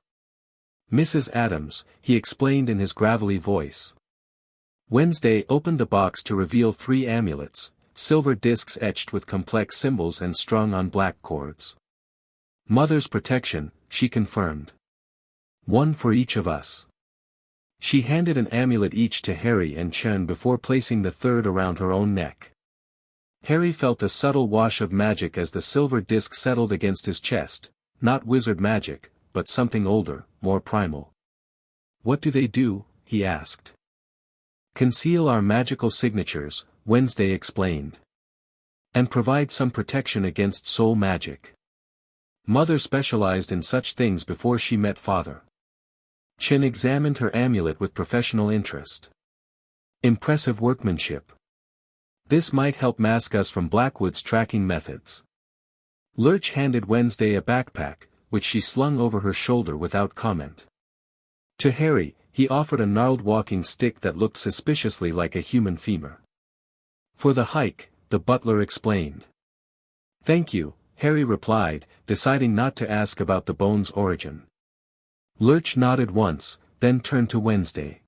"Mrs. Adams," he explained in his gravelly voice. Wednesday opened the box to reveal 3 amulets, silver discs etched with complex symbols and strung on black cords. "Mother's protection," she confirmed. "One for each of us." She handed an amulet each to Harry and Chen before placing the third around her own neck. Harry felt a subtle wash of magic as the silver disc settled against his chest, not wizard magic, but something older, more primal. "What do they do?" he asked. "Conceal our magical signatures," Wednesday explained. "And provide some protection against soul magic. Mother specialized in such things before she met Father." Chen examined her amulet with professional interest. "Impressive workmanship. This might help mask us from Blackwood's tracking methods." Lurch handed Wednesday a backpack, which she slung over her shoulder without comment. To Harry, he offered a gnarled walking stick that looked suspiciously like a human femur. "For the hike," the butler explained. "Thank you," Harry replied, deciding not to ask about the bone's origin. Lurch nodded once, then turned to Wednesday.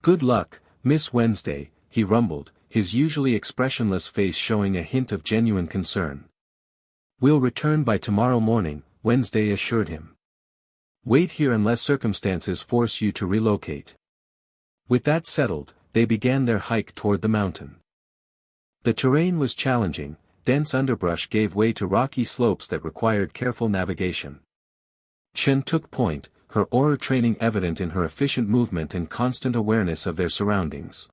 "Good luck, Miss Wednesday," he rumbled, his usually expressionless face showing a hint of genuine concern. "We'll return by tomorrow morning," Wednesday assured him. "Wait here unless circumstances force you to relocate." With that settled, they began their hike toward the mountain. The terrain was challenging, dense underbrush gave way to rocky slopes that required careful navigation. Chen took point, her aura training evident in her efficient movement and constant awareness of their surroundings.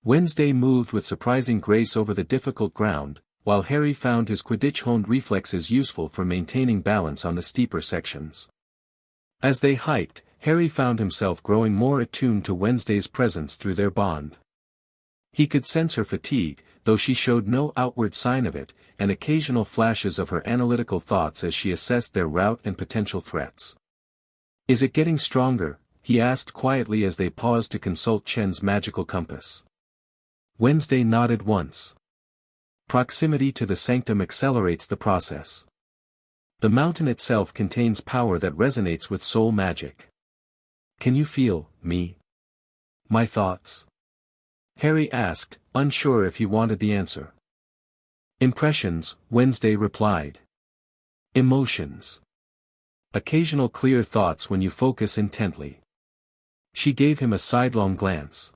Wednesday moved with surprising grace over the difficult ground, while Harry found his Quidditch-honed reflexes useful for maintaining balance on the steeper sections. As they hiked, Harry found himself growing more attuned to Wednesday's presence through their bond. He could sense her fatigue, though she showed no outward sign of it, and occasional flashes of her analytical thoughts as she assessed their route and potential threats. "Is it getting stronger?" he asked quietly as they paused to consult Chen's magical compass. Wednesday nodded once. "Proximity to the sanctum accelerates the process. The mountain itself contains power that resonates with soul magic." "Can you feel me? My thoughts?" Harry asked, unsure if he wanted the answer. "Impressions," Wednesday replied. "Emotions. Occasional clear thoughts when you focus intently." She gave him a sidelong glance.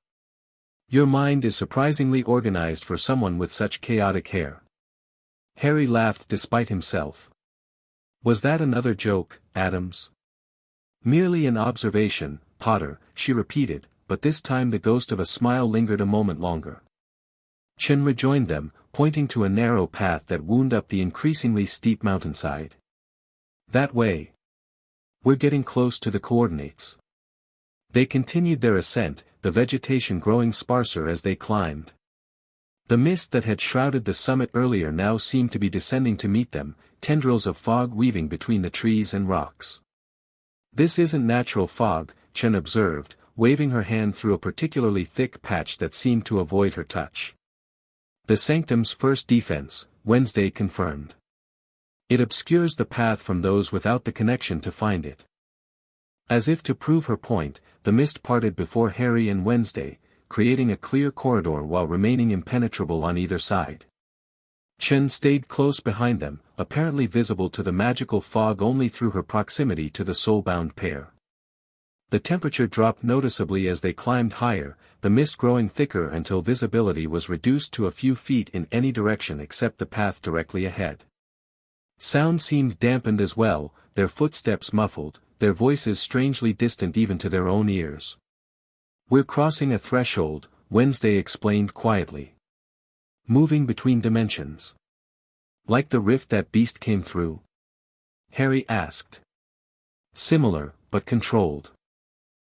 "Your mind is surprisingly organized for someone with such chaotic hair." Harry laughed despite himself. "Was that another joke, Adams?" "Merely an observation, Potter," she repeated, but this time the ghost of a smile lingered a moment longer. Chen rejoined them, pointing to a narrow path that wound up the increasingly steep mountainside. "That way. We're getting close to the coordinates." They continued their ascent, the vegetation growing sparser as they climbed. The mist that had shrouded the summit earlier now seemed to be descending to meet them, tendrils of fog weaving between the trees and rocks. "This isn't natural fog," Chen observed, waving her hand through a particularly thick patch that seemed to avoid her touch. "The sanctum's first defense," Wednesday confirmed. "It obscures the path from those without the connection to find it." As if to prove her point, the mist parted before Harry and Wednesday, creating a clear corridor while remaining impenetrable on either side. Chen stayed close behind them, apparently visible to the magical fog only through her proximity to the soul-bound pair. The temperature dropped noticeably as they climbed higher, the mist growing thicker until visibility was reduced to a few feet in any direction except the path directly ahead. Sound seemed dampened as well, their footsteps muffled, their voices strangely distant even to their own ears. "We're crossing a threshold," Wednesday explained quietly. "Moving between dimensions." "Like the rift that beast came through?" Harry asked. "Similar, but controlled.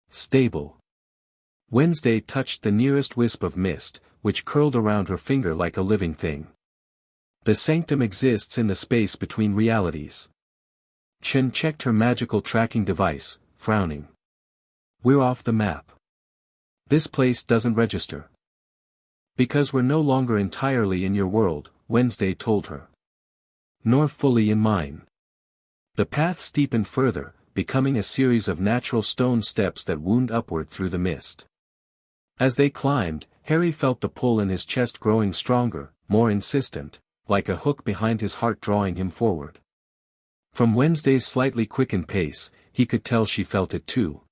Stable." Wednesday touched the nearest wisp of mist, which curled around her finger like a living thing. "The sanctum exists in the space between realities." Chen checked her magical tracking device, frowning. "We're off the map. This place doesn't register." "Because we're no longer entirely in your world," Wednesday told her. "Nor fully in mine." The path steepened further, becoming a series of natural stone steps that wound upward through the mist. As they climbed, Harry felt the pull in his chest growing stronger, more insistent, like a hook behind his heart drawing him forward. From Wednesday's slightly quickened pace, he could tell she felt it too.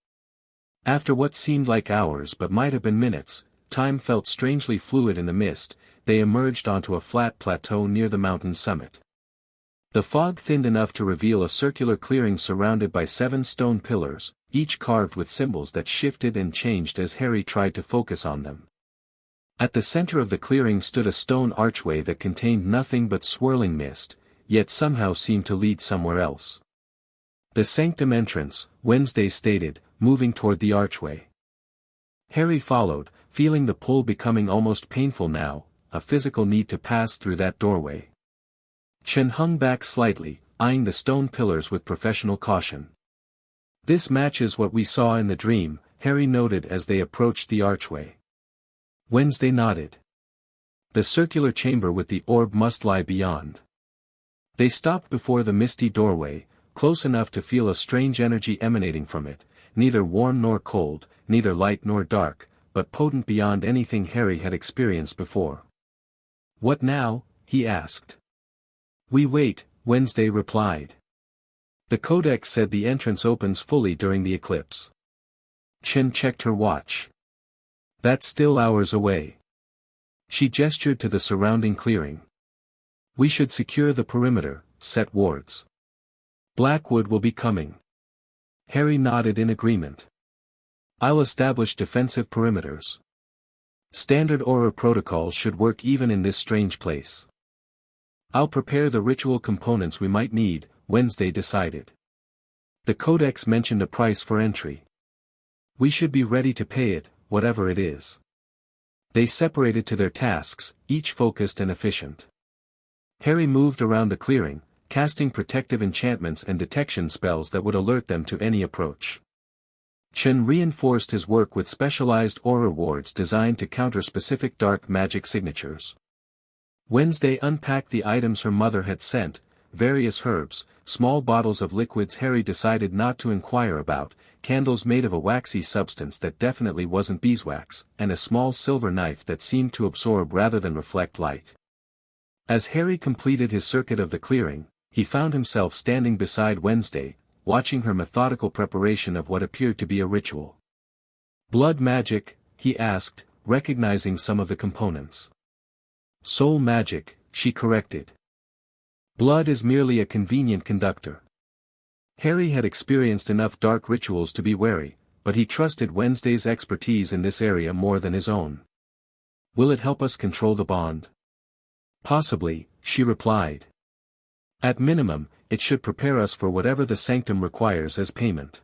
After what seemed like hours but might have been minutes, time felt strangely fluid in the mist, they emerged onto a flat plateau near the mountain's summit. The fog thinned enough to reveal a circular clearing surrounded by 7 stone pillars, each carved with symbols that shifted and changed as Harry tried to focus on them. At the center of the clearing stood a stone archway that contained nothing but swirling mist, yet somehow seemed to lead somewhere else. "The sanctum entrance," Wednesday stated, moving toward the archway. Harry followed, feeling the pull becoming almost painful now, a physical need to pass through that doorway. Chen hung back slightly, eyeing the stone pillars with professional caution. "This matches what we saw in the dream," Harry noted as they approached the archway. Wednesday nodded. "The circular chamber with the orb must lie beyond." They stopped before the misty doorway, close enough to feel a strange energy emanating from it, neither warm nor cold, neither light nor dark, but potent beyond anything Harry had experienced before. "What now?" he asked. "We wait," Wednesday replied. "The codex said the entrance opens fully during the eclipse." Chen checked her watch. "That's still hours away." She gestured to the surrounding clearing. "We should secure the perimeter, set wards. Blackwood will be coming." Harry nodded in agreement. "I'll establish defensive perimeters. Standard Aura protocols should work even in this strange place." "I'll prepare the ritual components we might need," Wednesday decided. "The codex mentioned a price for entry. We should be ready to pay it, whatever it is." They separated to their tasks, each focused and efficient. Harry moved around the clearing, casting protective enchantments and detection spells that would alert them to any approach. Chen reinforced his work with specialized aura wards designed to counter specific dark magic signatures. Wednesday unpacked the items her mother had sent, various herbs, small bottles of liquids Harry decided not to inquire about, candles made of a waxy substance that definitely wasn't beeswax, and a small silver knife that seemed to absorb rather than reflect light. As Harry completed his circuit of the clearing, he found himself standing beside Wednesday, watching her methodical preparation of what appeared to be a ritual. "Blood magic?" he asked, recognizing some of the components. "Soul magic," she corrected. "Blood is merely a convenient conductor." Harry had experienced enough dark rituals to be wary, but he trusted Wednesday's expertise in this area more than his own. "Will it help us control the bond?" "Possibly," she replied. "At minimum, it should prepare us for whatever the sanctum requires as payment."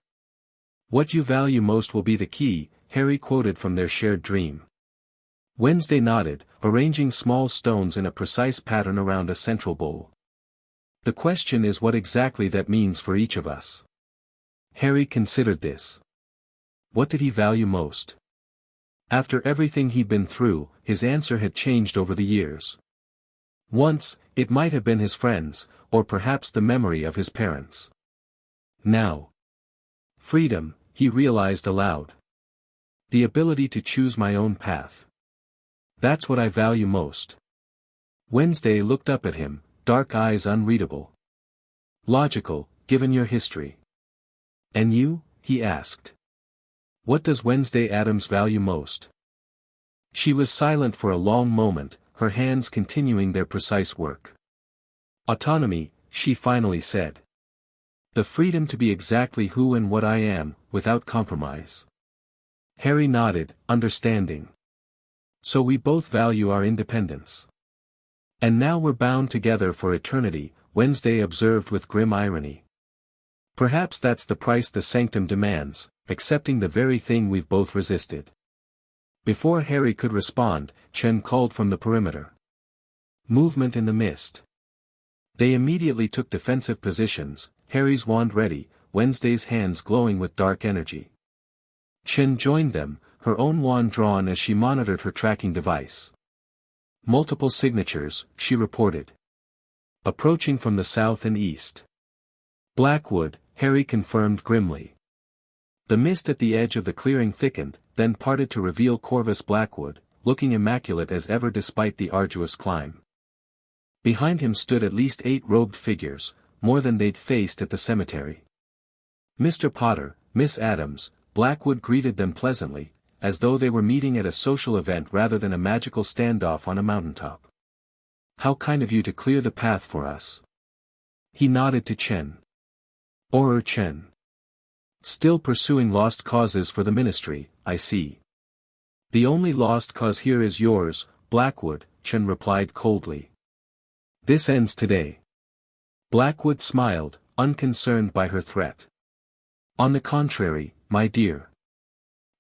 "What you value most will be the key," Harry quoted from their shared dream. Wednesday nodded, arranging small stones in a precise pattern around a central bowl. "The question is what exactly that means for each of us." Harry considered this. What did he value most? After everything he'd been through, his answer had changed over the years. Once, it might have been his friends, or perhaps the memory of his parents. Now, Freedom, he realized aloud. The ability to choose my own path. That's what I value most. Wednesday looked up at him, dark eyes unreadable. Logical, given your history. And you? He asked. What does Wednesday Addams value most? She was silent for a long moment, her hands continuing their precise work. Autonomy, she finally said. The freedom to be exactly who and what I am, without compromise. Harry nodded, understanding. So we both value our independence. And now we're bound together for eternity, Wednesday observed with grim irony. Perhaps that's the price the Sanctum demands, accepting the very thing we've both resisted. Before Harry could respond, Chen called from the perimeter. Movement in the mist. They immediately took defensive positions, Harry's wand ready, Wednesday's hands glowing with dark energy. Chen joined them, her own wand drawn as she monitored her tracking device. Multiple signatures, she reported. Approaching from the south and east. Blackwood, Harry confirmed grimly. The mist at the edge of the clearing thickened, then parted to reveal Corvus Blackwood, looking immaculate as ever despite the arduous climb. Behind him stood at least 8 robed figures, more than they'd faced at the cemetery. Mr. Potter, Miss Addams, Blackwood greeted them pleasantly, as though they were meeting at a social event rather than a magical standoff on a mountaintop. How kind of you to clear the path for us. He nodded to Chen. Chen. Still pursuing lost causes for the ministry, I see. The only lost cause here is yours, Blackwood, Chen replied coldly. This ends today. Blackwood smiled, unconcerned by her threat. On the contrary, my dear.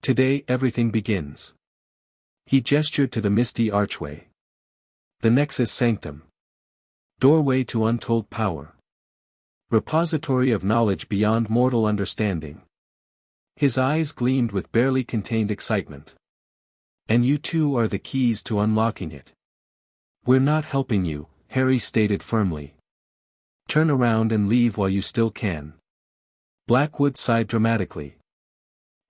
Today everything begins. He gestured to the misty archway. The Nexus Sanctum. Doorway to untold power. Repository of knowledge beyond mortal understanding. His eyes gleamed with barely contained excitement. And you too are the keys to unlocking it. We're not helping you, Harry stated firmly. Turn around and leave while you still can. Blackwood sighed dramatically.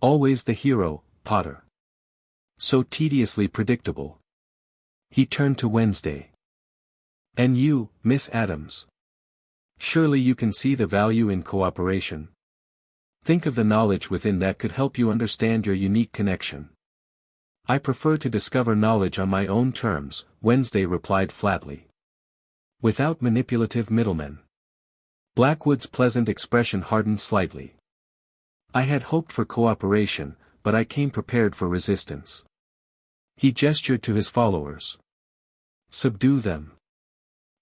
Always the hero, Potter. So tediously predictable. He turned to Wednesday. And you, Miss Addams. Surely you can see the value in cooperation. Think of the knowledge within that could help you understand your unique connection. I prefer to discover knowledge on my own terms, Wednesday replied flatly. Without manipulative middlemen. Blackwood's pleasant expression hardened slightly. I had hoped for cooperation, but I came prepared for resistance. He gestured to his followers. Subdue them.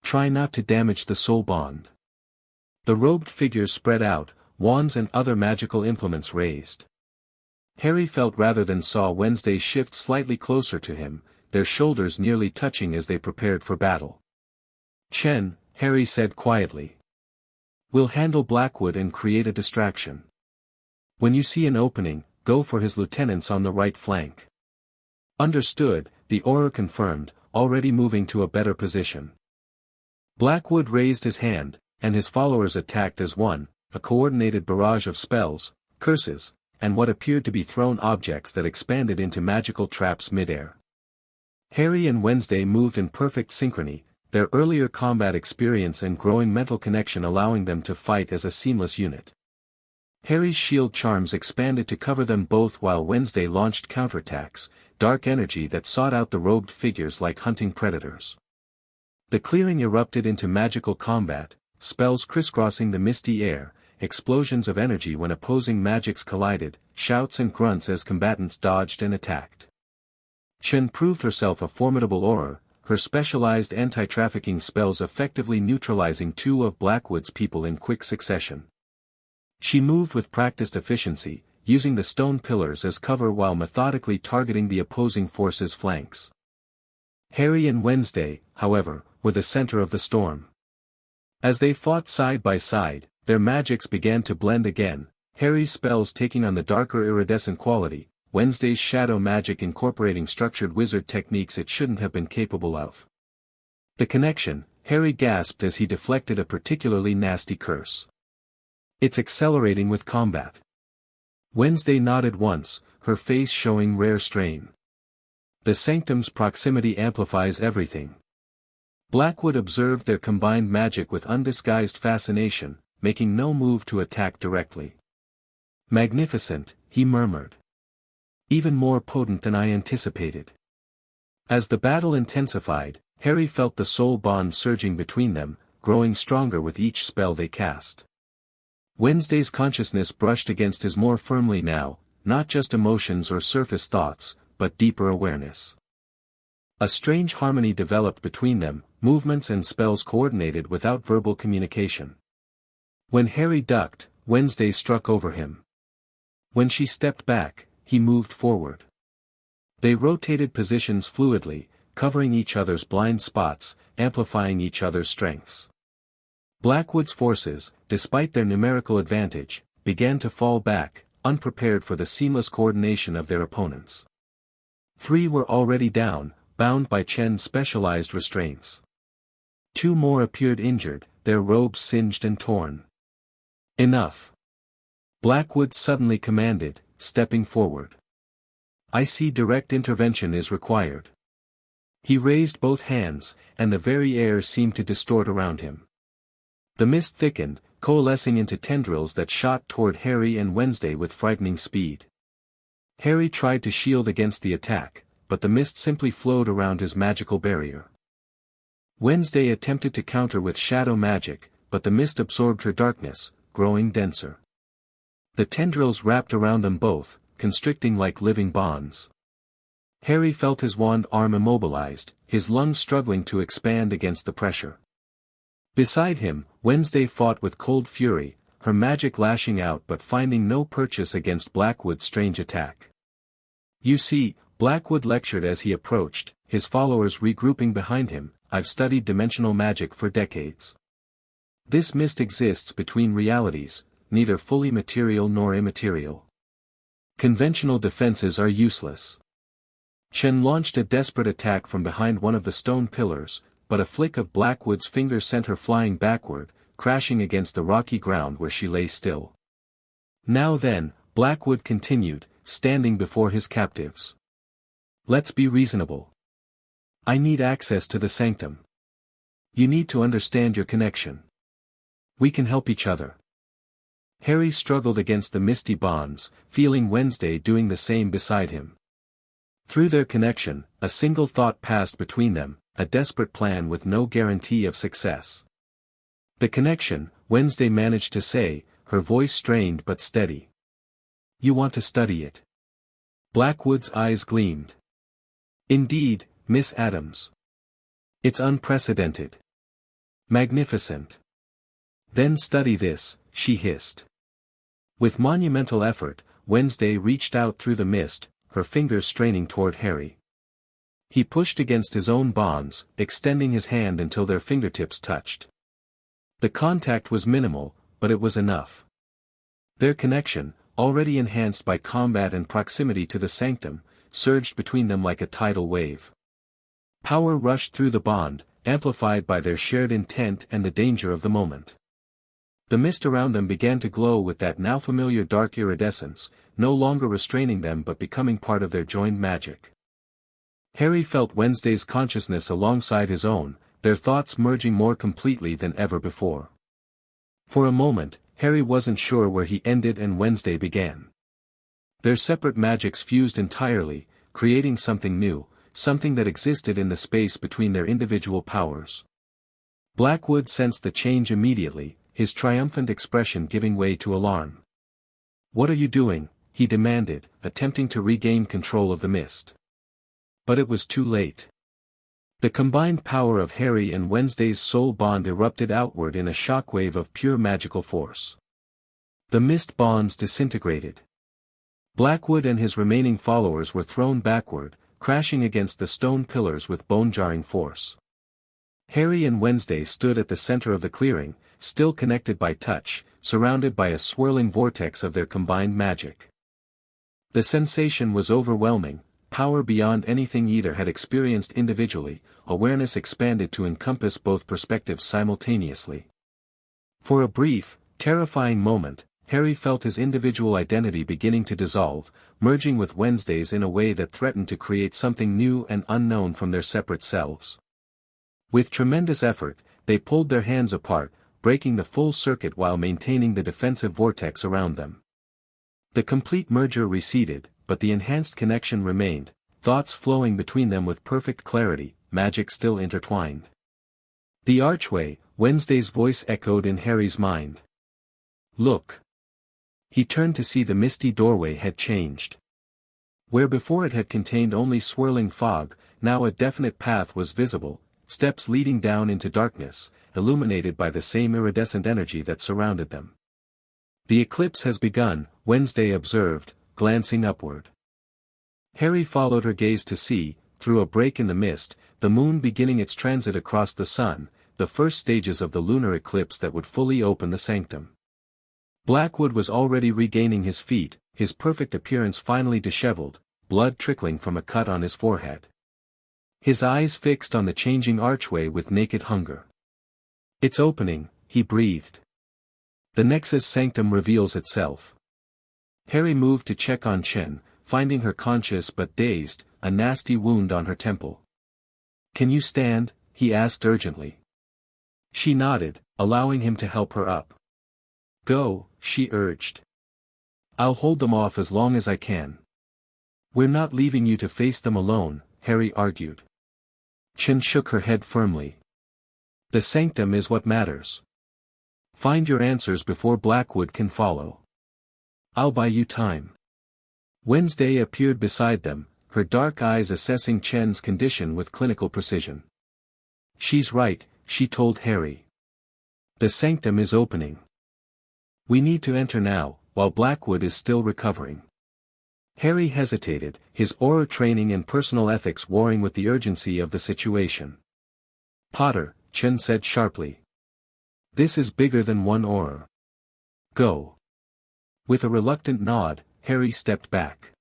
Try not to damage the soul bond. The robed figures spread out, wands and other magical implements raised. Harry felt rather than saw Wednesday shift slightly closer to him, their shoulders nearly touching as they prepared for battle. Chen, Harry said quietly. We'll handle Blackwood and create a distraction. When you see an opening, go for his lieutenants on the right flank. Understood, the aura confirmed, already moving to a better position. Blackwood raised his hand, and his followers attacked as one, a coordinated barrage of spells, curses, and what appeared to be thrown objects that expanded into magical traps mid-air. Harry and Wednesday moved in perfect synchrony, their earlier combat experience and growing mental connection allowing them to fight as a seamless unit. Harry's shield charms expanded to cover them both while Wednesday launched counterattacks, dark energy that sought out the robed figures like hunting predators. The clearing erupted into magical combat, spells crisscrossing the misty air, explosions of energy when opposing magics collided, shouts and grunts as combatants dodged and attacked. Chen proved herself a formidable aura, her specialized anti-trafficking spells effectively neutralizing 2 of Blackwood's people in quick succession. She moved with practiced efficiency, using the stone pillars as cover while methodically targeting the opposing force's flanks. Harry and Wednesday, however, were the center of the storm. As they fought side by side, their magics began to blend again, Harry's spells taking on the darker iridescent quality, Wednesday's shadow magic incorporating structured wizard techniques it shouldn't have been capable of. The connection, Harry gasped as he deflected a particularly nasty curse. It's accelerating with combat. Wednesday nodded once, her face showing rare strain. The Sanctum's proximity amplifies everything. Blackwood observed their combined magic with undisguised fascination, making no move to attack directly. Magnificent, he murmured. Even more potent than I anticipated. As the battle intensified, Harry felt the soul bond surging between them, growing stronger with each spell they cast. Wednesday's consciousness brushed against his more firmly now, not just emotions or surface thoughts, but deeper awareness. A strange harmony developed between them, movements and spells coordinated without verbal communication. When Harry ducked, Wednesday struck over him. When she stepped back, he moved forward. They rotated positions fluidly, covering each other's blind spots, amplifying each other's strengths. Blackwood's forces, despite their numerical advantage, began to fall back, unprepared for the seamless coordination of their opponents. 3 were already down, bound by Chen's specialized restraints. 2 more appeared injured, their robes singed and torn. Enough. Blackwood suddenly commanded, stepping forward. I see direct intervention is required. He raised both hands, and the very air seemed to distort around him. The mist thickened, coalescing into tendrils that shot toward Harry and Wednesday with frightening speed. Harry tried to shield against the attack, but the mist simply flowed around his magical barrier. Wednesday attempted to counter with shadow magic, but the mist absorbed her darkness, growing denser. The tendrils wrapped around them both, constricting like living bonds. Harry felt his wand arm immobilized, his lungs struggling to expand against the pressure. Beside him, Wednesday fought with cold fury, her magic lashing out but finding no purchase against Blackwood's strange attack. You see, Blackwood lectured as he approached, his followers regrouping behind him, I've studied dimensional magic for decades. This mist exists between realities, neither fully material nor immaterial. Conventional defenses are useless. Chen launched a desperate attack from behind one of the stone pillars, but a flick of Blackwood's finger sent her flying backward, crashing against the rocky ground where she lay still. Now then, Blackwood continued, standing before his captives. Let's be reasonable. I need access to the Sanctum. You need to understand your connection. We can help each other. Harry struggled against the misty bonds, feeling Wednesday doing the same beside him. Through their connection, a single thought passed between them, a desperate plan with no guarantee of success. The connection, Wednesday managed to say, her voice strained but steady. You want to study it. Blackwood's eyes gleamed. Indeed, Miss Adams. It's unprecedented. Magnificent. Then study this, she hissed. With monumental effort, Wednesday reached out through the mist, her fingers straining toward Harry. He pushed against his own bonds, extending his hand until their fingertips touched. The contact was minimal, but it was enough. Their connection, already enhanced by combat and proximity to the Sanctum, surged between them like a tidal wave. Power rushed through the bond, amplified by their shared intent and the danger of the moment. The mist around them began to glow with that now familiar dark iridescence, no longer restraining them but becoming part of their joined magic. Harry felt Wednesday's consciousness alongside his own, their thoughts merging more completely than ever before. For a moment, Harry wasn't sure where he ended and Wednesday began. Their separate magics fused entirely, creating something new, something that existed in the space between their individual powers. Blackwood sensed the change immediately, his triumphant expression giving way to alarm. "What are you doing?" he demanded, attempting to regain control of the mist. But it was too late. The combined power of Harry and Wednesday's soul bond erupted outward in a shockwave of pure magical force. The mist bonds disintegrated. Blackwood and his remaining followers were thrown backward, crashing against the stone pillars with bone-jarring force. Harry and Wednesday stood at the center of the clearing, still connected by touch, surrounded by a swirling vortex of their combined magic. The sensation was overwhelming, power beyond anything either had experienced individually, awareness expanded to encompass both perspectives simultaneously. For a brief, terrifying moment, Harry felt his individual identity beginning to dissolve, merging with Wednesday's in a way that threatened to create something new and unknown from their separate selves. With tremendous effort, they pulled their hands apart, breaking the full circuit while maintaining the defensive vortex around them. The complete merger receded, but the enhanced connection remained, thoughts flowing between them with perfect clarity, magic still intertwined. The archway, Wednesday's voice echoed in Harry's mind. Look. He turned to see the misty doorway had changed. Where before it had contained only swirling fog, now a definite path was visible, steps leading down into darkness, illuminated by the same iridescent energy that surrounded them. The eclipse has begun, Wednesday observed, glancing upward. Harry followed her gaze to see, through a break in the mist, the moon beginning its transit across the sun, the first stages of the lunar eclipse that would fully open the sanctum. Blackwood was already regaining his feet, his perfect appearance finally disheveled, blood trickling from a cut on his forehead. His eyes fixed on the changing archway with naked hunger. It's opening, he breathed. The Nexus Sanctum reveals itself. Harry moved to check on Chen, finding her conscious but dazed, a nasty wound on her temple. Can you stand? He asked urgently. She nodded, allowing him to help her up. Go, she urged. I'll hold them off as long as I can. We're not leaving you to face them alone, Harry argued. Chen shook her head firmly. The sanctum is what matters. Find your answers before Blackwood can follow. I'll buy you time. Wednesday appeared beside them, her dark eyes assessing Chen's condition with clinical precision. She's right, she told Harry. The sanctum is opening. We need to enter now, while Blackwood is still recovering. Harry hesitated, his aura training and personal ethics warring with the urgency of the situation. Potter, Chen said sharply. This is bigger than one aura. Go. With a reluctant nod, Harry stepped back.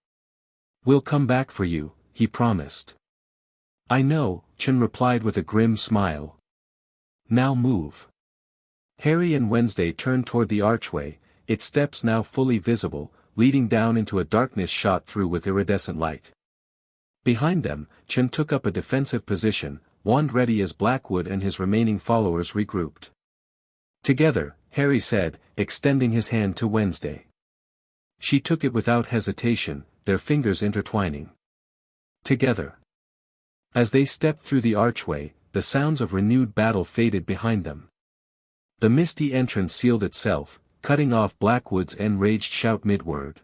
We'll come back for you, he promised. I know, Chen replied with a grim smile. Now move. Harry and Wednesday turned toward the archway, its steps now fully visible, leading down into a darkness shot through with iridescent light. Behind them, Chen took up a defensive position, wand ready as Blackwood and his remaining followers regrouped. Together, Harry said, extending his hand to Wednesday. She took it without hesitation, their fingers intertwining. Together. As they stepped through the archway, the sounds of renewed battle faded behind them. The misty entrance sealed itself, cutting off Blackwood's enraged shout mid-word.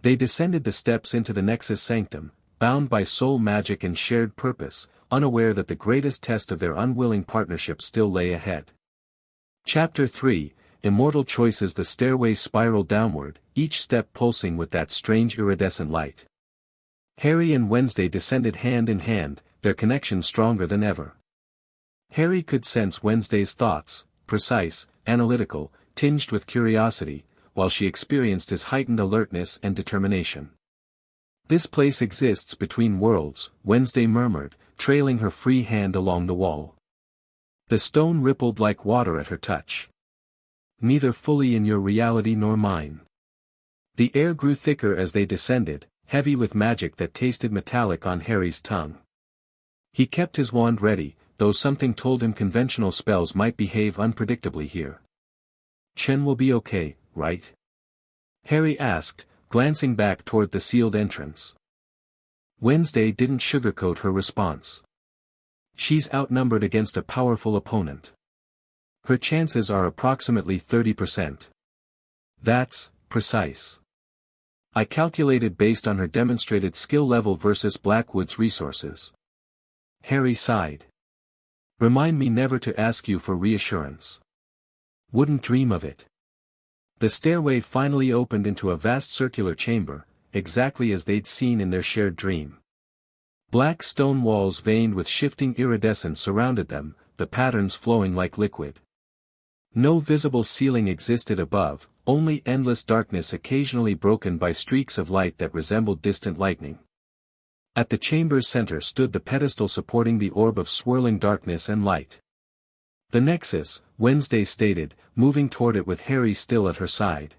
They descended the steps into the Nexus Sanctum, bound by soul magic and shared purpose, unaware that the greatest test of their unwilling partnership still lay ahead. Chapter 3, Immortal Choices. The stairway spiraled downward, each step pulsing with that strange iridescent light. Harry and Wednesday descended hand in hand, their connection stronger than ever. Harry could sense Wednesday's thoughts, precise, analytical, tinged with curiosity, while she experienced his heightened alertness and determination. This place exists between worlds, Wednesday murmured, trailing her free hand along the wall. The stone rippled like water at her touch. Neither fully in your reality nor mine. The air grew thicker as they descended, heavy with magic that tasted metallic on Harry's tongue. He kept his wand ready, though something told him conventional spells might behave unpredictably here. Chen will be okay, right? Harry asked, glancing back toward the sealed entrance. Wednesday didn't sugarcoat her response. She's outnumbered against a powerful opponent. Her chances are approximately 30%. That's precise. I calculated based on her demonstrated skill level versus Blackwood's resources. Harry sighed. Remind me never to ask you for reassurance. Wouldn't dream of it. The stairway finally opened into a vast circular chamber, exactly as they'd seen in their shared dream. Black stone walls veined with shifting iridescence surrounded them, the patterns flowing like liquid. No visible ceiling existed above, only endless darkness occasionally broken by streaks of light that resembled distant lightning. At the chamber's center stood the pedestal supporting the orb of swirling darkness and light. The Nexus, Wednesday stated, moving toward it with Harry still at her side.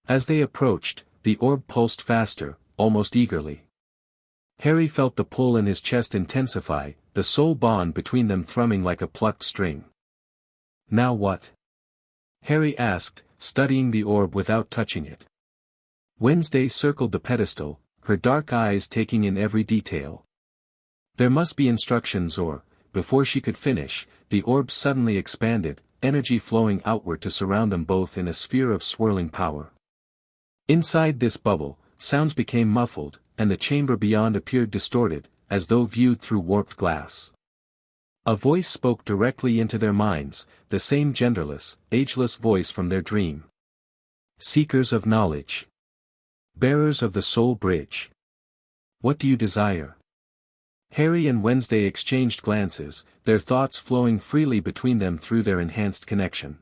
As they approached, the orb pulsed faster, almost eagerly. Harry felt the pull in his chest intensify, the soul bond between them thrumming like a plucked string. Now what? Harry asked, studying the orb without touching it. Wednesday circled the pedestal, her dark eyes taking in every detail. There must be instructions or, before she could finish, the orb suddenly expanded, energy flowing outward to surround them both in a sphere of swirling power. Inside this bubble, sounds became muffled, and the chamber beyond appeared distorted, as though viewed through warped glass. A voice spoke directly into their minds, the same genderless, ageless voice from their dream. Seekers of knowledge. Bearers of the soul bridge. What do you desire? Harry and Wednesday exchanged glances, their thoughts flowing freely between them through their enhanced connection.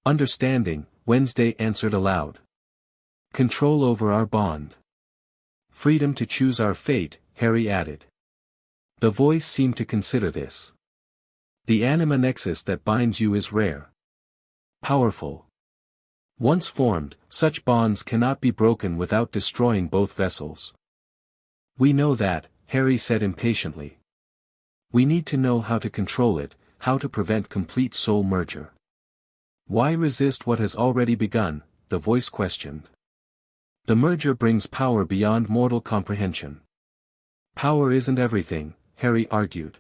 Understanding, Wednesday answered aloud. Control over our bond. Freedom to choose our fate, Harry added. The voice seemed to consider this. The anima nexus that binds you is rare. Powerful. Once formed, such bonds cannot be broken without destroying both vessels. We know that, Harry said impatiently. We need to know how to control it, how to prevent complete soul merger. Why resist what has already begun? The voice questioned. The merger brings power beyond mortal comprehension. Power isn't everything, Harry argued.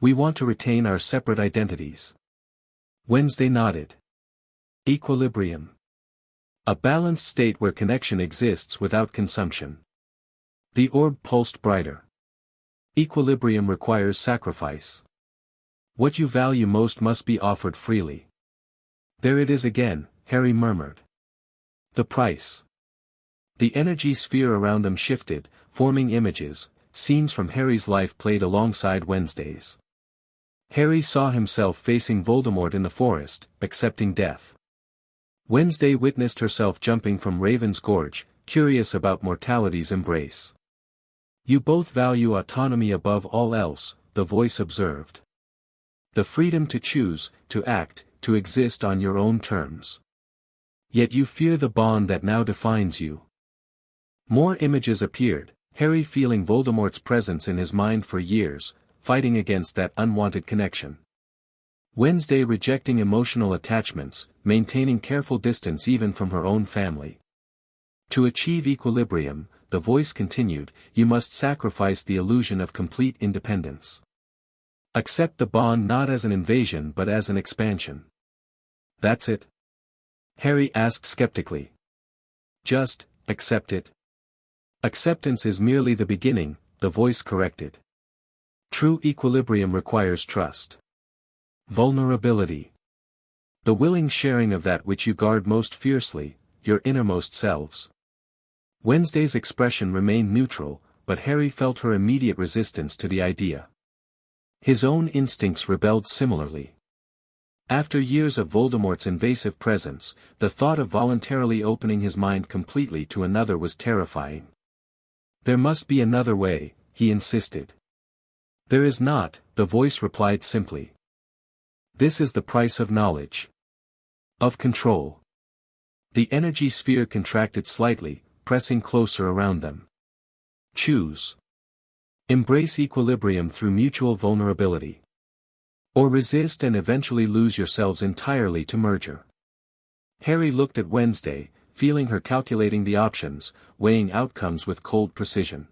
We want to retain our separate identities. Wednesday nodded. Equilibrium. A balanced state where connection exists without consumption. The orb pulsed brighter. Equilibrium requires sacrifice. What you value most must be offered freely. There it is again, Harry murmured. The price. The energy sphere around them shifted, forming images, scenes from Harry's life played alongside Wednesday's. Harry saw himself facing Voldemort in the forest, accepting death. Wednesday witnessed herself jumping from Raven's Gorge, curious about mortality's embrace. You both value autonomy above all else, the voice observed. The freedom to choose, to act, to exist on your own terms. Yet you fear the bond that now defines you. More images appeared, Harry feeling Voldemort's presence in his mind for years, fighting against that unwanted connection. Wednesday rejecting emotional attachments, maintaining careful distance even from her own family. To achieve equilibrium, the voice continued, you must sacrifice the illusion of complete independence. Accept the bond not as an invasion but as an expansion. That's it? Harry asked skeptically. Just, accept it. Acceptance is merely the beginning, the voice corrected. True equilibrium requires trust. Vulnerability. The willing sharing of that which you guard most fiercely, your innermost selves. Wednesday's expression remained neutral, but Harry felt her immediate resistance to the idea. His own instincts rebelled similarly. After years of Voldemort's invasive presence, the thought of voluntarily opening his mind completely to another was terrifying. There must be another way, he insisted. There is not, the voice replied simply. This is the price of knowledge. Of control. The energy sphere contracted slightly, pressing closer around them. Choose. Embrace equilibrium through mutual vulnerability. Or resist and eventually lose yourselves entirely to merger. Harry looked at Wednesday, feeling her calculating the options, weighing outcomes with cold precision.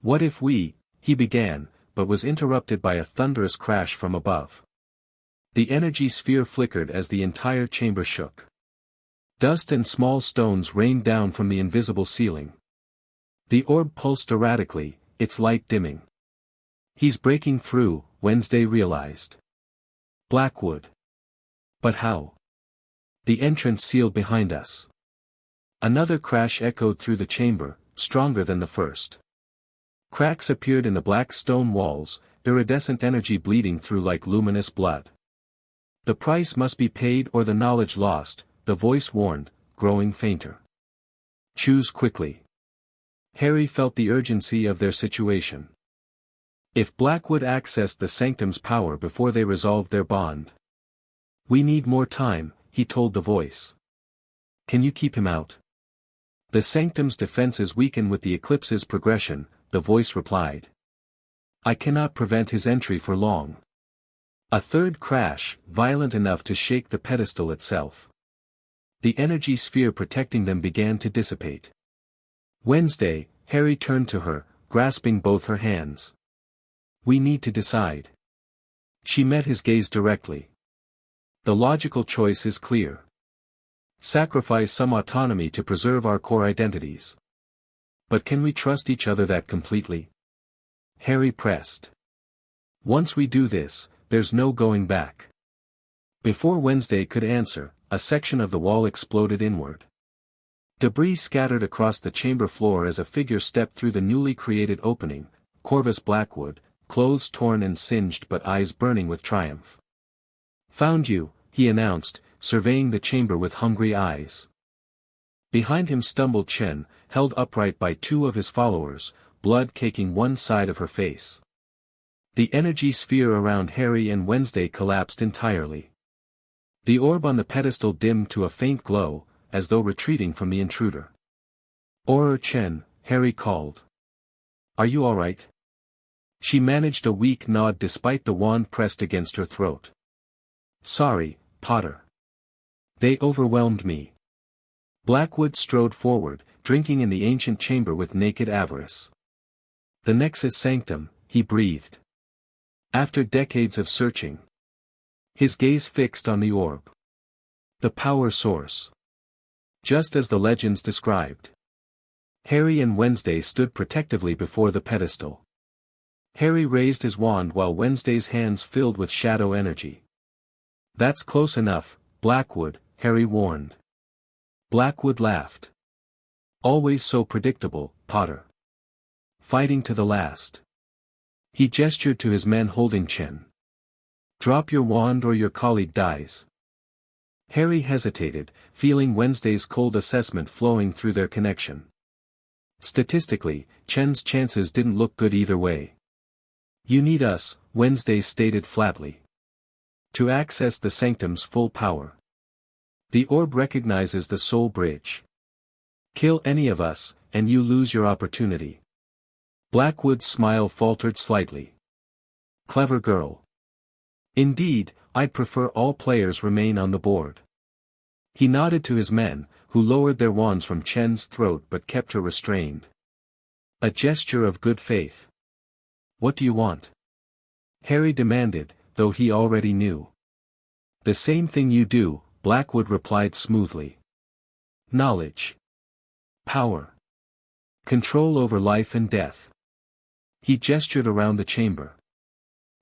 What if we, he began, but was interrupted by a thunderous crash from above. The energy sphere flickered as the entire chamber shook. Dust and small stones rained down from the invisible ceiling. The orb pulsed erratically, its light dimming. He's breaking through, Wednesday realized. Blackwood. But how? The entrance sealed behind us. Another crash echoed through the chamber, stronger than the first. Cracks appeared in the black stone walls, iridescent energy bleeding through like luminous blood. The price must be paid or the knowledge lost, the voice warned, growing fainter. Choose quickly. Harry felt the urgency of their situation. If Blackwood accessed the Sanctum's power before they resolved their bond. We need more time, he told the voice. Can you keep him out? The Sanctum's defenses weaken with the eclipse's progression, the voice replied. I cannot prevent his entry for long. A third crash, violent enough to shake the pedestal itself. The energy sphere protecting them began to dissipate. Wednesday, Harry turned to her, grasping both her hands. We need to decide. She met his gaze directly. The logical choice is clear. Sacrifice some autonomy to preserve our core identities. But can we trust each other that completely? Harry pressed. Once we do this, there's no going back. Before Wednesday could answer, a section of the wall exploded inward. Debris scattered across the chamber floor as a figure stepped through the newly created opening, Corvus Blackwood, clothes torn and singed but eyes burning with triumph. Found you, he announced, surveying the chamber with hungry eyes. Behind him stumbled Chen, held upright by two of his followers, blood caking one side of her face. The energy sphere around Harry and Wednesday collapsed entirely. The orb on the pedestal dimmed to a faint glow, as though retreating from the intruder. Chen, Harry called. Are you all right? She managed a weak nod despite the wand pressed against her throat. Sorry, Potter. They overwhelmed me. Blackwood strode forward, drinking in the ancient chamber with naked avarice. The Nexus Sanctum, he breathed. After decades of searching. His gaze fixed on the orb. The power source. Just as the legends described. Harry and Wednesday stood protectively before the pedestal. Harry raised his wand while Wednesday's hands filled with shadow energy. That's close enough, Blackwood, Harry warned. Blackwood laughed. Always so predictable, Potter. Fighting to the last. He gestured to his men holding Chen. Drop your wand or your colleague dies. Harry hesitated, feeling Wednesday's cold assessment flowing through their connection. Statistically, Chen's chances didn't look good either way. You need us, Wednesday stated flatly. To access the Sanctum's full power. The orb recognizes the soul bridge. Kill any of us, and you lose your opportunity. Blackwood's smile faltered slightly. Clever girl. Indeed, I'd prefer all players remain on the board. He nodded to his men, who lowered their wands from Chen's throat but kept her restrained. A gesture of good faith. What do you want? Harry demanded, though he already knew. The same thing you do, Blackwood replied smoothly. Knowledge. Power. Control over life and death. He gestured around the chamber.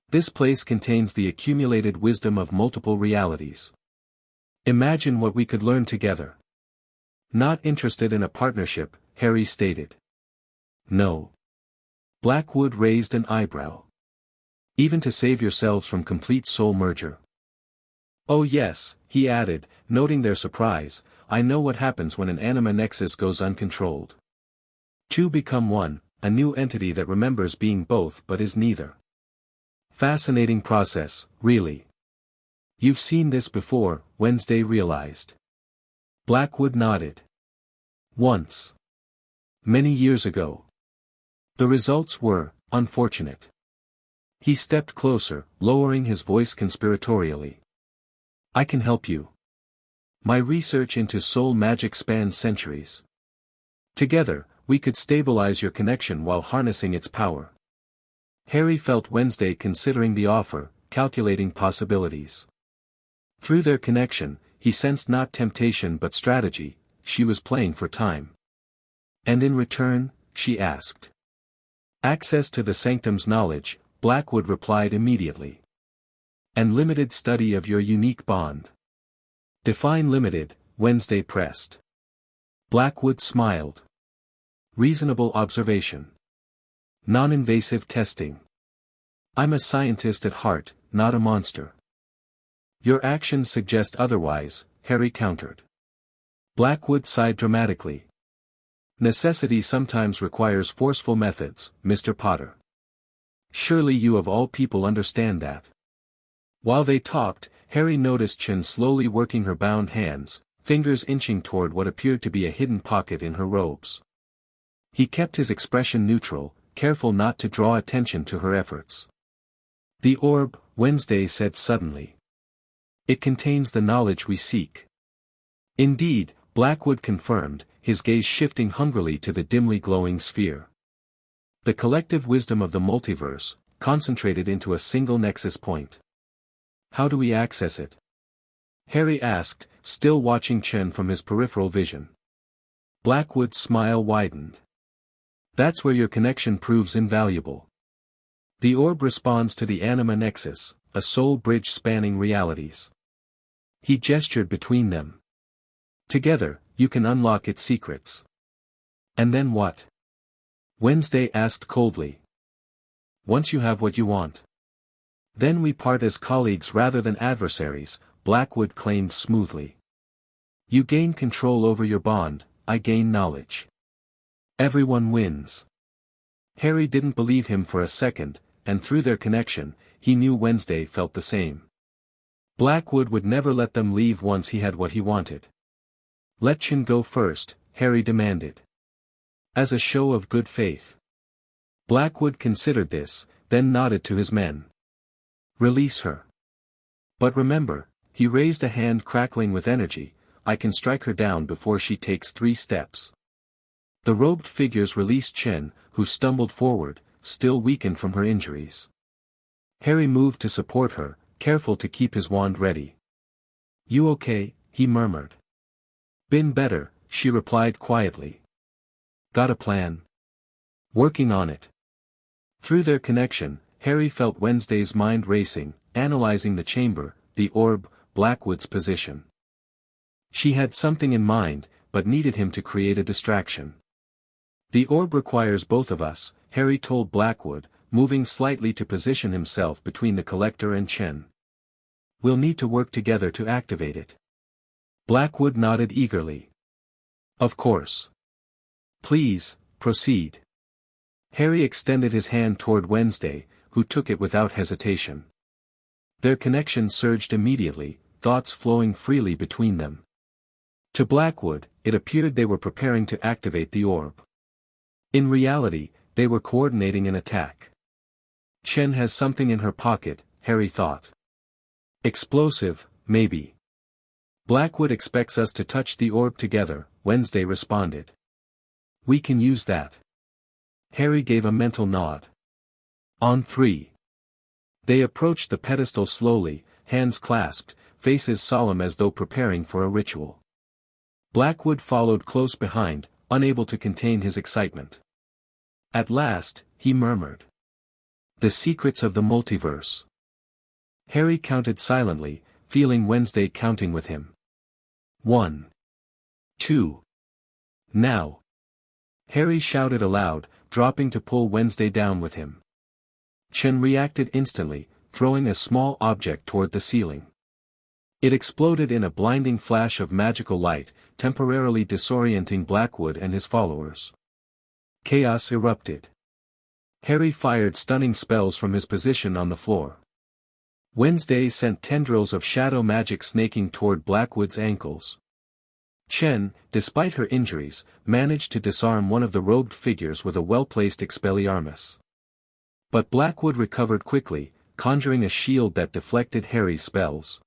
This place contains the accumulated wisdom of multiple realities. Imagine what we could learn together. Not interested in a partnership, Harry stated. No. Blackwood raised an eyebrow. Even to save yourselves from complete soul merger. Oh yes, he added, noting their surprise, I know what happens when an anima nexus goes uncontrolled. Two become one, a new entity that remembers being both but is neither. Fascinating process, really. You've seen this before, Wednesday realized. Blackwood nodded. Once. Many years ago. The results were, unfortunate. He stepped closer, lowering his voice conspiratorially. I can help you. My research into soul magic spans centuries. Together, we could stabilize your connection while harnessing its power. Harry felt Wednesday considering the offer, calculating possibilities. Through their connection, he sensed not temptation but strategy, she was playing for time. And in return, she asked. Access to the Sanctum's knowledge, Blackwood replied immediately. And limited study of your unique bond. Define limited, Wednesday pressed. Blackwood smiled. Reasonable observation. Non-invasive testing. I'm a scientist at heart, not a monster. Your actions suggest otherwise, Harry countered. Blackwood sighed dramatically. Necessity sometimes requires forceful methods, Mr. Potter. Surely you of all people understand that. While they talked, Harry noticed Chen slowly working her bound hands, fingers inching toward what appeared to be a hidden pocket in her robes. He kept his expression neutral, careful not to draw attention to her efforts. The orb, Wednesday said suddenly. It contains the knowledge we seek. Indeed, Blackwood confirmed, his gaze shifting hungrily to the dimly glowing sphere. The collective wisdom of the multiverse, concentrated into a single nexus point. How do we access it? Harry asked, still watching Chen from his peripheral vision. Blackwood's smile widened. That's where your connection proves invaluable. The orb responds to the anima nexus, a soul bridge spanning realities. He gestured between them. Together, you can unlock its secrets. And then what? Wednesday asked coldly. Once you have what you want. Then we part as colleagues rather than adversaries, Blackwood claimed smoothly. You gain control over your bond, I gain knowledge. Everyone wins. Harry didn't believe him for a second, and through their connection, he knew Wednesday felt the same. Blackwood would never let them leave once he had what he wanted. Let Chen go first, Harry demanded. As a show of good faith. Blackwood considered this, then nodded to his men. Release her. But remember, he raised a hand crackling with energy, I can strike her down before she takes 3 steps. The robed figures released Chen, who stumbled forward, still weakened from her injuries. Harry moved to support her, careful to keep his wand ready. You okay? He murmured. Been better, she replied quietly. Got a plan? Working on it. Through their connection, Harry felt Wednesday's mind racing, analyzing the chamber, the orb, Blackwood's position. She had something in mind, but needed him to create a distraction. The orb requires both of us, Harry told Blackwood, moving slightly to position himself between the collector and Chen. We'll need to work together to activate it. Blackwood nodded eagerly. Of course. Please, proceed. Harry extended his hand toward Wednesday, who took it without hesitation. Their connection surged immediately, thoughts flowing freely between them. To Blackwood, it appeared they were preparing to activate the orb. In reality, they were coordinating an attack. Chen has something in her pocket, Harry thought. Explosive, maybe. Blackwood expects us to touch the orb together, Wednesday responded. We can use that. Harry gave a mental nod. On 3. They approached the pedestal slowly, hands clasped, faces solemn as though preparing for a ritual. Blackwood followed close behind, unable to contain his excitement. At last, he murmured. The secrets of the multiverse. Harry counted silently, feeling Wednesday counting with him. 1. 2. Now. Harry shouted aloud, dropping to pull Wednesday down with him. Chen reacted instantly, throwing a small object toward the ceiling. It exploded in a blinding flash of magical light, temporarily disorienting Blackwood and his followers. Chaos erupted. Harry fired stunning spells from his position on the floor. Wednesday sent tendrils of shadow magic snaking toward Blackwood's ankles. Chen, despite her injuries, managed to disarm one of the robed figures with a well-placed Expelliarmus. But Blackwood recovered quickly, conjuring a shield that deflected Harry's spells.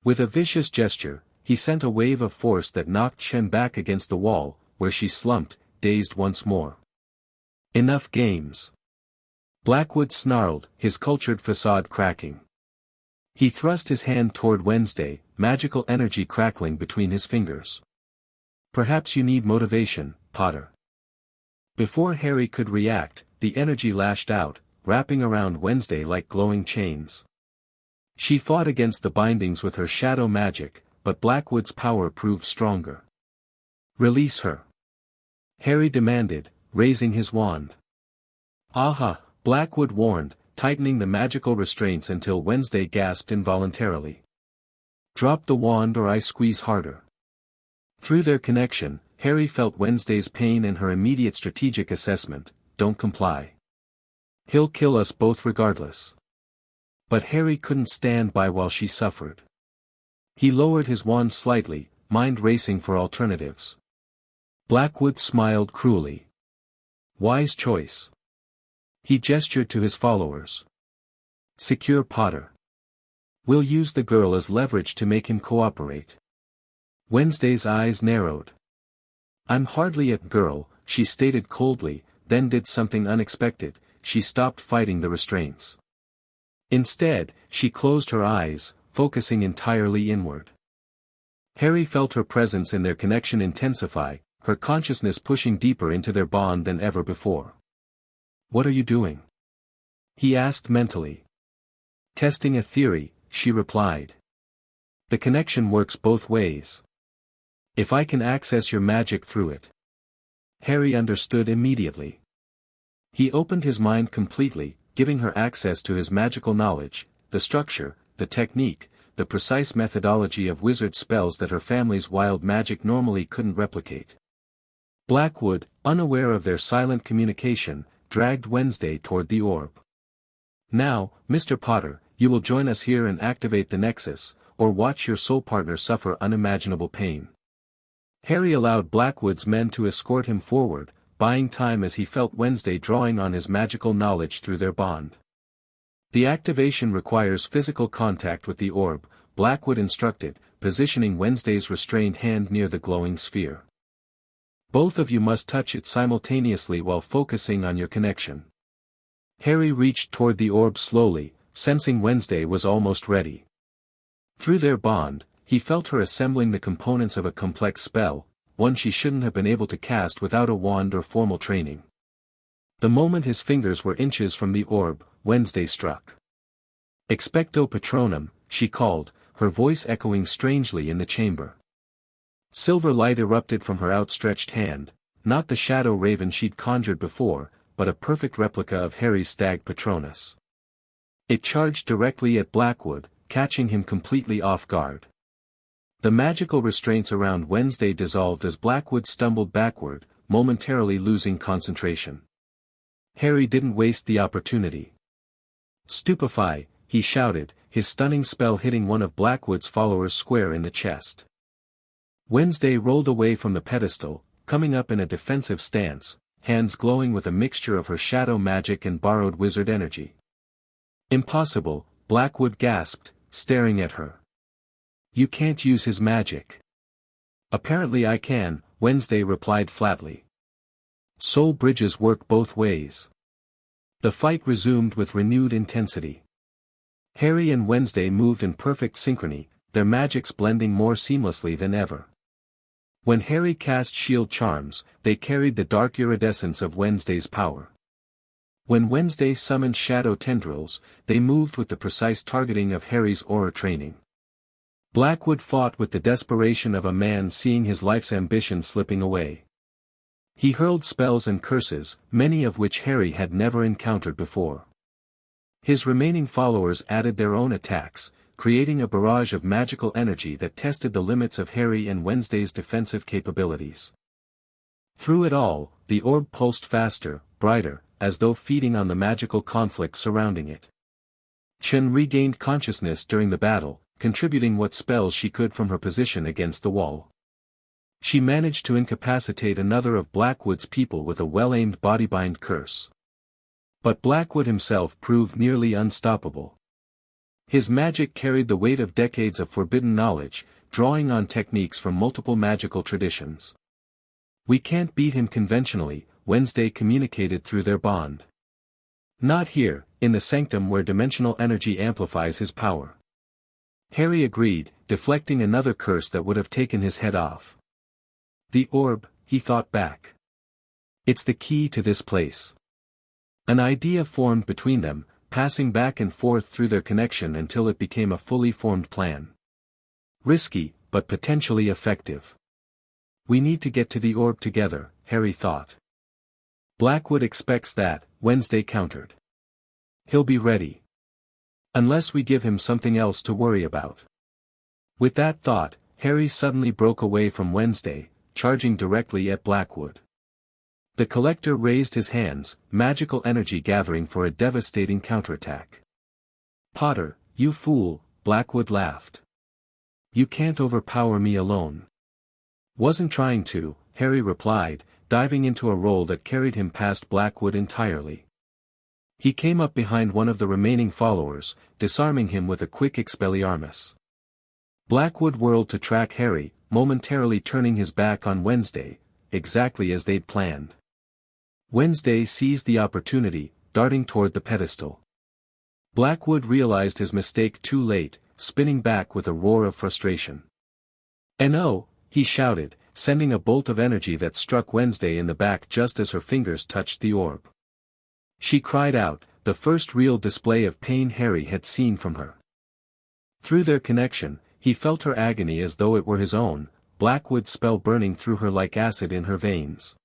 With a vicious gesture, he sent a wave of force that knocked Chen back against the wall, where she slumped, dazed once more. Enough games. Blackwood snarled, his cultured facade cracking. He thrust his hand toward Wednesday, magical energy crackling between his fingers. Perhaps you need motivation, Potter. Before Harry could react, the energy lashed out, wrapping around Wednesday like glowing chains. She fought against the bindings with her shadow magic, but Blackwood's power proved stronger. Release her. Harry demanded, raising his wand. Aha, Blackwood warned, tightening the magical restraints until Wednesday gasped involuntarily. Drop the wand or I squeeze harder. Through their connection, Harry felt Wednesday's pain and her immediate strategic assessment, don't comply. He'll kill us both regardless. But Harry couldn't stand by while she suffered. He lowered his wand slightly, mind racing for alternatives. Blackwood smiled cruelly. Wise choice. He gestured to his followers. Secure Potter. We'll use the girl as leverage to make him cooperate. Wednesday's eyes narrowed. I'm hardly a girl, she stated coldly, then did something unexpected, she stopped fighting the restraints. Instead, she closed her eyes, focusing entirely inward. Harry felt her presence in their connection intensify, her consciousness pushing deeper into their bond than ever before. What are you doing? He asked mentally. Testing a theory, she replied. The connection works both ways. If I can access your magic through it. Harry understood immediately. He opened his mind completely, giving her access to his magical knowledge, the structure, the technique, the precise methodology of wizard spells that her family's wild magic normally couldn't replicate. Blackwood, unaware of their silent communication, dragged Wednesday toward the orb. Now, Mr. Potter, you will join us here and activate the Nexus, or watch your soul partner suffer unimaginable pain. Harry allowed Blackwood's men to escort him forward, buying time as he felt Wednesday drawing on his magical knowledge through their bond. The activation requires physical contact with the orb, Blackwood instructed, positioning Wednesday's restrained hand near the glowing sphere. Both of you must touch it simultaneously while focusing on your connection. Harry reached toward the orb slowly, sensing Wednesday was almost ready. Through their bond, he felt her assembling the components of a complex spell, one she shouldn't have been able to cast without a wand or formal training. The moment his fingers were inches from the orb, Wednesday struck. Expecto Patronum, she called, her voice echoing strangely in the chamber. Silver light erupted from her outstretched hand, not the shadow raven she'd conjured before, but a perfect replica of Harry's stag Patronus. It charged directly at Blackwood, catching him completely off guard. The magical restraints around Wednesday dissolved as Blackwood stumbled backward, momentarily losing concentration. Harry didn't waste the opportunity. Stupefy, he shouted, his stunning spell hitting one of Blackwood's followers square in the chest. Wednesday rolled away from the pedestal, coming up in a defensive stance, hands glowing with a mixture of her shadow magic and borrowed wizard energy. Impossible, Blackwood gasped, staring at her. You can't use his magic. Apparently I can, Wednesday replied flatly. Soul bridges work both ways. The fight resumed with renewed intensity. Harry and Wednesday moved in perfect synchrony, their magics blending more seamlessly than ever. When Harry cast shield charms, they carried the dark iridescence of Wednesday's power. When Wednesday summoned shadow tendrils, they moved with the precise targeting of Harry's aura training. Blackwood fought with the desperation of a man seeing his life's ambition slipping away. He hurled spells and curses, many of which Harry had never encountered before. His remaining followers added their own attacks, creating a barrage of magical energy that tested the limits of Harry and Wednesday's defensive capabilities. Through it all, the orb pulsed faster, brighter, as though feeding on the magical conflict surrounding it. Chen regained consciousness during the battle, contributing what spells she could from her position against the wall. She managed to incapacitate another of Blackwood's people with a well-aimed bodybind curse. But Blackwood himself proved nearly unstoppable. His magic carried the weight of decades of forbidden knowledge, drawing on techniques from multiple magical traditions. We can't beat him conventionally, Wednesday communicated through their bond. Not here, in the sanctum where dimensional energy amplifies his power. Harry agreed, deflecting another curse that would have taken his head off. The orb, he thought back. It's the key to this place. An idea formed between them, passing back and forth through their connection until it became a fully formed plan. Risky, but potentially effective. We need to get to the orb together, Harry thought. Blackwood expects that, Wednesday countered. He'll be ready. Unless we give him something else to worry about. With that thought, Harry suddenly broke away from Wednesday, charging directly at Blackwood. The collector raised his hands, magical energy gathering for a devastating counterattack. "Potter, you fool," Blackwood laughed. "You can't overpower me alone." "Wasn't trying to," Harry replied, diving into a roll that carried him past Blackwood entirely. He came up behind one of the remaining followers, disarming him with a quick Expelliarmus. Blackwood whirled to track Harry, momentarily turning his back on Wednesday, exactly as they'd planned. Wednesday seized the opportunity, darting toward the pedestal. Blackwood realized his mistake too late, spinning back with a roar of frustration. "No!" he shouted, sending a bolt of energy that struck Wednesday in the back just as her fingers touched the orb. She cried out, the first real display of pain Harry had seen from her. Through their connection, he felt her agony as though it were his own, Blackwood's spell burning through her like acid in her veins.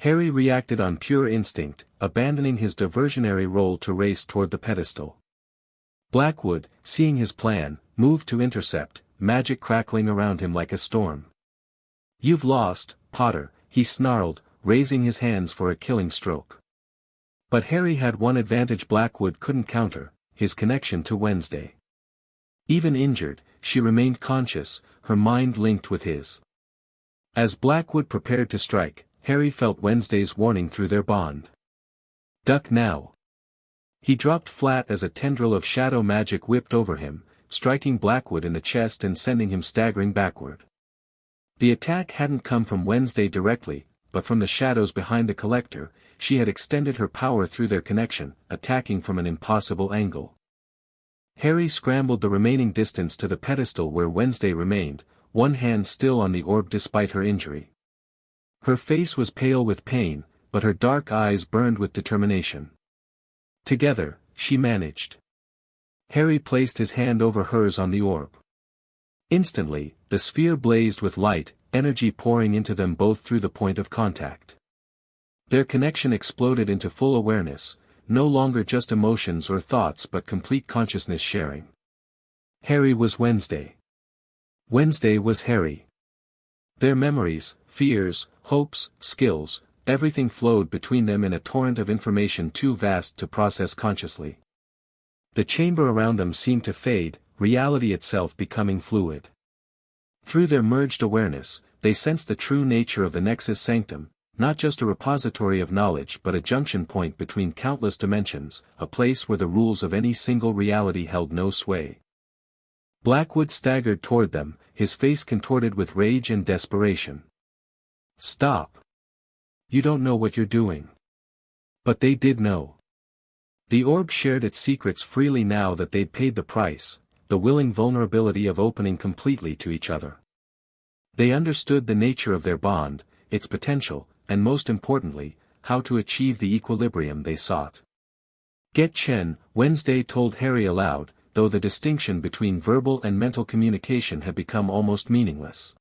Harry reacted on pure instinct, abandoning his diversionary role to race toward the pedestal. Blackwood, seeing his plan, moved to intercept, magic crackling around him like a storm. "You've lost, Potter," he snarled, raising his hands for a killing stroke. But Harry had one advantage Blackwood couldn't counter, his connection to Wednesday. Even injured, she remained conscious, her mind linked with his. As Blackwood prepared to strike, Harry felt Wednesday's warning through their bond. "Duck now." He dropped flat as a tendril of shadow magic whipped over him, striking Blackwood in the chest and sending him staggering backward. The attack hadn't come from Wednesday directly, but from the shadows behind the collector. She had extended her power through their connection, attacking from an impossible angle. Harry scrambled the remaining distance to the pedestal where Wednesday remained, one hand still on the orb despite her injury. Her face was pale with pain, but her dark eyes burned with determination. Together, she managed. Harry placed his hand over hers on the orb. Instantly, the sphere blazed with light, energy pouring into them both through the point of contact. Their connection exploded into full awareness, no longer just emotions or thoughts but complete consciousness sharing. Harry was Wednesday. Wednesday was Harry. Their memories, fears, hopes, skills, everything flowed between them in a torrent of information too vast to process consciously. The chamber around them seemed to fade, reality itself becoming fluid. Through their merged awareness, they sensed the true nature of the Nexus Sanctum, not just a repository of knowledge but a junction point between countless dimensions, a place where the rules of any single reality held no sway. Blackwood staggered toward them, his face contorted with rage and desperation. "Stop! You don't know what you're doing." But they did know. The orb shared its secrets freely now that they'd paid the price, the willing vulnerability of opening completely to each other. They understood the nature of their bond, its potential, and most importantly, how to achieve the equilibrium they sought. "Get Chen," Wednesday told Harry aloud, though the distinction between verbal and mental communication had become almost meaningless.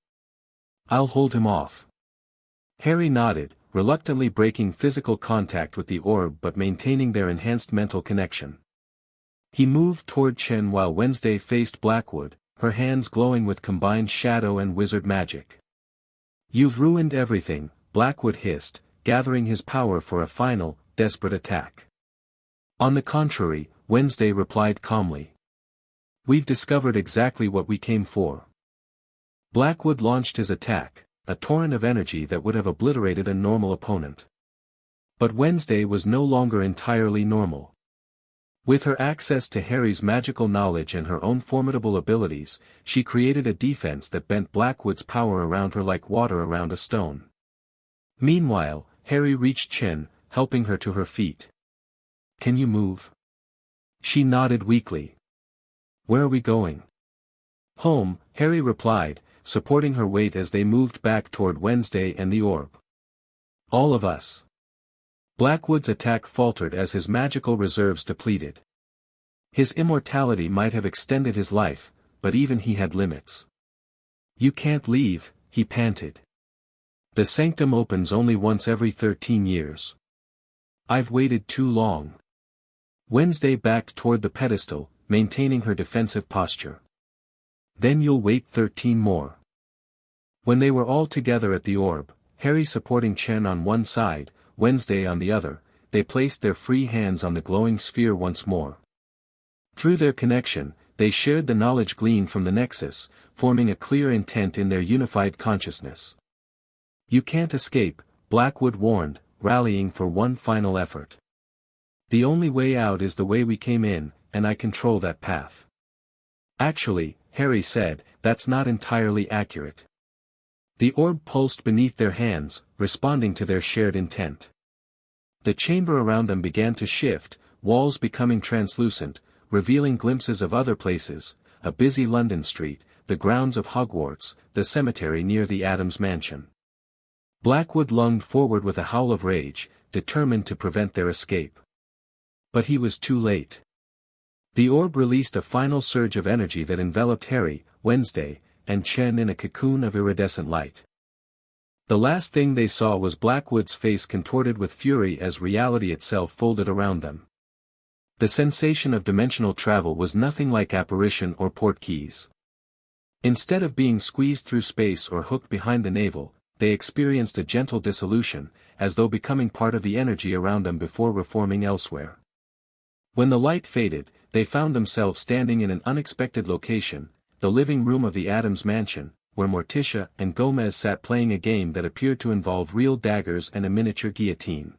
"I'll hold him off." Harry nodded, reluctantly breaking physical contact with the orb but maintaining their enhanced mental connection. He moved toward Chen while Wednesday faced Blackwood, her hands glowing with combined shadow and wizard magic. "You've ruined everything," Blackwood hissed, gathering his power for a final, desperate attack. "On the contrary," Wednesday replied calmly. "We've discovered exactly what we came for." Blackwood launched his attack, a torrent of energy that would have obliterated a normal opponent. But Wednesday was no longer entirely normal. With her access to Harry's magical knowledge and her own formidable abilities, she created a defense that bent Blackwood's power around her like water around a stone. Meanwhile, Harry reached Chen, helping her to her feet. "Can you move?" She nodded weakly. "Where are we going?" "Home," Harry replied, supporting her weight as they moved back toward Wednesday and the orb. "All of us." Blackwood's attack faltered as his magical reserves depleted. His immortality might have extended his life, but even he had limits. "You can't leave," he panted. "The sanctum opens only once every 13 years. I've waited too long." Wednesday backed toward the pedestal, maintaining her defensive posture. "Then you'll wait 13 more." When they were all together at the orb, Harry supporting Chen on one side, Wednesday on the other, they placed their free hands on the glowing sphere once more. Through their connection, they shared the knowledge gleaned from the Nexus, forming a clear intent in their unified consciousness. "You can't escape," Blackwood warned, rallying for one final effort. "The only way out is the way we came in, and I control that path." "Actually," Harry said, "that's not entirely accurate." The orb pulsed beneath their hands, responding to their shared intent. The chamber around them began to shift, walls becoming translucent, revealing glimpses of other places, a busy London street, the grounds of Hogwarts, the cemetery near the Adams mansion. Blackwood lunged forward with a howl of rage, determined to prevent their escape. But he was too late. The orb released a final surge of energy that enveloped Harry, Wednesday, and Chen in a cocoon of iridescent light. The last thing they saw was Blackwood's face contorted with fury as reality itself folded around them. The sensation of dimensional travel was nothing like apparition or port keys. Instead of being squeezed through space or hooked behind the navel, they experienced a gentle dissolution, as though becoming part of the energy around them before reforming elsewhere. When the light faded, they found themselves standing in an unexpected location, the living room of the Adams mansion, where Morticia and Gomez sat playing a game that appeared to involve real daggers and a miniature guillotine.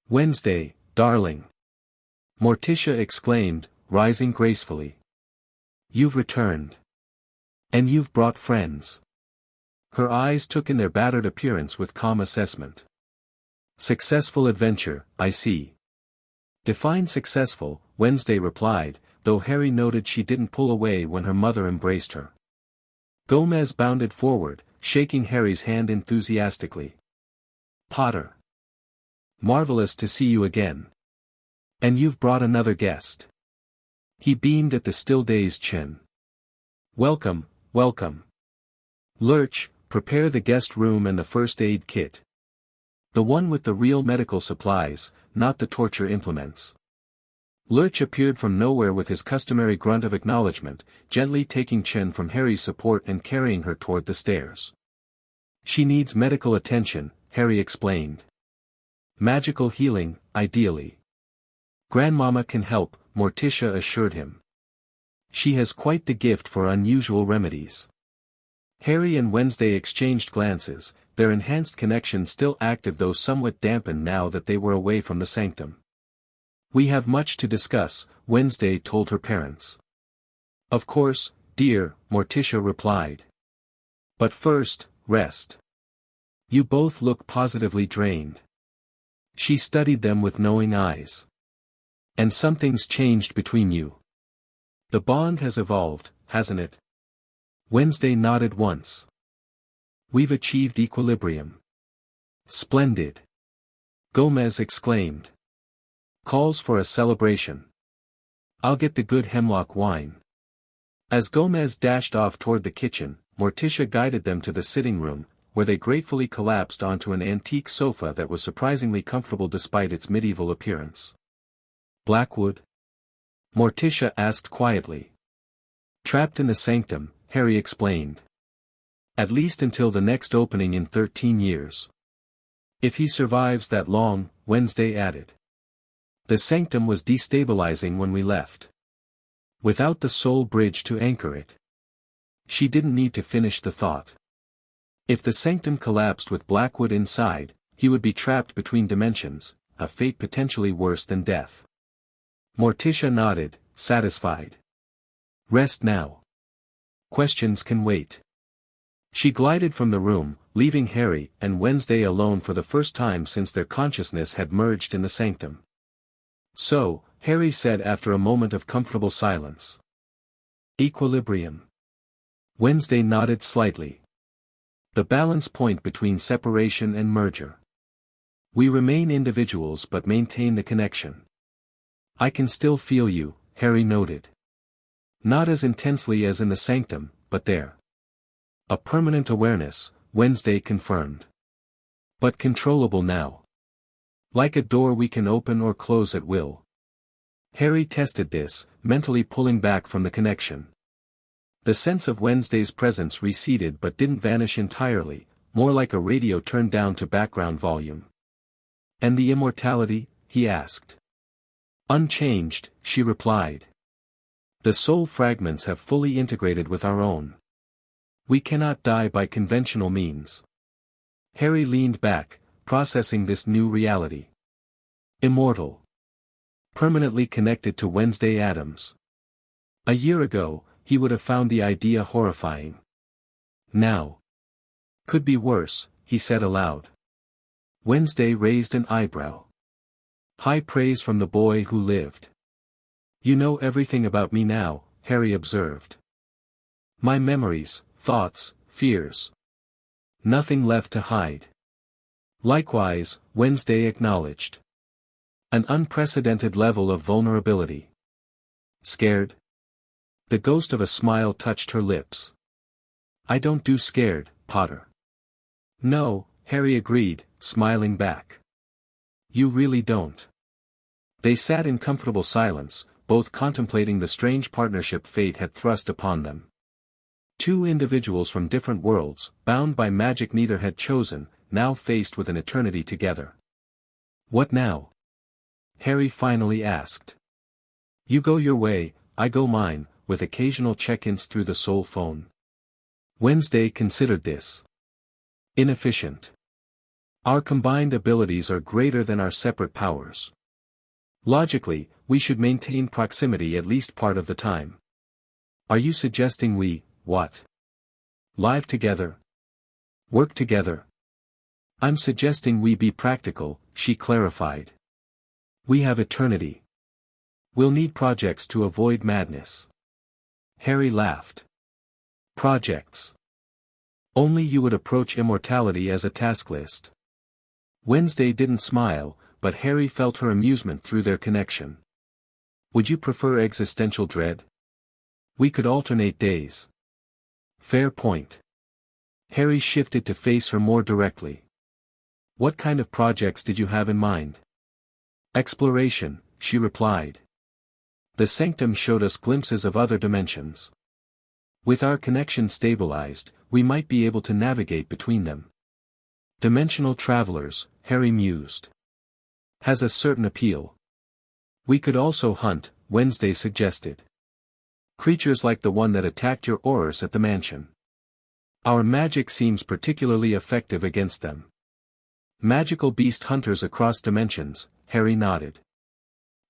"Wednesday, darling!" Morticia exclaimed, rising gracefully. "You've returned. And you've brought friends." Her eyes took in their battered appearance with calm assessment. "Successful adventure, I see." "Define successful," Wednesday replied, though Harry noted she didn't pull away when her mother embraced her. Gomez bounded forward, shaking Harry's hand enthusiastically. "Potter! Marvelous to see you again. And you've brought another guest." He beamed at the still-dazed Chen. "Welcome, welcome. Lurch, prepare the guest room and the first aid kit. The one with the real medical supplies, not the torture implements." Lurch appeared from nowhere with his customary grunt of acknowledgement, gently taking Chen from Harry's support and carrying her toward the stairs. "She needs medical attention," Harry explained. "Magical healing, ideally." "Grandmama can help," Morticia assured him. "She has quite the gift for unusual remedies." Harry and Wednesday exchanged glances, their enhanced connection still active though somewhat dampened now that they were away from the sanctum. "We have much to discuss," Wednesday told her parents. "Of course, dear," Morticia replied. "But first, rest. You both look positively drained." She studied them with knowing eyes. "And something's changed between you. The bond has evolved, hasn't it?" Wednesday nodded once. "We've achieved equilibrium." "Splendid!" Gomez exclaimed. "Calls for a celebration. I'll get the good hemlock wine." As Gomez dashed off toward the kitchen, Morticia guided them to the sitting room, where they gratefully collapsed onto an antique sofa that was surprisingly comfortable despite its medieval appearance. "Blackwood?" Morticia asked quietly. "Trapped in the sanctum," Harry explained. "At least until the next opening in 13 years. If he survives that long," Wednesday added. "The sanctum was destabilizing when we left. Without the soul bridge to anchor it." She didn't need to finish the thought. If the sanctum collapsed with Blackwood inside, he would be trapped between dimensions, a fate potentially worse than death. Morticia nodded, satisfied. "Rest now. Questions can wait." She glided from the room, leaving Harry and Wednesday alone for the first time since their consciousness had merged in the sanctum. "So," Harry said after a moment of comfortable silence. "Equilibrium." Wednesday nodded slightly. "The balance point between separation and merger. We remain individuals but maintain the connection." "I can still feel you," Harry noted. "Not as intensely as in the sanctum, but there. A permanent awareness," Wednesday confirmed. "But controllable now. Like a door we can open or close at will." Harry tested this, mentally pulling back from the connection. The sense of Wednesday's presence receded but didn't vanish entirely, more like a radio turned down to background volume. "And the immortality?" he asked. "Unchanged," she replied. "The soul fragments have fully integrated with our own. We cannot die by conventional means." Harry leaned back, processing this new reality. Immortal. Permanently connected to Wednesday Addams. A year ago, he would have found the idea horrifying. Now. "Could be worse," he said aloud. Wednesday raised an eyebrow. "High praise from the boy who lived." "You know everything about me now," Harry observed. "My memories, thoughts, fears. Nothing left to hide." "Likewise," Wednesday acknowledged. "An unprecedented level of vulnerability." "Scared?" The ghost of a smile touched her lips. "I don't do scared, Potter." "No," Harry agreed, smiling back. "You really don't." They sat in comfortable silence, both contemplating the strange partnership fate had thrust upon them. Two individuals from different worlds, bound by magic neither had chosen, now faced with an eternity together. "What now?" Harry finally asked. "You go your way, I go mine," with occasional check-ins through the soul phone. Wednesday considered this inefficient. "Our combined abilities are greater than our separate powers. Logically, we should maintain proximity at least part of the time." "Are you suggesting we, what? Live together? Work together?" "I'm suggesting we be practical," she clarified. "We have eternity. We'll need projects to avoid madness." Harry laughed. "Projects? Only you would approach immortality as a task list." Wednesday didn't smile, but Harry felt her amusement through their connection. "Would you prefer existential dread? We could alternate days." "Fair point." Harry shifted to face her more directly. "What kind of projects did you have in mind?" "Exploration," she replied. "The Sanctum showed us glimpses of other dimensions. With our connection stabilized, we might be able to navigate between them." "Dimensional travelers," Harry mused. "Has a certain appeal." "We could also hunt," Wednesday suggested. "Creatures like the one that attacked your aurors at the mansion. Our magic seems particularly effective against them." "Magical beast hunters across dimensions," Harry nodded.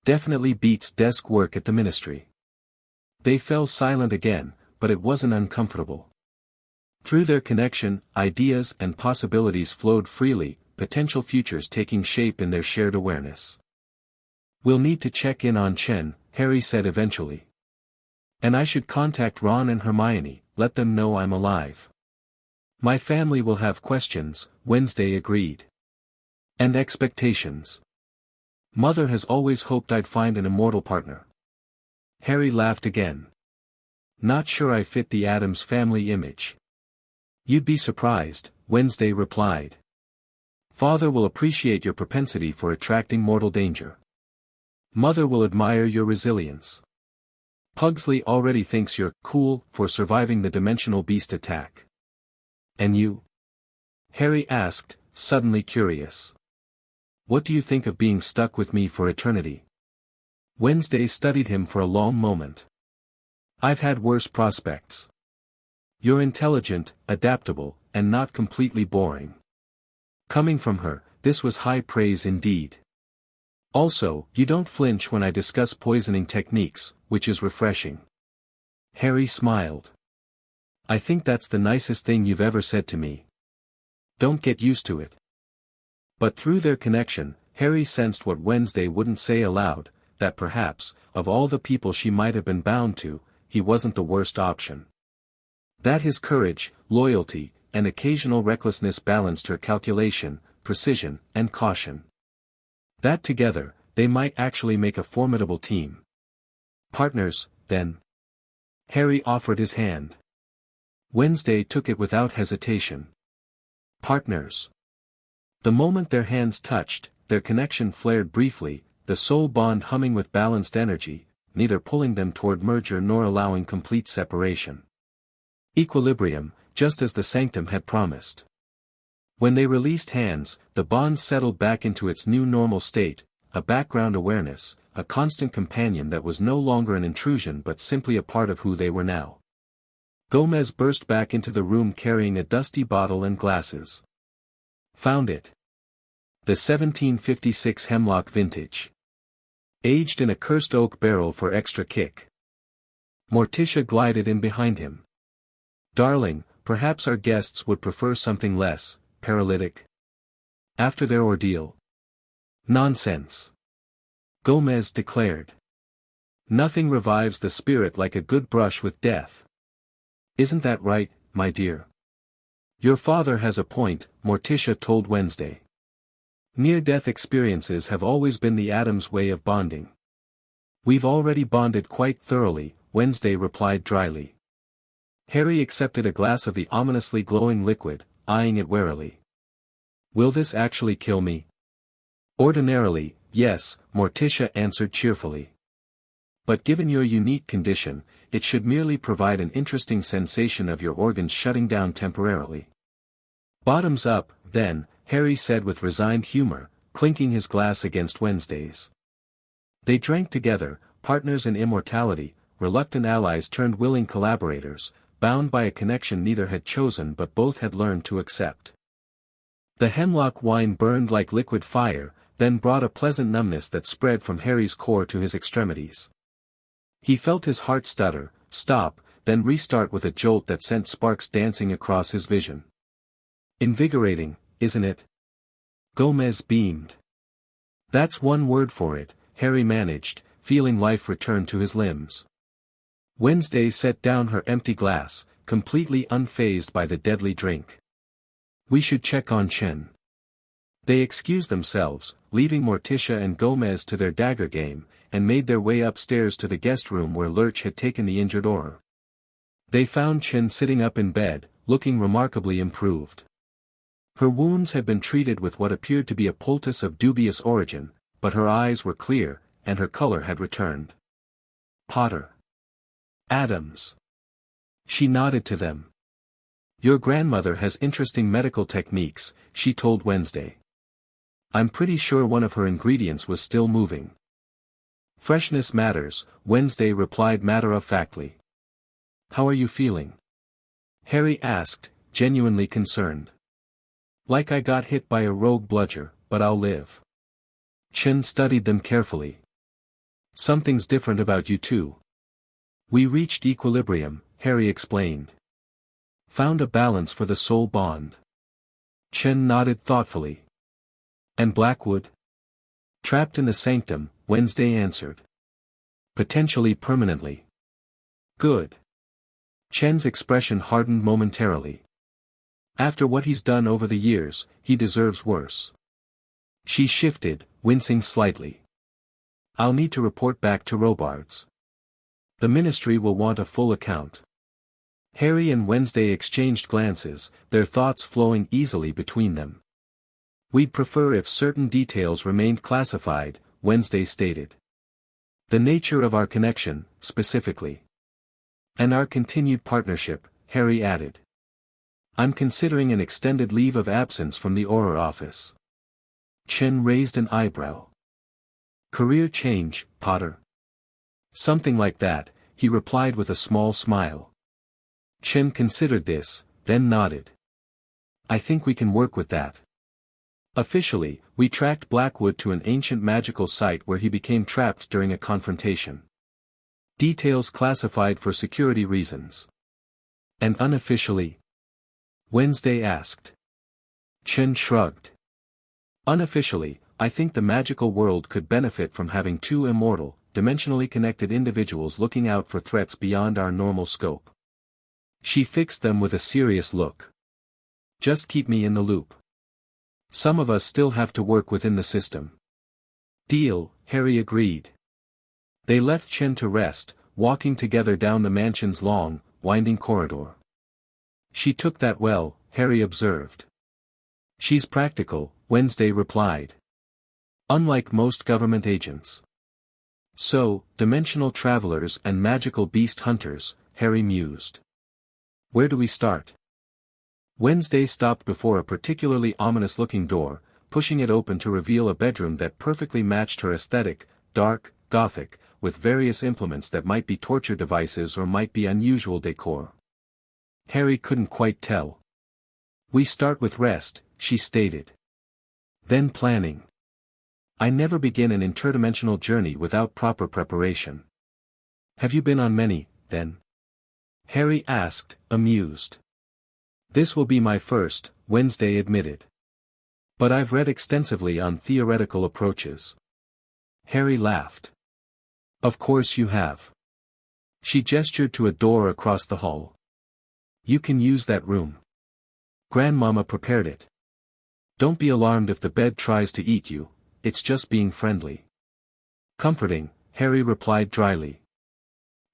"Definitely beats desk work at the ministry." They fell silent again, but it wasn't uncomfortable. Through their connection, ideas and possibilities flowed freely, potential futures taking shape in their shared awareness. "We'll need to check in on Chen," Harry said eventually. "And I should contact Ron and Hermione, let them know I'm alive." "My family will have questions," Wednesday agreed. "And expectations. Mother has always hoped I'd find an immortal partner." Harry laughed again. "Not sure I fit the Addams family image." "You'd be surprised," Wednesday replied. "Father will appreciate your propensity for attracting mortal danger. Mother will admire your resilience. Pugsley already thinks you're cool for surviving the dimensional beast attack." "And you?" Harry asked, suddenly curious. "What do you think of being stuck with me for eternity?" Wednesday studied him for a long moment. "I've had worse prospects. You're intelligent, adaptable, and not completely boring." Coming from her, this was high praise indeed. "Also, you don't flinch when I discuss poisoning techniques, which is refreshing." Harry smiled. "I think that's the nicest thing you've ever said to me." "Don't get used to it." But through their connection, Harry sensed what Wednesday wouldn't say aloud, that perhaps, of all the people she might have been bound to, he wasn't the worst option. That his courage, loyalty, and occasional recklessness balanced her calculation, precision, and caution. That together, they might actually make a formidable team. "Partners, then?" Harry offered his hand. Wednesday took it without hesitation. "Partners." The moment their hands touched, their connection flared briefly, the soul bond humming with balanced energy, neither pulling them toward merger nor allowing complete separation. Equilibrium, just as the Sanctum had promised. When they released hands, the bond settled back into its new normal state, a background awareness, a constant companion that was no longer an intrusion but simply a part of who they were now. Gomez burst back into the room carrying a dusty bottle and glasses. Found it. The 1756 Hemlock vintage. Aged in a cursed oak barrel for extra kick. Morticia glided in behind him. Darling, perhaps our guests would prefer something less paralytic after their ordeal. Nonsense. Gomez declared. Nothing revives the spirit like a good brush with death. Isn't that right, my dear? Your father has a point, Morticia told Wednesday. Near-death experiences have always been the Atom's way of bonding. We've already bonded quite thoroughly, Wednesday replied dryly. Harry accepted a glass of the ominously glowing liquid, eyeing it warily. Will this actually kill me? Ordinarily, yes, Morticia answered cheerfully. But given your unique condition, it should merely provide an interesting sensation of your organs shutting down temporarily. Bottoms up, then, Harry said with resigned humor, clinking his glass against Wednesday's. They drank together, partners in immortality, reluctant allies turned willing collaborators, bound by a connection neither had chosen but both had learned to accept. The hemlock wine burned like liquid fire, then brought a pleasant numbness that spread from Harry's core to his extremities. He felt his heart stutter, stop, then restart with a jolt that sent sparks dancing across his vision. Invigorating, isn't it? Gomez beamed. That's one word for it, Harry managed, feeling life return to his limbs. Wednesday set down her empty glass, completely unfazed by the deadly drink. We should check on Chen. They excused themselves, leaving Morticia and Gomez to their dagger game, and made their way upstairs to the guest room where Lurch had taken the injured Auror. They found Chen sitting up in bed, looking remarkably improved. Her wounds had been treated with what appeared to be a poultice of dubious origin, but her eyes were clear, and her color had returned. Potter. Adams. She nodded to them. Your grandmother has interesting medical techniques, she told Wednesday. I'm pretty sure one of her ingredients was still moving. Freshness matters, Wednesday replied matter-of-factly. How are you feeling? Harry asked, genuinely concerned. Like I got hit by a rogue bludger, but I'll live. Chen studied them carefully. Something's different about you too. We reached equilibrium, Harry explained. Found a balance for the soul bond. Chen nodded thoughtfully. And Blackwood? Trapped in the sanctum, Wednesday answered. Potentially permanently. Good. Chen's expression hardened momentarily. After what he's done over the years, he deserves worse. She shifted, wincing slightly. I'll need to report back to Robards. The ministry will want a full account. Harry and Wednesday exchanged glances, their thoughts flowing easily between them. We'd prefer if certain details remained classified, Wednesday stated. The nature of our connection, specifically. And our continued partnership, Harry added. I'm considering an extended leave of absence from the Auror office. Chen raised an eyebrow. Career change, Potter. Something like that, he replied with a small smile. Chen considered this, then nodded. I think we can work with that. Officially, we tracked Blackwood to an ancient magical site where he became trapped during a confrontation. Details classified for security reasons. And unofficially? Wednesday asked. Chen shrugged. Unofficially, I think the magical world could benefit from having two immortal, dimensionally connected individuals looking out for threats beyond our normal scope. She fixed them with a serious look. Just keep me in the loop. Some of us still have to work within the system. Deal, Harry agreed. They left Chen to rest, walking together down the mansion's long, winding corridor. She took that well, Harry observed. She's practical, Wednesday replied. Unlike most government agents. So, dimensional travelers and magical beast hunters, Harry mused. Where do we start? Wednesday stopped before a particularly ominous-looking door, pushing it open to reveal a bedroom that perfectly matched her aesthetic, dark, gothic, with various implements that might be torture devices or might be unusual decor. Harry couldn't quite tell. "We start with rest," she stated. "Then planning. I never begin an interdimensional journey without proper preparation." "Have you been on many, then?" Harry asked, amused. "This will be my first," Wednesday admitted. "But I've read extensively on theoretical approaches." Harry laughed. "Of course you have." She gestured to a door across the hall. "You can use that room. Grandmama prepared it. Don't be alarmed if the bed tries to eat you, it's just being friendly." "Comforting," Harry replied dryly.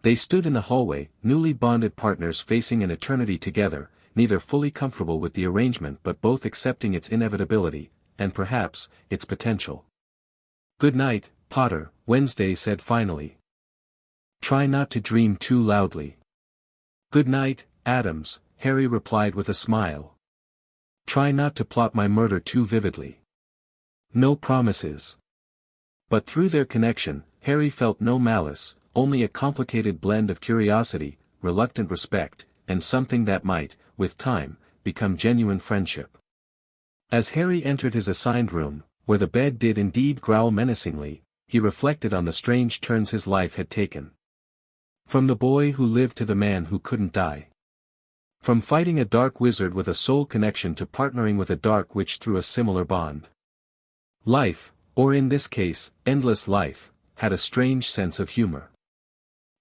They stood in the hallway, newly bonded partners facing an eternity together, neither fully comfortable with the arrangement but both accepting its inevitability, and perhaps, its potential. "Good night, Potter," Wednesday said finally. "Try not to dream too loudly." "Good night, Adams," Harry replied with a smile. "Try not to plot my murder too vividly." No promises. But through their connection, Harry felt no malice, only a complicated blend of curiosity, reluctant respect, and something that might, with time, become genuine friendship. As Harry entered his assigned room, where the bed did indeed growl menacingly, he reflected on the strange turns his life had taken. From the boy who lived to the man who couldn't die. From fighting a dark wizard with a soul connection to partnering with a dark witch through a similar bond. Life, or in this case, endless life, had a strange sense of humor.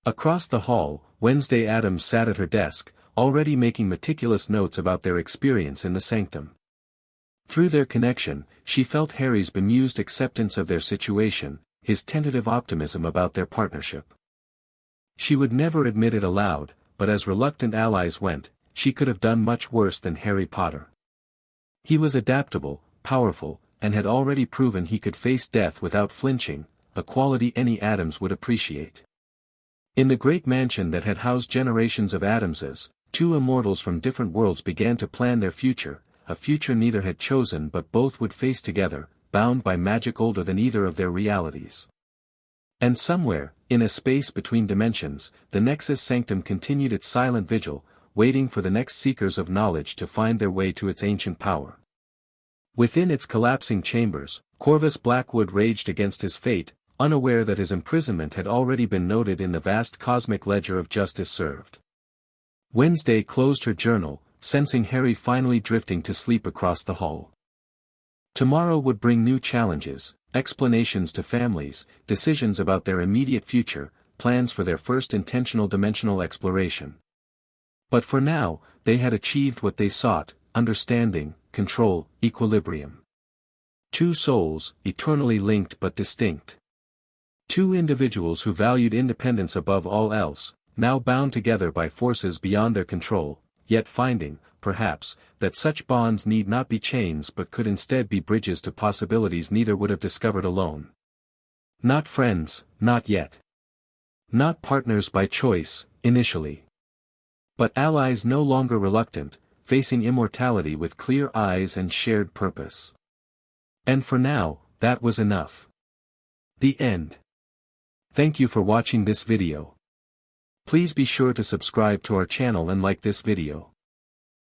Across the hall, Wednesday Adams sat at her desk, already making meticulous notes about their experience in the sanctum. Through their connection, she felt Harry's bemused acceptance of their situation, his tentative optimism about their partnership. She would never admit it aloud, but as reluctant allies went, she could have done much worse than Harry Potter. He was adaptable, powerful, and had already proven he could face death without flinching, a quality any Adams would appreciate. In the great mansion that had housed generations of Adamses, two immortals from different worlds began to plan their future, a future neither had chosen but both would face together, bound by magic older than either of their realities. And somewhere, in a space between dimensions, the Nexus Sanctum continued its silent vigil, waiting for the next seekers of knowledge to find their way to its ancient power. Within its collapsing chambers, Corvus Blackwood raged against his fate, unaware that his imprisonment had already been noted in the vast cosmic ledger of justice served. Wednesday closed her journal, sensing Harry finally drifting to sleep across the hall. Tomorrow would bring new challenges, explanations to families, decisions about their immediate future, plans for their first intentional dimensional exploration. But for now, they had achieved what they sought, understanding, control, equilibrium. Two souls, eternally linked but distinct. Two individuals who valued independence above all else, now bound together by forces beyond their control, yet finding, perhaps, that such bonds need not be chains but could instead be bridges to possibilities neither would have discovered alone. Not friends, not yet. Not partners by choice, initially. But allies no longer reluctant, facing immortality with clear eyes and shared purpose. And for now, that was enough. The end. Thank you for watching this video. Please be sure to subscribe to our channel and like this video.